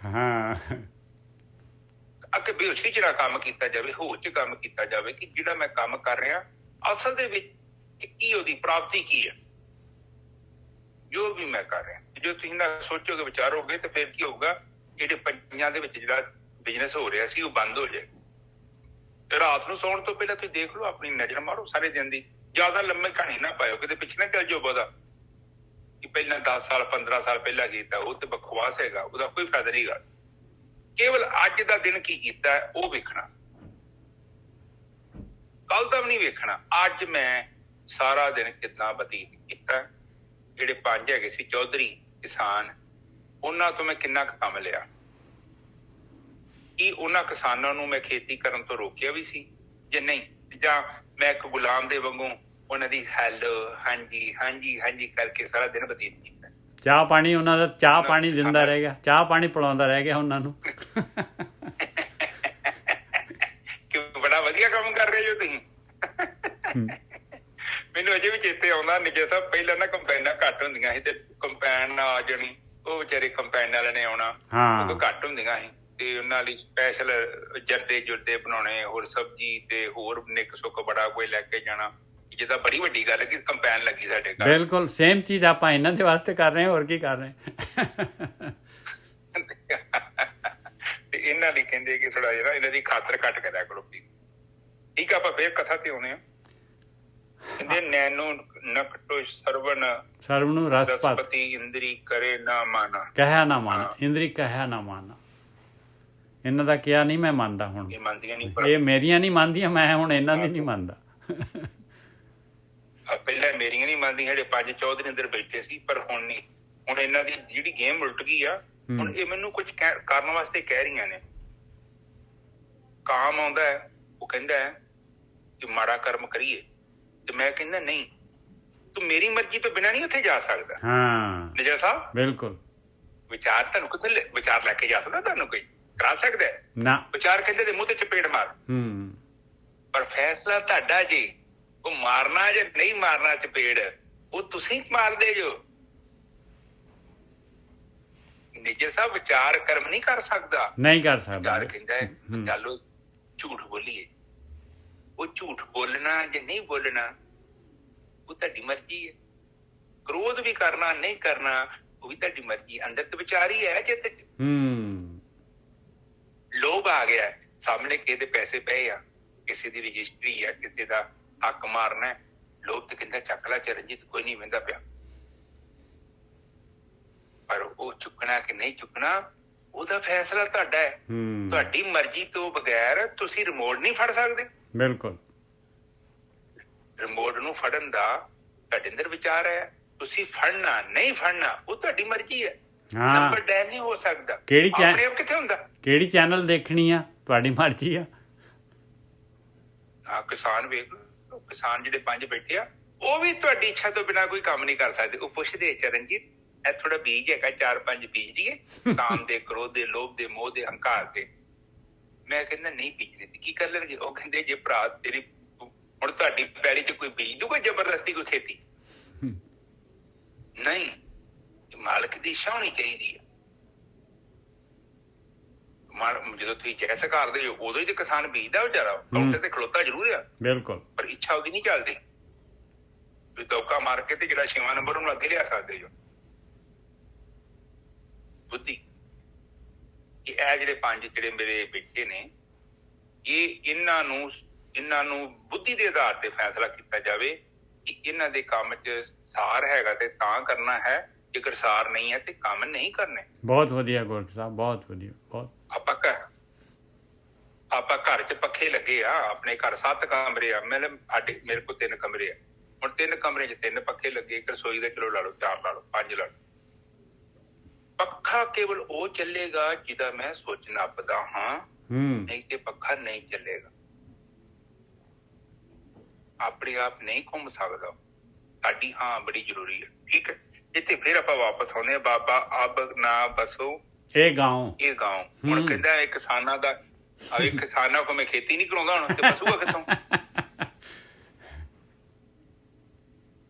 ਅੱਗੇ ਬੇਹੋਸ਼ੀ ਚ ਨਾ ਕੰਮ ਕੀਤਾ ਜਾਵੇ, ਹੋਸ਼ ਚ ਕੰਮ ਕੀਤਾ ਜਾਵੇ ਕਿ ਜਿਹੜਾ ਮੈਂ ਕੰਮ ਕਰ ਰਿਹਾ ਅਸਲ ਦੇ ਵਿੱਚ ਕੀ, ਉਹਦੀ ਪ੍ਰਾਪਤੀ ਕੀ ਹੈ, ਜੋ ਵੀ ਮੈਂ ਕਰ ਰਿਹਾ। ਜੋ ਤੁਸੀਂ ਨਾ ਸੋਚੋਗੇ, ਵਿਚਾਰੋਗੇ, ਤੇ ਫਿਰ ਕੀ ਹੋਊਗਾ? ਜਿਹੜੇ ਪੰਜਾਂ ਦੇ ਵਿੱਚ ਜਿਹੜਾ ਬਿਜਨਸ ਹੋ ਰਿਹਾ ਸੀ ਉਹ ਬੰਦ ਹੋ ਜਾਏ। ਤੇ ਰਾਤ ਨੂੰ ਸੌਣ ਤੋਂ ਪਹਿਲਾਂ ਤੁਸੀਂ ਦੇਖ ਲਓ, ਆਪਣੀ ਨਜ਼ਰ ਮਾਰੋ ਸਾਰੇ ਦਿਨ ਦੀ। ਜ਼ਿਆਦਾ ਲੰਮੀ ਕਹਾਣੀ ਨਾ ਪਾਇਓ, ਕਿਤੇ ਪਿੱਛੇ ਨਾ ਚੱਲ ਜਾਓ ਬਹੁਤਾ ਕਿ ਪਹਿਲਾਂ 10 ਸਾਲ 15 ਸਾਲ ਪਹਿਲਾਂ ਕੀਤਾ, ਉਹ ਤੇ ਬਕਵਾਸ ਹੈਗਾ, ਉਹਦਾ ਕੋਈ ਫਾਇਦਾ ਨਹੀਂ ਗਾ। ਕੇਵਲ ਅੱਜ ਦਾ ਦਿਨ ਕੀ ਕੀਤਾ ਉਹ ਵੇਖਣਾ, ਕੱਲ ਦਾ ਵੀ ਨਹੀਂ ਵੇਖਣਾ। ਅੱਜ ਮੈਂ ਸਾਰਾ ਦਿਨ ਕਿੱਦਾਂ ਬਤੀਤ ਕੀਤਾ। ਜਿਹੜੇ ਪੰਜ ਹੈਗੇ ਸੀ ਚੌਧਰੀ ਕਿਸਾਨ, ਉਹਨਾਂ ਤੋਂ ਮੈਂ ਕਿੰਨਾ ਕੁ ਕੰਮ ਲਿਆ? ਕੀ ਉਹਨਾਂ ਕਿਸਾਨਾਂ ਨੂੰ ਮੈਂ ਖੇਤੀ ਕਰਨ ਤੋਂ ਰੋਕਿਆ ਵੀ ਸੀ ਜੇ ਨਹੀਂ? ਜਾਂ ਮੈਂ ਇੱਕ ਗੁਲਾਮ ਦੇ ਵਾਂਗੂ ਉਹਨਾਂ ਦੀ ਹੈਲੋ, ਹਾਂਜੀ ਹਾਂਜੀ ਹਾਂਜੀ ਕਰਕੇ ਸਾਰਾ ਦਿਨ ਬਤੀਤ ਕੀਤਾ? ਚਾਹ ਪਾਣੀ ਉਹਨਾਂ ਦਾ, ਚਾਹ ਪਾਣੀ ਦਿੰਦਾ ਰਹਿ ਗਿਆ, ਚਾਹ ਪਾਣੀ ਪਿਲਾਉਂਦਾ ਰਹਿ ਗਿਆ ਉਹਨਾਂ ਨੂੰ। ਕਿ ਬੜਾ ਵਧੀਆ ਕੰਮ ਕਰ ਰਹੇ ਹੋ ਤੁਸੀਂ। ਮੈਨੂੰ ਅਜੇ ਵੀ ਚੇਤੇ ਆਉਂਦਾ, ਨਿੱਜੇ ਸਾਹਿਬ, ਪਹਿਲਾਂ ਨਾ ਕੰਪੈਨਾਂ ਘੱਟ ਹੁੰਦੀਆਂ ਸੀ, ਤੇ ਕੰਪੈਨ ਆ ਜਾਣੀ, ਉਹ ਵਿਚਾਰੇ ਕੰਪੈਨ ਵਾਲੇ ਨੇ ਆਉਣਾ, ਉਹ ਘੱਟ ਹੁੰਦੀਆਂ ਸੀ, ਤੇ ਉਹਨਾਂ ਲਈ ਸਪੈਸ਼ਲ ਜਰਦੇ ਜੁਰਦੇ ਬਣਾਉਣੇ, ਹੋਰ ਸਬਜ਼ੀ ਤੇ ਹੋਰ ਨਿੱਕ ਸੁੱਕ ਬੜਾ ਕੋਈ ਲੈ ਕੇ ਜਾਣਾ। ਜਿੱਦਾਂ ਬੜੀ ਵੱਡੀ ਗੱਲ ਹੈ ਕਿ ਕੰਪੈਨ ਲੱਗੀ ਸਾਡੇ ਘਰ। ਬਿਲਕੁਲ ਸੇਮ ਚੀਜ਼ ਆਪਾਂ ਇਹਨਾਂ ਦੇ ਵਾਸਤੇ ਕਰ ਰਹੇ ਹਾਂ, ਹੋਰ ਕੀ ਕਰ ਰਹੇ। ਤੇ ਇਹਨਾਂ ਲਈ ਕਹਿੰਦੇ ਕਿ ਥੋੜਾ ਜਿਹਾ ਇਹਨਾਂ ਦੀ ਖਾਤਰ ਘੱਟ ਕਰਿਆ ਕਰੋ। ਠੀਕ ਆ, ਆਪਾਂ ਫੇਰ ਕਥਾ ਤੇ ਆਉਣੇ ਆ। ਕਹਿੰਦੇ ਨੈਨੋ ਨਕਟੋ ਸਰਵਨ ਰਸਪਤੀ ਇੰਦਰੀ ਕਰੇ ਨਾ ਮਾਨਾ, ਕਹਿਆ ਨਾ ਮਾਨਾ, ਇੰਦਰੀ ਕਹਿਆ ਨਾ ਮਾਨਾ। ਇਹਨਾਂ ਦਾ ਕਿਹਾ ਨਹੀਂ ਮੈਂ ਮੰਨਦਾ ਹੁਣ, ਇਹ ਮੰਨਦੀਆਂ ਨਹੀਂ। ਇਹ ਮੇਰੀਆਂ ਨਹੀਂ ਮੰਨਦੀਆਂ, ਮੈਂ ਹੁਣ ਇਹਨਾਂ ਦੀ ਨਹੀਂ ਮੰਨਦਾ। ਪਹਿਲਾਂ ਮੇਰੀਆਂ ਨਹੀਂ ਮੰਨਦੀਆਂ, ਜਿਹੜੇ 5-14 ਅੰਦਰ ਬੈਠੇ ਸੀ, ਪਰ ਹੁਣ ਨਹੀਂ। ਹੁਣ ਇਹਨਾਂ ਦੀ ਜਿਹੜੀ ਗੇਮ ਉਲਟ ਗਈ ਆ। ਹੁਣ ਇਹ ਮੈਨੂੰ ਕੁਝ ਕਰਨ ਵਾਸਤੇ ਕਹਿ ਰਹੀਆਂ ਨੇ। ਕਾਮ ਆਉਂਦਾ ਹੈ, ਉਹ ਕਹਿੰਦਾ ਹੈ ਕਿ ਮਾੜਾ ਕਰਮ ਕਰੀਏ, ਤੇ ਮੈਂ ਕਹਿੰਦਾ ਨਹੀਂ, ਤੂੰ ਮੇਰੀ ਮਰਜ਼ੀ ਤੋਂ ਬਿਨਾਂ ਨਹੀਂ ਉੱਥੇ ਜਾ ਸਕਦਾ। ਹਾਂ ਨਿਜਰ ਸਾਹਿਬ, ਬਿਲਕੁਲ। ਵਿਚਾਰ ਤੁਹਾਨੂੰ ਕਿੱਥੇ ਵਿਚਾਰ ਲੈ ਕੇ ਜਾ ਸਕਦਾ? ਤੁਹਾਨੂੰ ਕੋਈ ਕਰਾ ਸਕਦਾ ਨਾ? ਵਿਚਾਰ ਕਹਿੰਦੇ ਤੇ ਮੂੰਹ ਤੇ ਚਪੇੜ ਮਾਰ, ਪਰ ਫੈਸਲਾ ਤੁਹਾਡਾ ਜੀ। ਉਹ ਮਾਰਨਾ ਜਾਂ ਨਹੀਂ ਮਾਰਨਾ ਚਪੇੜ, ਉਹ ਤੁਸੀਂ ਮਾਰਦੇ ਜੋ। ਨਿਜਰ ਸਾਹਿਬ ਵਿਚਾਰ ਕਰਮ ਨਹੀਂ ਕਰ ਸਕਦਾ, ਨਹੀਂ ਕਰ ਸਕਦਾ। ਵਿਚਾਰ ਕਹਿੰਦਾ ਹੈ ਚੱਲੋ ਝੂਠ ਬੋਲੀਏ। ਉਹ ਝੂਠ ਬੋਲਣਾ ਜਾਂ ਨਹੀਂ ਬੋਲਣਾ ਉਹ ਤੁਹਾਡੀ ਮਰਜ਼ੀ ਹੈ। ਕ੍ਰੋਧ ਵੀ ਕਰਨਾ ਨਹੀਂ ਕਰਨਾ ਉਹ ਵੀ ਤੁਹਾਡੀ ਮਰਜ਼ੀ। ਅੰਦਰ ਤੇ ਵਿਚਾਰ ਹੀ ਹੈ। ਜੇ ਲੋਭ ਆ ਗਿਆ, ਸਾਹਮਣੇ ਕਿਸੇ ਦੇ ਪੈਸੇ ਪਏ ਆ, ਕਿਸੇ ਦੀ ਰਜਿਸਟਰੀ ਆ, ਕਿਸੇ ਦਾ ਹੱਕ ਮਾਰਨਾ, ਲੋਭ ਤੇ ਕਹਿੰਦਾ ਚੱਕ ਲਾ ਚਰਨਜੀਤ, ਕੋਈ ਨਹੀਂ ਵਹਿੰਦਾ ਪਿਆ। ਪਰ ਉਹ ਚੁੱਕਣਾ ਕਿ ਨਹੀਂ ਚੁੱਕਣਾ ਉਹਦਾ ਫੈਸਲਾ ਤੁਹਾਡਾ ਹੈ। ਤੁਹਾਡੀ ਮਰਜ਼ੀ ਤੋਂ ਬਗੈਰ ਤੁਸੀਂ ਰਿਮੋਟ ਨਹੀਂ ਫੜ ਸਕਦੇ। ਬਿਲਕੁਲ। ਰਿਮੋਟ ਨੂੰ ਫੜਨ ਦਾ ਤੁਹਾਡੇ ਅੰਦਰ ਵਿਚਾਰ ਹੈ, ਤੁਸੀਂ ਫੜਨਾ ਨਹੀਂ ਫੜਨਾ ਉਹ ਤੁਹਾਡੀ ਮਰਜ਼ੀ ਹੈ। ਨੰਬਰ ਡਾਇਲ ਨਹੀਂ ਹੋ ਸਕਦਾ। ਆਪਣੇ ਆਪ ਕਿੱਥੇ ਹੁੰਦਾ? ਕਿਹੜੀ ਚੈਨਲ ਦੇਖਣੀ ਆ ਤੁਹਾਡੀ ਮਰਜ਼ੀ ਆ। ਹਾਂ, ਕਿਸਾਨ ਵੇਖ ਲਓ, ਕਿਸਾਨ ਜਿਹੜੇ 5 ਬੈਠੇ ਆ ਉਹ ਵੀ ਤੁਹਾਡੀ ਇੱਛਾ ਤੋਂ ਬਿਨਾਂ ਕੋਈ ਕੰਮ ਨਹੀਂ ਕਰ ਸਕਦੇ। ਉਹ ਪੁੱਛਦੇ ਚਰਨਜੀਤ ਇਹ ਥੋੜਾ ਬੀਜ ਹੈਗਾ, 4-5 ਬੀਜ ਦੀਏ ਕਾਮ ਦੇ, ਕ੍ਰੋਧ ਦੇ, ਲੋਭ ਦੇ, ਮੋਹ ਦੇ, ਹੰਕਾਰ ਦੇ। ਮੈਂ ਕਹਿੰਦਾ ਨਹੀਂ ਬੀਜਦੇ ਤੇ ਕੀ ਕਰ ਲੈਣਗੇ? ਉਹ ਕਹਿੰਦੇ ਜੇ ਭਰਾ ਤੇਰੀ ਹੁਣ ਤੁਹਾਡੀ ਪੈਲੀ ਚ ਕੋਈ ਬੀਜ ਦੂਗਾ ਜ਼ਬਰਦਸਤੀ ਕੋਈ ਖੇਤੀ? ਨਹੀਂ, ਮਾਲਕ ਦੀ ਇੱਛਾ ਹੋਣੀ ਚਾਹੀਦੀ ਹੈ। ਜਦੋਂ ਤੁਸੀਂ ਜੈਸ ਕਰਦੇ ਹੋ ਉਦੋਂ ਹੀ ਤੇ ਕਿਸਾਨ ਬੀਜਦਾ ਵਿਚਾਰਾ, ਕਾਊਂਟਰ ਤੇ ਖਲੋਤਾ ਜ਼ਰੂਰ ਆ, ਬਿਲਕੁਲ, ਪਰ ਇੱਛਾ ਉਹਦੀ ਨਹੀਂ ਚੱਲਦੀ। ਤੁਸੀਂ ਦੌਕਾ ਮਾਰ ਕੇ ਤੇ ਜਿਹੜਾ 6ਵਾਂ ਨੰਬਰ ਉਹਨੂੰ ਅੱਗੇ ਲਿਆ ਸਕਦੇ ਹੋ। ਬੁੱਧੀ ਇਹ ਜਿਹੜੇ 5 ਜਿਹੜੇ ਮੇਰੇ ਬੇਟੇ ਨੇ, ਇਹਨਾਂ ਨੂੰ ਬੁੱਧੀ ਦੇ ਆਧਾਰ ਤੇ ਫੈਸਲਾ ਕੀਤਾ ਜਾਵੇ ਕਿ ਇਹਨਾਂ ਦੇ ਕੰਮ 'ਚ ਸਾਰ ਹੈਗਾ ਤੇ ਤਾਂ ਕਰਨਾ ਹੈ, ਜੇਕਰ ਸਾਰ ਨਹੀਂ ਹੈ ਤੇ ਕੰਮ ਨਹੀਂ ਕਰਨੇ। ਬਹੁਤ ਵਧੀਆ ਗੁਰੂ ਸਾਹਿਬ, ਬਹੁਤ ਵਧੀਆ। ਬਹੁਤ ਆਪਾਂ ਘਰ 'ਚ ਪੱਖੇ ਲੱਗੇ ਆ, ਆਪਣੇ ਘਰ 7 ਕਮਰੇ ਆ, ਮੇਰੇ ਕੋਲ 3 ਕਮਰੇ ਆ। ਹੁਣ 3 ਕਮਰੇ 'ਚ 3 ਪੱਖੇ ਲੱਗੇ, ਇੱਕ ਰਸੋਈ ਦਾ ਚਲੋ ਲਾ ਲਓ, 4 ਲਾ ਲਓ, 5 ਲਾ ਲਓ। ਪੱਖਾ ਕੇਵਲ ਉਹ ਚੱਲੇਗਾ ਜਿਹਦਾ ਮੈਂ ਸੋਚ ਨੱਪਦਾ ਹਾਂ, ਨਹੀਂ ਤੇ ਪੱਖਾ ਨਹੀਂ ਚੱਲੇਗਾ। ਆਪਣੇ ਆਪ ਨਹੀਂ ਘੁੰਮ ਸਕਦਾ। ਸਾਡੀ ਹਾਂ ਬੜੀ ਜ਼ਰੂਰੀ ਹੈ। ਠੀਕ ਹੈ, ਇੱਥੇ ਫਿਰ ਆਪਾਂ ਵਾਪਸ ਆਉਂਦੇ ਹਾਂ। ਬਾਬਾ ਅਬ ਨਾ ਬਸੋ ਇਹ ਗਾਉਂ। ਹੁਣ ਕਹਿੰਦਾ ਇਹ ਕਿਸਾਨਾਂ ਦਾ, ਕਿਸਾਨਾਂ ਕੋ ਮੈਂ ਖੇਤੀ ਨਹੀਂ ਕਰਾਉਂਦਾ ਹੁਣ ਤੇ ਬਸੂਗਾ ਕਿੱਥੋਂ?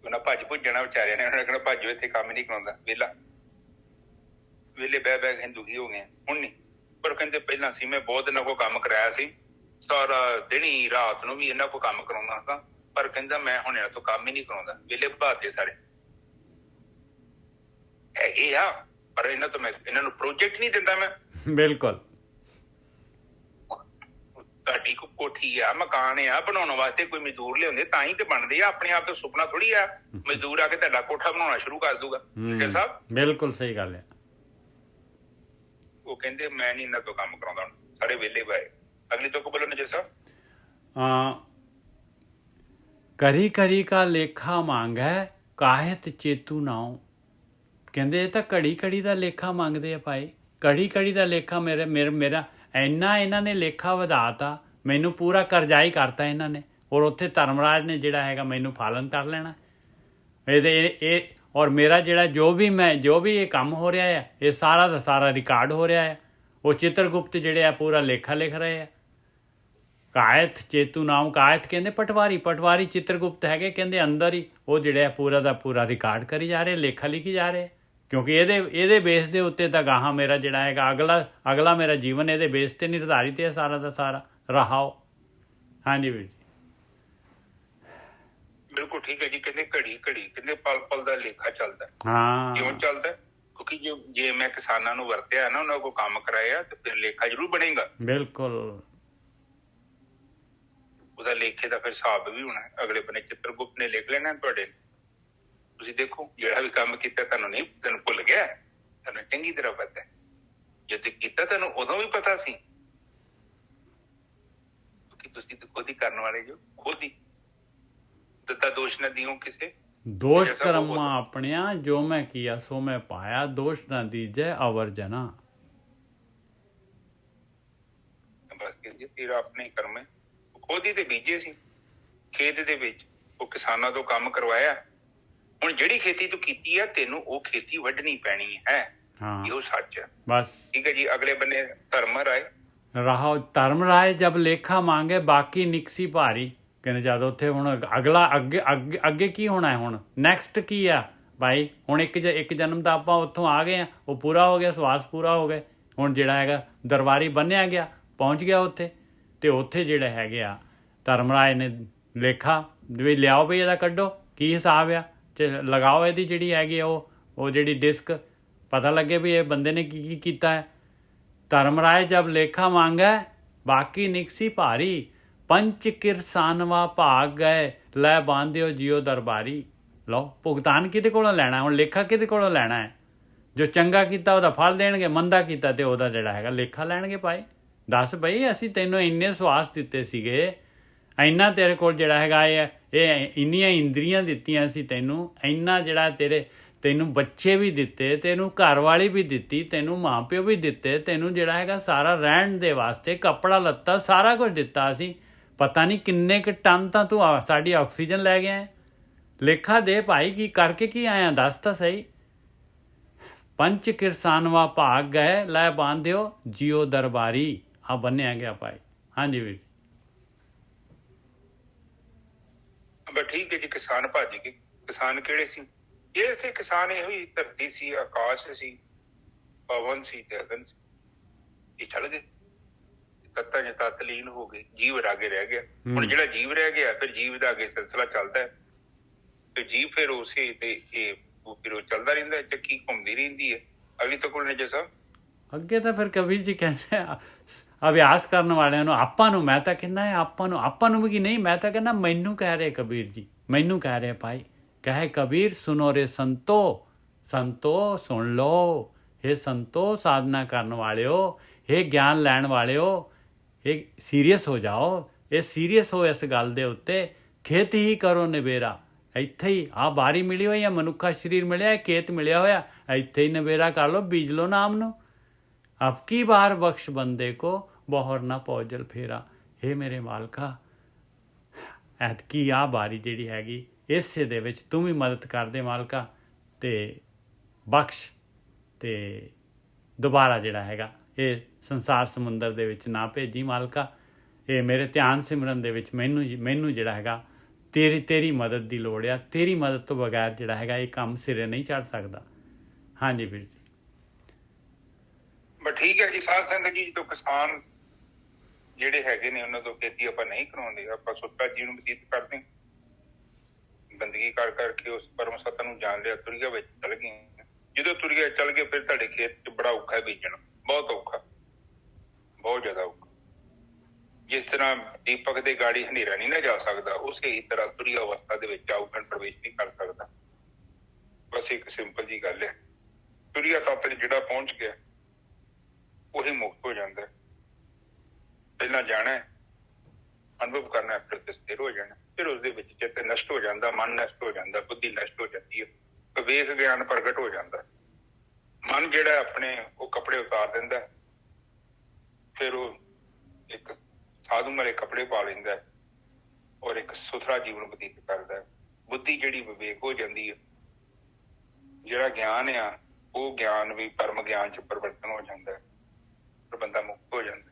ਉਹਨਾਂ ਭੱਜ ਜਾਣਾ ਵਿਚਾਰਿਆਂ ਨੇ, ਉਹਨਾਂ ਨੇ ਕਹਿਣਾ ਭਾਜੋ ਇੱਥੇ ਕੰਮ ਨਹੀਂ ਕਰਾਉਂਦਾ, ਵੇਲੇ ਬਹਿ ਕੇ ਦੁਖੀ ਹੋ ਗਏ। ਹੁਣ ਨਹੀਂ, ਪਰ ਕਹਿੰਦੇ ਪਹਿਲਾਂ ਸੀ ਮੈਂ ਬਹੁਤ ਇਹਨਾਂ ਕੋਲ ਕੰਮ ਕਰਾਇਆ ਸੀ, ਸਾਰਾ ਦਿਨੀ ਰਾਤ ਨੂੰ ਵੀ ਇਹਨਾਂ ਕੋਲ ਕੰਮ ਕਰਾਉਂਦਾ ਸੀ, ਪਰ ਕਹਿੰਦਾ ਮੈਂ ਹੁਣ ਇਹਨਾਂ ਤੋਂ ਕੰਮ ਹੀ ਨਹੀਂ ਕਰਾਉਂਦਾ। ਵੇਲੇ ਭਾਤੇ ਸਾਰੇ ਹੈਗੇ ਆ, ਪਰ ਇਹਨਾਂ ਨੂੰ ਪ੍ਰੋਜੈਕਟ ਨਹੀਂ ਦਿੰਦਾ ਮੈਂ। ਬਿਲਕੁਲ। ਤੁਹਾਡੀ ਕੋ ਕੋਠੀ ਆ, ਮਕਾਨ ਆ, ਬਣਾਉਣ ਵਾਸਤੇ ਕੋਈ ਮਜ਼ਦੂਰ ਲਿਆਉਂਦੇ ਤਾਂ ਹੀ ਤੇ ਬਣਦੇ ਆ। ਆਪਣੇ ਆਪ ਤੋਂ ਸੁਪਨਾ ਥੋੜੀ ਆ ਮਜ਼ਦੂਰ ਆ ਕੇ ਤੁਹਾਡਾ ਕੋਠਾ ਬਣਾਉਣਾ ਸ਼ੁਰੂ ਕਰ ਦੂਗਾ। ਸਾਹਿਬ ਬਿਲਕੁਲ ਸਹੀ ਗੱਲ ਹੈ। ਉਹ ਕਹਿੰਦੇ ਮੈਂ ਨਹੀਂ ਇਹਨਾਂ ਤੋਂ ਕੰਮ ਕਰਾਉਂਦਾ, ਹੁਣ ਸਾਰੇ ਵਿਹਲੇ ਬਾਏ। ਅਗਲੀ ਤੋਂ ਕੋ ਬੋਲੋ ਨਜ਼ਰ ਸਾਹਿਬ। ਕਰੀ ਕਰੀ ਕਾ ਲੇਖਾ ਮੰਗੈ ਕਾਹਤ ਚੇਤੂ ਨਾਉ। ਕਹਿੰਦੇ ਇਹ ਤਾਂ ਘੜੀ ਘੜੀ ਦਾ ਲੇਖਾ ਮੰਗਦੇ ਆ ਭਾਈ, ਘੜੀ ਘੜੀ ਦਾ ਲੇਖਾ। ਮੇਰਾ ਇੰਨਾ ਇਹਨਾਂ ਨੇ ਲੇਖਾ ਵਧਾਤਾ, ਮੈਨੂੰ ਪੂਰਾ ਕਰਜ਼ਾਈ ਕਰਤਾ ਇਹਨਾਂ ਨੇ। ਔਰ ਉੱਥੇ ਧਰਮਰਾਜ ਨੇ ਜਿਹੜਾ ਹੈਗਾ ਮੈਨੂੰ ਪਾਲਨ ਕਰ ਲੈਣਾ ਇਹ ਔਰ ਮੇਰਾ ਜਿਹੜਾ ਜੋ ਵੀ ਇਹ ਕੰਮ ਹੋ ਰਿਹਾ ਹੈ, ਇਹ ਸਾਰਾ ਦਾ ਸਾਰਾ ਰਿਕਾਰਡ ਹੋ ਰਿਹਾ ਹੈ। ਉਹ ਚਿੱਤਰਗੁਪਤ ਜਿਹੜੇ ਆ ਪੂਰਾ ਲੇਖਾ ਲਿਖ ਰਹੇ ਆ। ਕਾਇਤ ਚੇਤੂ ਨਾਮ, ਕਾਇਤ ਕਹਿੰਦੇ ਪਟਵਾਰੀ ਚਿੱਤਰਗੁਪਤ ਹੈਗੇ, ਕਹਿੰਦੇ ਅੰਦਰ ਹੀ ਉਹ ਜਿਹੜੇ ਆ ਪੂਰਾ ਦਾ ਪੂਰਾ ਰਿਕਾਰਡ ਕਰੀ ਜਾ ਰਹੇ, ਲੇਖਾ ਲਿਖੀ ਜਾ ਰਹੇ। ਕਿਉਂਕਿ ਇਹਦੇ ਬੇਸ ਦੇ ਉੱਤੇ ਤਾਂ ਗਾਹਾਂ ਮੇਰਾ ਜਿਹੜਾ ਹੈਗਾ ਅਗਲਾ ਮੇਰਾ ਜੀਵਨ ਇਹਦੇ ਬੇਸ ਤੇ ਨਿਰਧਾਰਿਤ ਹੈ ਸਾਰਾ ਦਾ ਸਾਰਾ ਰਹਾਓ। ਹਾਂਜੀ ਵੀਰ ਜੀ, ਬਿਲਕੁਲ ਠੀਕ ਹੈ ਜੀ। ਕਹਿੰਦੇ ਘੜੀ ਕਹਿੰਦੇ ਪਲ ਦਾ ਲੇਖਾ ਚੱਲਦਾ। ਹਾਂ, ਕਿਉਂ ਚੱਲਦਾ? ਕਿਉਂਕਿ ਜੇ ਮੈਂ ਕਿਸਾਨਾਂ ਨੂੰ ਵਰਤਿਆ ਨਾ, ਉਹਨਾਂ ਕੋਲ ਕੰਮ ਕਰਾਇਆ, ਤੇ ਫਿਰ ਲੇਖਾ ਜ਼ਰੂਰ ਬਣੇਗਾ। ਬਿਲਕੁਲ, ਉਹਦਾ ਲੇਖੇ ਦਾ ਫਿਰ ਹਿਸਾਬ ਵੀ ਹੋਣਾ। ਅਗਲੇ ਬੰਨੇ ਚਿੱਤਰਗੁਪਤ ਨੇ ਲਿਖ ਲੈਣਾ ਤੁਹਾਡੇ। ਤੁਸੀਂ ਦੇਖੋ ਜਿਹੜਾ ਵੀ ਕੰਮ ਕੀਤਾ ਤੁਹਾਨੂੰ ਭੁੱਲ ਗਿਆ, ਤੁਹਾਨੂੰ ਚੰਗੀ ਤਰ੍ਹਾਂ ਪਤਾ। ਜੇ ਤੇ ਕੀਤਾ ਤੁਹਾਨੂੰ ਉਦੋਂ ਵੀ ਪਤਾ ਸੀ, ਤੁਸੀਂ ਤਾਂ ਖੁਦ ਹੀ ਕਰਨ ਵਾਲੇ ਜੋ, ਖੁਦ ਹੀ ਦਿੱਤਾ ਦੋਸ਼ ਨਾ ਦਿਓ ਕਿਸੇ। ਦੋਸ਼ ਕਰਮਾਂ ਆਪਣਿਆ, ਜੋ ਮੈਂ ਕੀਆ ਸੋ ਮੈਂ ਪਾਇਆ, ਦੋਸ਼ ਨਾ ਦੀਜੈ ਅਵਰ ਜਨਾ। ਬਸ ਕਹਿੰਦੇ ਤੇਰਾ ਆਪਣੇ ਕਰਮ ਹੈ, ਖੁਦ ਹੀ ਤੇ ਬੀਜੇ ਸੀ ਖੇਤ ਦੇ ਵਿੱਚ, ਉਹ ਕਿਸਾਨਾਂ ਤੋਂ ਕੰਮ ਕਰਵਾਇਆ। ਹੁਣ ਜਿਹੜੀ ਖੇਤੀ ਤੂੰ ਕੀਤੀ ਆ ਤੈਨੂੰ ਉਹ ਖੇਤੀ ਵੱਢਣੀ ਪੈਣੀ ਹੈ। हाँ ਇਹੋ ਸੱਚ ਹੈ। बस ਠੀਕ ਹੈ ਜੀ। ਅਗਲੇ ਬੰਨੇ ਧਰਮ ਰਾਏ रहा धर्म राय जब लेखा मांगे बाकी निकसी भारी। कहने जद उत्थे हुण अगला अगे अगे अगे की होना है, हुण नैक्सट की आ भाई। हुण एक जन्म तो आपां उत्थों आ गए हैं, वो पूरा हो गया, सवास पूरा हो गए। हुण जिहड़ा हैगा दरबारी बन्निया गया, पहुँच गया उत्थे, ते उत्थे जिहड़े हैगे आ धर्म राय ने लेखा भी लियाओ भी इहदा कड्डो की हिसाब आ, ते लगाओ इहदी जिहड़ी हैगी वो जिहड़ी डिस्क, पता लगे भी ये बंदे ने की कीता है। धर्म राय जब लेखा मांगे बाकी निकसी भारी, पंच किरसानवा भाग गए लै बांधियो जियो दरबारी। लो भुगतान किहदे कोलों लैना है, हुण लेखा किहदे कोलों लैना है? जो चंगा कीता उहदा फल देणगे, मंदा कीता ते उहदा जिहड़ा हैगा लेखा लैणगे भाई। दस बई असीं तैनूं इन्ने सवास दित्ते सीगे, ਇੰਨਾ ਤੇਰੇ ਕੋਲ ਜਿਹੜਾ ਹੈਗਾ ਇਹ ਇੰਨੀਆਂ ਇੰਦਰੀਆਂ ਦਿੱਤੀਆਂ ਸੀ ਤੈਨੂੰ, ਇੰਨਾ ਜਿਹੜਾ ਤੈਨੂੰ ਬੱਚੇ ਵੀ ਦਿੱਤੇ, ਤੈਨੂੰ ਘਰ ਵਾਲੀ ਵੀ ਦਿੱਤੀ, ਤੈਨੂੰ ਮਾਂ ਪਿਓ ਵੀ ਦਿੱਤੇ, ਤੈਨੂੰ ਜਿਹੜਾ ਹੈਗਾ ਸਾਰਾ ਰਹਿਣ ਦੇ ਵਾਸਤੇ ਕੱਪੜਾ ਲੱਤਾ ਸਾਰਾ ਕੁਝ ਦਿੱਤਾ ਅਸੀਂ। ਪਤਾ ਨਹੀਂ ਕਿੰਨੇ ਕੁ ਟਨ ਤਾਂ ਤੂੰ ਸਾਡੀ ਆਕਸੀਜਨ ਲੈ ਗਿਆ ਹੈ। ਲੇਖਾ ਦੇ ਭਾਈ, ਕੀ ਕਰਕੇ ਕੀ ਆਇਆ ਦੱਸ ਤਾਂ ਸਹੀ। ਪੰਚ ਕਿਰਸਾਨਵਾ ਭਾਗ ਗਏ ਲੈ ਬਾਂਧਿਓ ਜਿਉ ਦਰਬਾਰੀ। ਆ ਬੰਨਿਆ ਗਿਆ ਭਾਈ। ਹਾਂਜੀ ਵੀਰ ਜੀ। ਬਸ ਠੀਕ ਹੈ ਜੀ। ਕਿਸਾਨ ਭੱਜ ਗਏ। ਕਿਸਾਨ ਕਿਹੜੇ ਸੀ? ਇਹ ਇੱਥੇ ਕਿਸਾਨ ਇਹੋ ਹੀ ਧਰਤੀ ਸੀ, ਆਕਾਸ਼ ਸੀ, ਪਵਨ ਸੀ ਤੇ ਅਗਨ ਸੀ। ਇਹ ਚਲ ਗਏ ਤੱਤਾਂ ਚ ਤੱਤ ਲੀਨ ਹੋ ਗਏ, ਜੀਵ ਰਾਗੇ ਰਹਿ ਗਿਆ। ਹੁਣ ਜਿਹੜਾ ਜੀਵ ਰਹਿ ਗਿਆ ਫਿਰ ਜੀਵ ਦਾ ਅੱਗੇ ਸਿਲਸਿਲਾ ਚੱਲਦਾ ਹੈ, ਤੇ ਜੀਵ ਫਿਰ ਉਸੇ ਤੇ ਫਿਰ ਉਹ ਚੱਲਦਾ ਰਹਿੰਦਾ, ਚੱਕੀ ਘੁੰਮਦੀ ਰਹਿੰਦੀ ਹੈ। ਅਗਲੀ ਤੋਂ ਕੋਲ ਨੇ ਜੇ ਸਾਹਿਬ ਅੱਗੇ ਤਾਂ ਫਿਰ ਕਬੀਰ ਜੀ ਕਹਿੰਦੇ ਅਭਿਆਸ ਕਰਨ ਵਾਲਿਆਂ ਨੂੰ, ਆਪਾਂ ਨੂੰ, ਮੈਂ ਤਾਂ ਕਹਿੰਦਾ ਆਪਾਂ ਨੂੰ ਵੀ ਕਿ ਨਹੀਂ, ਮੈਂ ਤਾਂ ਕਹਿੰਦਾ ਮੈਨੂੰ ਕਹਿ ਰਹੇ ਕਬੀਰ ਜੀ, ਮੈਨੂੰ ਕਹਿ ਰਹੇ ਭਾਈ। ਕਹੇ ਕਬੀਰ ਸੁਨੋ ਰੇ ਸੰਤੋ ਸੁਣ ਲਓ। ਇਹ ਸੰਤੋ ਸਾਧਨਾ ਕਰਨ ਵਾਲਿਓ, ਇਹ ਗਿਆਨ ਲੈਣ ਵਾਲਿਓ, ਇਹ ਸੀਰੀਅਸ ਹੋ ਜਾਓ। ਇਹ ਸੀਰੀਅਸ ਹੋ ਇਸ ਗੱਲ ਦੇ ਉੱਤੇ। ਖੇਤ ਹੀ ਕਰੋ ਨਿਬੇਰਾ। ਇੱਥੇ ਹੀ ਆਹ ਬਾਰੀ ਮਿਲੀ ਹੋਈ ਹੈ, ਮਨੁੱਖਾ ਸਰੀਰ ਮਿਲਿਆ, ਖੇਤ ਮਿਲਿਆ ਹੋਇਆ, ਇੱਥੇ ਹੀ ਨਿਬੇਰਾ ਕਰ ਲਓ, ਬੀਜ ਲਓ ਨਾਮ ਨੂੰ। अब की बार बख्श बंदे को बौहर ना पौजल फेरा। हे मेरे मालका, ਐਤਕੀ ਆ ਬਾਰੀ ਜਿਹੜੀ ਹੈਗੀ ਇਸੇ ਦੇ ਵਿੱਚ ਤੂੰ ਵੀ ਮਦਦ ਕਰ ਦੇ ਮਾਲਕਾ, ਤੇ ਬਖਸ਼ ਤੇ ਦੁਬਾਰਾ ਜਿਹੜਾ ਹੈਗਾ ਇਹ ਸੰਸਾਰ ਸਮੁੰਦਰ ਦੇ ਵਿੱਚ ਨਾ ਭੇਜੀ ਮਾਲਕਾ। ਇਹ ਮੇਰੇ ਧਿਆਨ ਸਿਮਰਨ ਦੇ ਵਿੱਚ ਮੈਨੂੰ ਜਿਹੜਾ ਹੈਗਾ ਤੇਰੀ ਮਦਦ ਦੀ ਲੋੜ ਆ। ਤੇਰੀ ਮਦਦ ਤੋਂ ਬਗੈਰ ਜਿਹੜਾ ਹੈਗਾ ਇਹ ਕੰਮ ਸਿਰੇ ਨਹੀਂ ਚੜ੍ਹ ਸਕਦਾ। ਹਾਂਜੀ ਵੀਰ ਜੀ। ਬਸ ਠੀਕ ਹੈ ਜੀ। ਸਾਧ ਸੰਗਤ ਜੀ, ਜਦੋਂ ਕਿਸਾਨ ਜਿਹੜੇ ਹੈਗੇ ਨੇ ਉਹਨਾਂ ਤੋਂ ਖੇਤੀ ਆਪਾਂ ਨਹੀਂ ਕਰਾਉਂਦੇ, ਆਪਾਂ ਸੁੱਤਾ ਜੀਵਨ ਬਤੀਤ ਕਰਦੇ, ਬੰਦਗੀ ਕਰ ਕਰਕੇ ਉਸ ਪਰਮ ਸੱਤਾ ਨੂੰ ਜਾਣ ਲਿਆ, ਤੁਰੀਆ ਵਿੱਚ ਚਲ ਗਏ। ਜਦੋਂ ਤੁਰੀਆ ਚਲ ਗਏ ਫਿਰ ਤੁਹਾਡੇ ਖੇਤ 'ਚ ਬੜਾ ਔਖਾ ਬੀਜਣਾ, ਬਹੁਤ ਔਖਾ, ਬਹੁਤ ਜ਼ਿਆਦਾ ਔਖਾ। ਜਿਸ ਤਰ੍ਹਾਂ ਦੀਪਕ ਦੇ ਗਾੜੀ ਹਨੇਰਾ ਨਹੀਂ ਨਾ ਜਾ ਸਕਦਾ, ਉਸੇ ਹੀ ਤਰ੍ਹਾਂ ਤੁਰੀਆ ਅਵਸਥਾ ਦੇ ਵਿੱਚ ਆਉਗਣ ਪ੍ਰਵੇਸ਼ ਨਹੀਂ ਕਰ ਸਕਦਾ। ਬਸ ਇੱਕ ਸਿੰਪਲ ਜੀ ਗੱਲ ਹੈ, ਤੁਰੀਆ ਤੱਤ ਜਿਹੜਾ ਪਹੁੰਚ ਗਿਆ ਉਹੀ ਮੁਕਤ ਹੋ ਜਾਂਦਾ। ਪਹਿਲਾਂ ਜਾਣਾ, ਅਨੁਭਵ ਕਰਨਾ, ਫਿਰ ਸਥਿਰ ਹੋ ਜਾਣਾ। ਫਿਰ ਉਸਦੇ ਵਿੱਚ ਚਿੱਤ ਨਸ਼ਟ ਹੋ ਜਾਂਦਾ, ਮਨ ਨਸ਼ਟ ਹੋ ਜਾਂਦਾ, ਬੁੱਧੀ ਨਸ਼ਟ ਹੋ ਜਾਂਦੀ ਹੈ, ਵਿਵੇਕ ਗਿਆਨ ਪ੍ਰਗਟ ਹੋ ਜਾਂਦਾ। ਮਨ ਜਿਹੜਾ ਆਪਣੇ ਉਹ ਕੱਪੜੇ ਉਤਾਰ ਦਿੰਦਾ, ਫਿਰ ਉਹ ਇੱਕ ਸਾਧੂ ਵਾਲੇ ਕੱਪੜੇ ਪਾ ਲੈਂਦਾ ਔਰ ਇੱਕ ਸੁਥਰਾ ਜੀਵਨ ਬਤੀਤ ਕਰਦਾ। ਬੁੱਧੀ ਜਿਹੜੀ ਵਿਵੇਕ ਹੋ ਜਾਂਦੀ ਹੈ। ਜਿਹੜਾ ਗਿਆਨ ਆ ਉਹ ਗਿਆਨ ਵੀ ਪਰਮ ਗਿਆਨ ਚ ਪਰਿਵਰਤਨ ਹੋ ਜਾਂਦਾ, ਫਿਰ ਬੰਦਾ ਮੁਕਤ ਹੋ ਜਾਂਦਾ।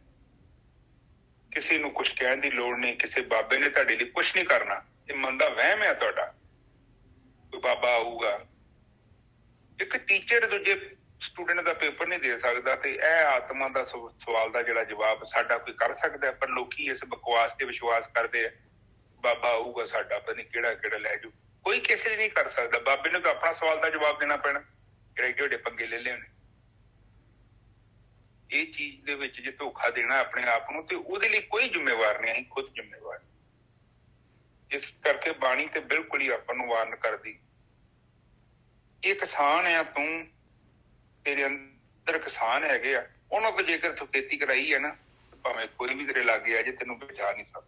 ਕਿਸੇ ਨੂੰ ਕੁਛ ਕਹਿਣ ਦੀ ਲੋੜ ਨਹੀਂ। ਕਿਸੇ ਬਾਬੇ ਨੇ ਤੁਹਾਡੇ ਲਈ ਕੁਛ ਨਹੀਂ ਕਰਨਾ। ਇਹ ਮਨ ਦਾ ਵਹਿਮ ਹੈ ਤੁਹਾਡਾ। ਕੋਈ ਬਾਬਾ ਆਊਗਾ, ਇੱਕ ਟੀਚਰ ਦੂਜੇ ਸਟੂਡੈਂਟ ਦਾ ਪੇਪਰ ਨਹੀਂ ਦੇ ਸਕਦਾ, ਤੇ ਇਹ ਆਤਮਾ ਦਾ ਸਵਾਲ ਦਾ ਜਿਹੜਾ ਜਵਾਬ ਸਾਡਾ ਕੋਈ ਕਰ ਸਕਦਾ। ਪਰ ਲੋਕੀ ਇਸ ਬਕਵਾਸ ਤੇ ਵਿਸ਼ਵਾਸ ਕਰਦੇ ਆ, ਬਾਬਾ ਆਊਗਾ ਸਾਡਾ, ਪਤਾ ਨਹੀਂ ਕਿਹੜਾ ਲੈ ਜਾਊ। ਕੋਈ ਕਿਸੇ ਨਹੀਂ ਕਰ ਸਕਦਾ। ਬਾਬੇ ਨੂੰ ਤਾਂ ਆਪਣਾ ਸਵਾਲ ਦਾ ਜਵਾਬ ਦੇਣਾ ਪੈਣਾ, ਜਿਹੜੇ ਏਡੇ ਪੰਗੇ ਲੈ ਲਿਆ ਨੇ। ਇਹ ਚੀਜ਼ ਦੇ ਵਿੱਚ ਜੇ ਧੋਖਾ ਦੇਣਾ ਆਪਣੇ ਆਪ ਨੂੰ, ਤੇ ਉਹਦੇ ਲਈ ਕੋਈ ਜ਼ਿੰਮੇਵਾਰ ਨਹੀਂ, ਅਸੀਂ ਖੁਦ ਜ਼ਿੰਮੇਵਾਰ। ਇਸ ਕਰਕੇ ਬਾਣੀ ਤੇ ਬਿਲਕੁਲ ਹੀ ਆਪਾਂ ਨੂੰ ਵਾਰਨ ਕਰਦੀ। ਇਹ ਕਿਸਾਨ ਆ ਤੂੰ, ਤੇਰੇ ਅੰਦਰ ਕਿਸਾਨ ਹੈਗੇ ਆ, ਉਹਨਾਂ ਤੋਂ ਜੇਕਰ ਤੂੰ ਖੇਤੀ ਕਰਾਈ ਹੈ ਨਾ, ਭਾਵੇਂ ਕੋਈ ਵੀ ਤੇਰੇ ਲਾਗੇ ਆ ਜੇ, ਤੈਨੂੰ ਬਚਾ ਨਹੀਂ ਸਕਦਾ।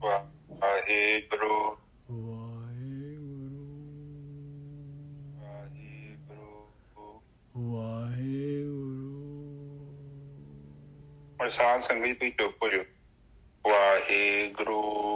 ਸਾਧ ਸੰਗਤ ਜੀ ਤੁਸੀਂ ਚੁੱਪ ਹੋ ਜਾਓ। ਵਾਹਿਗੁਰੂ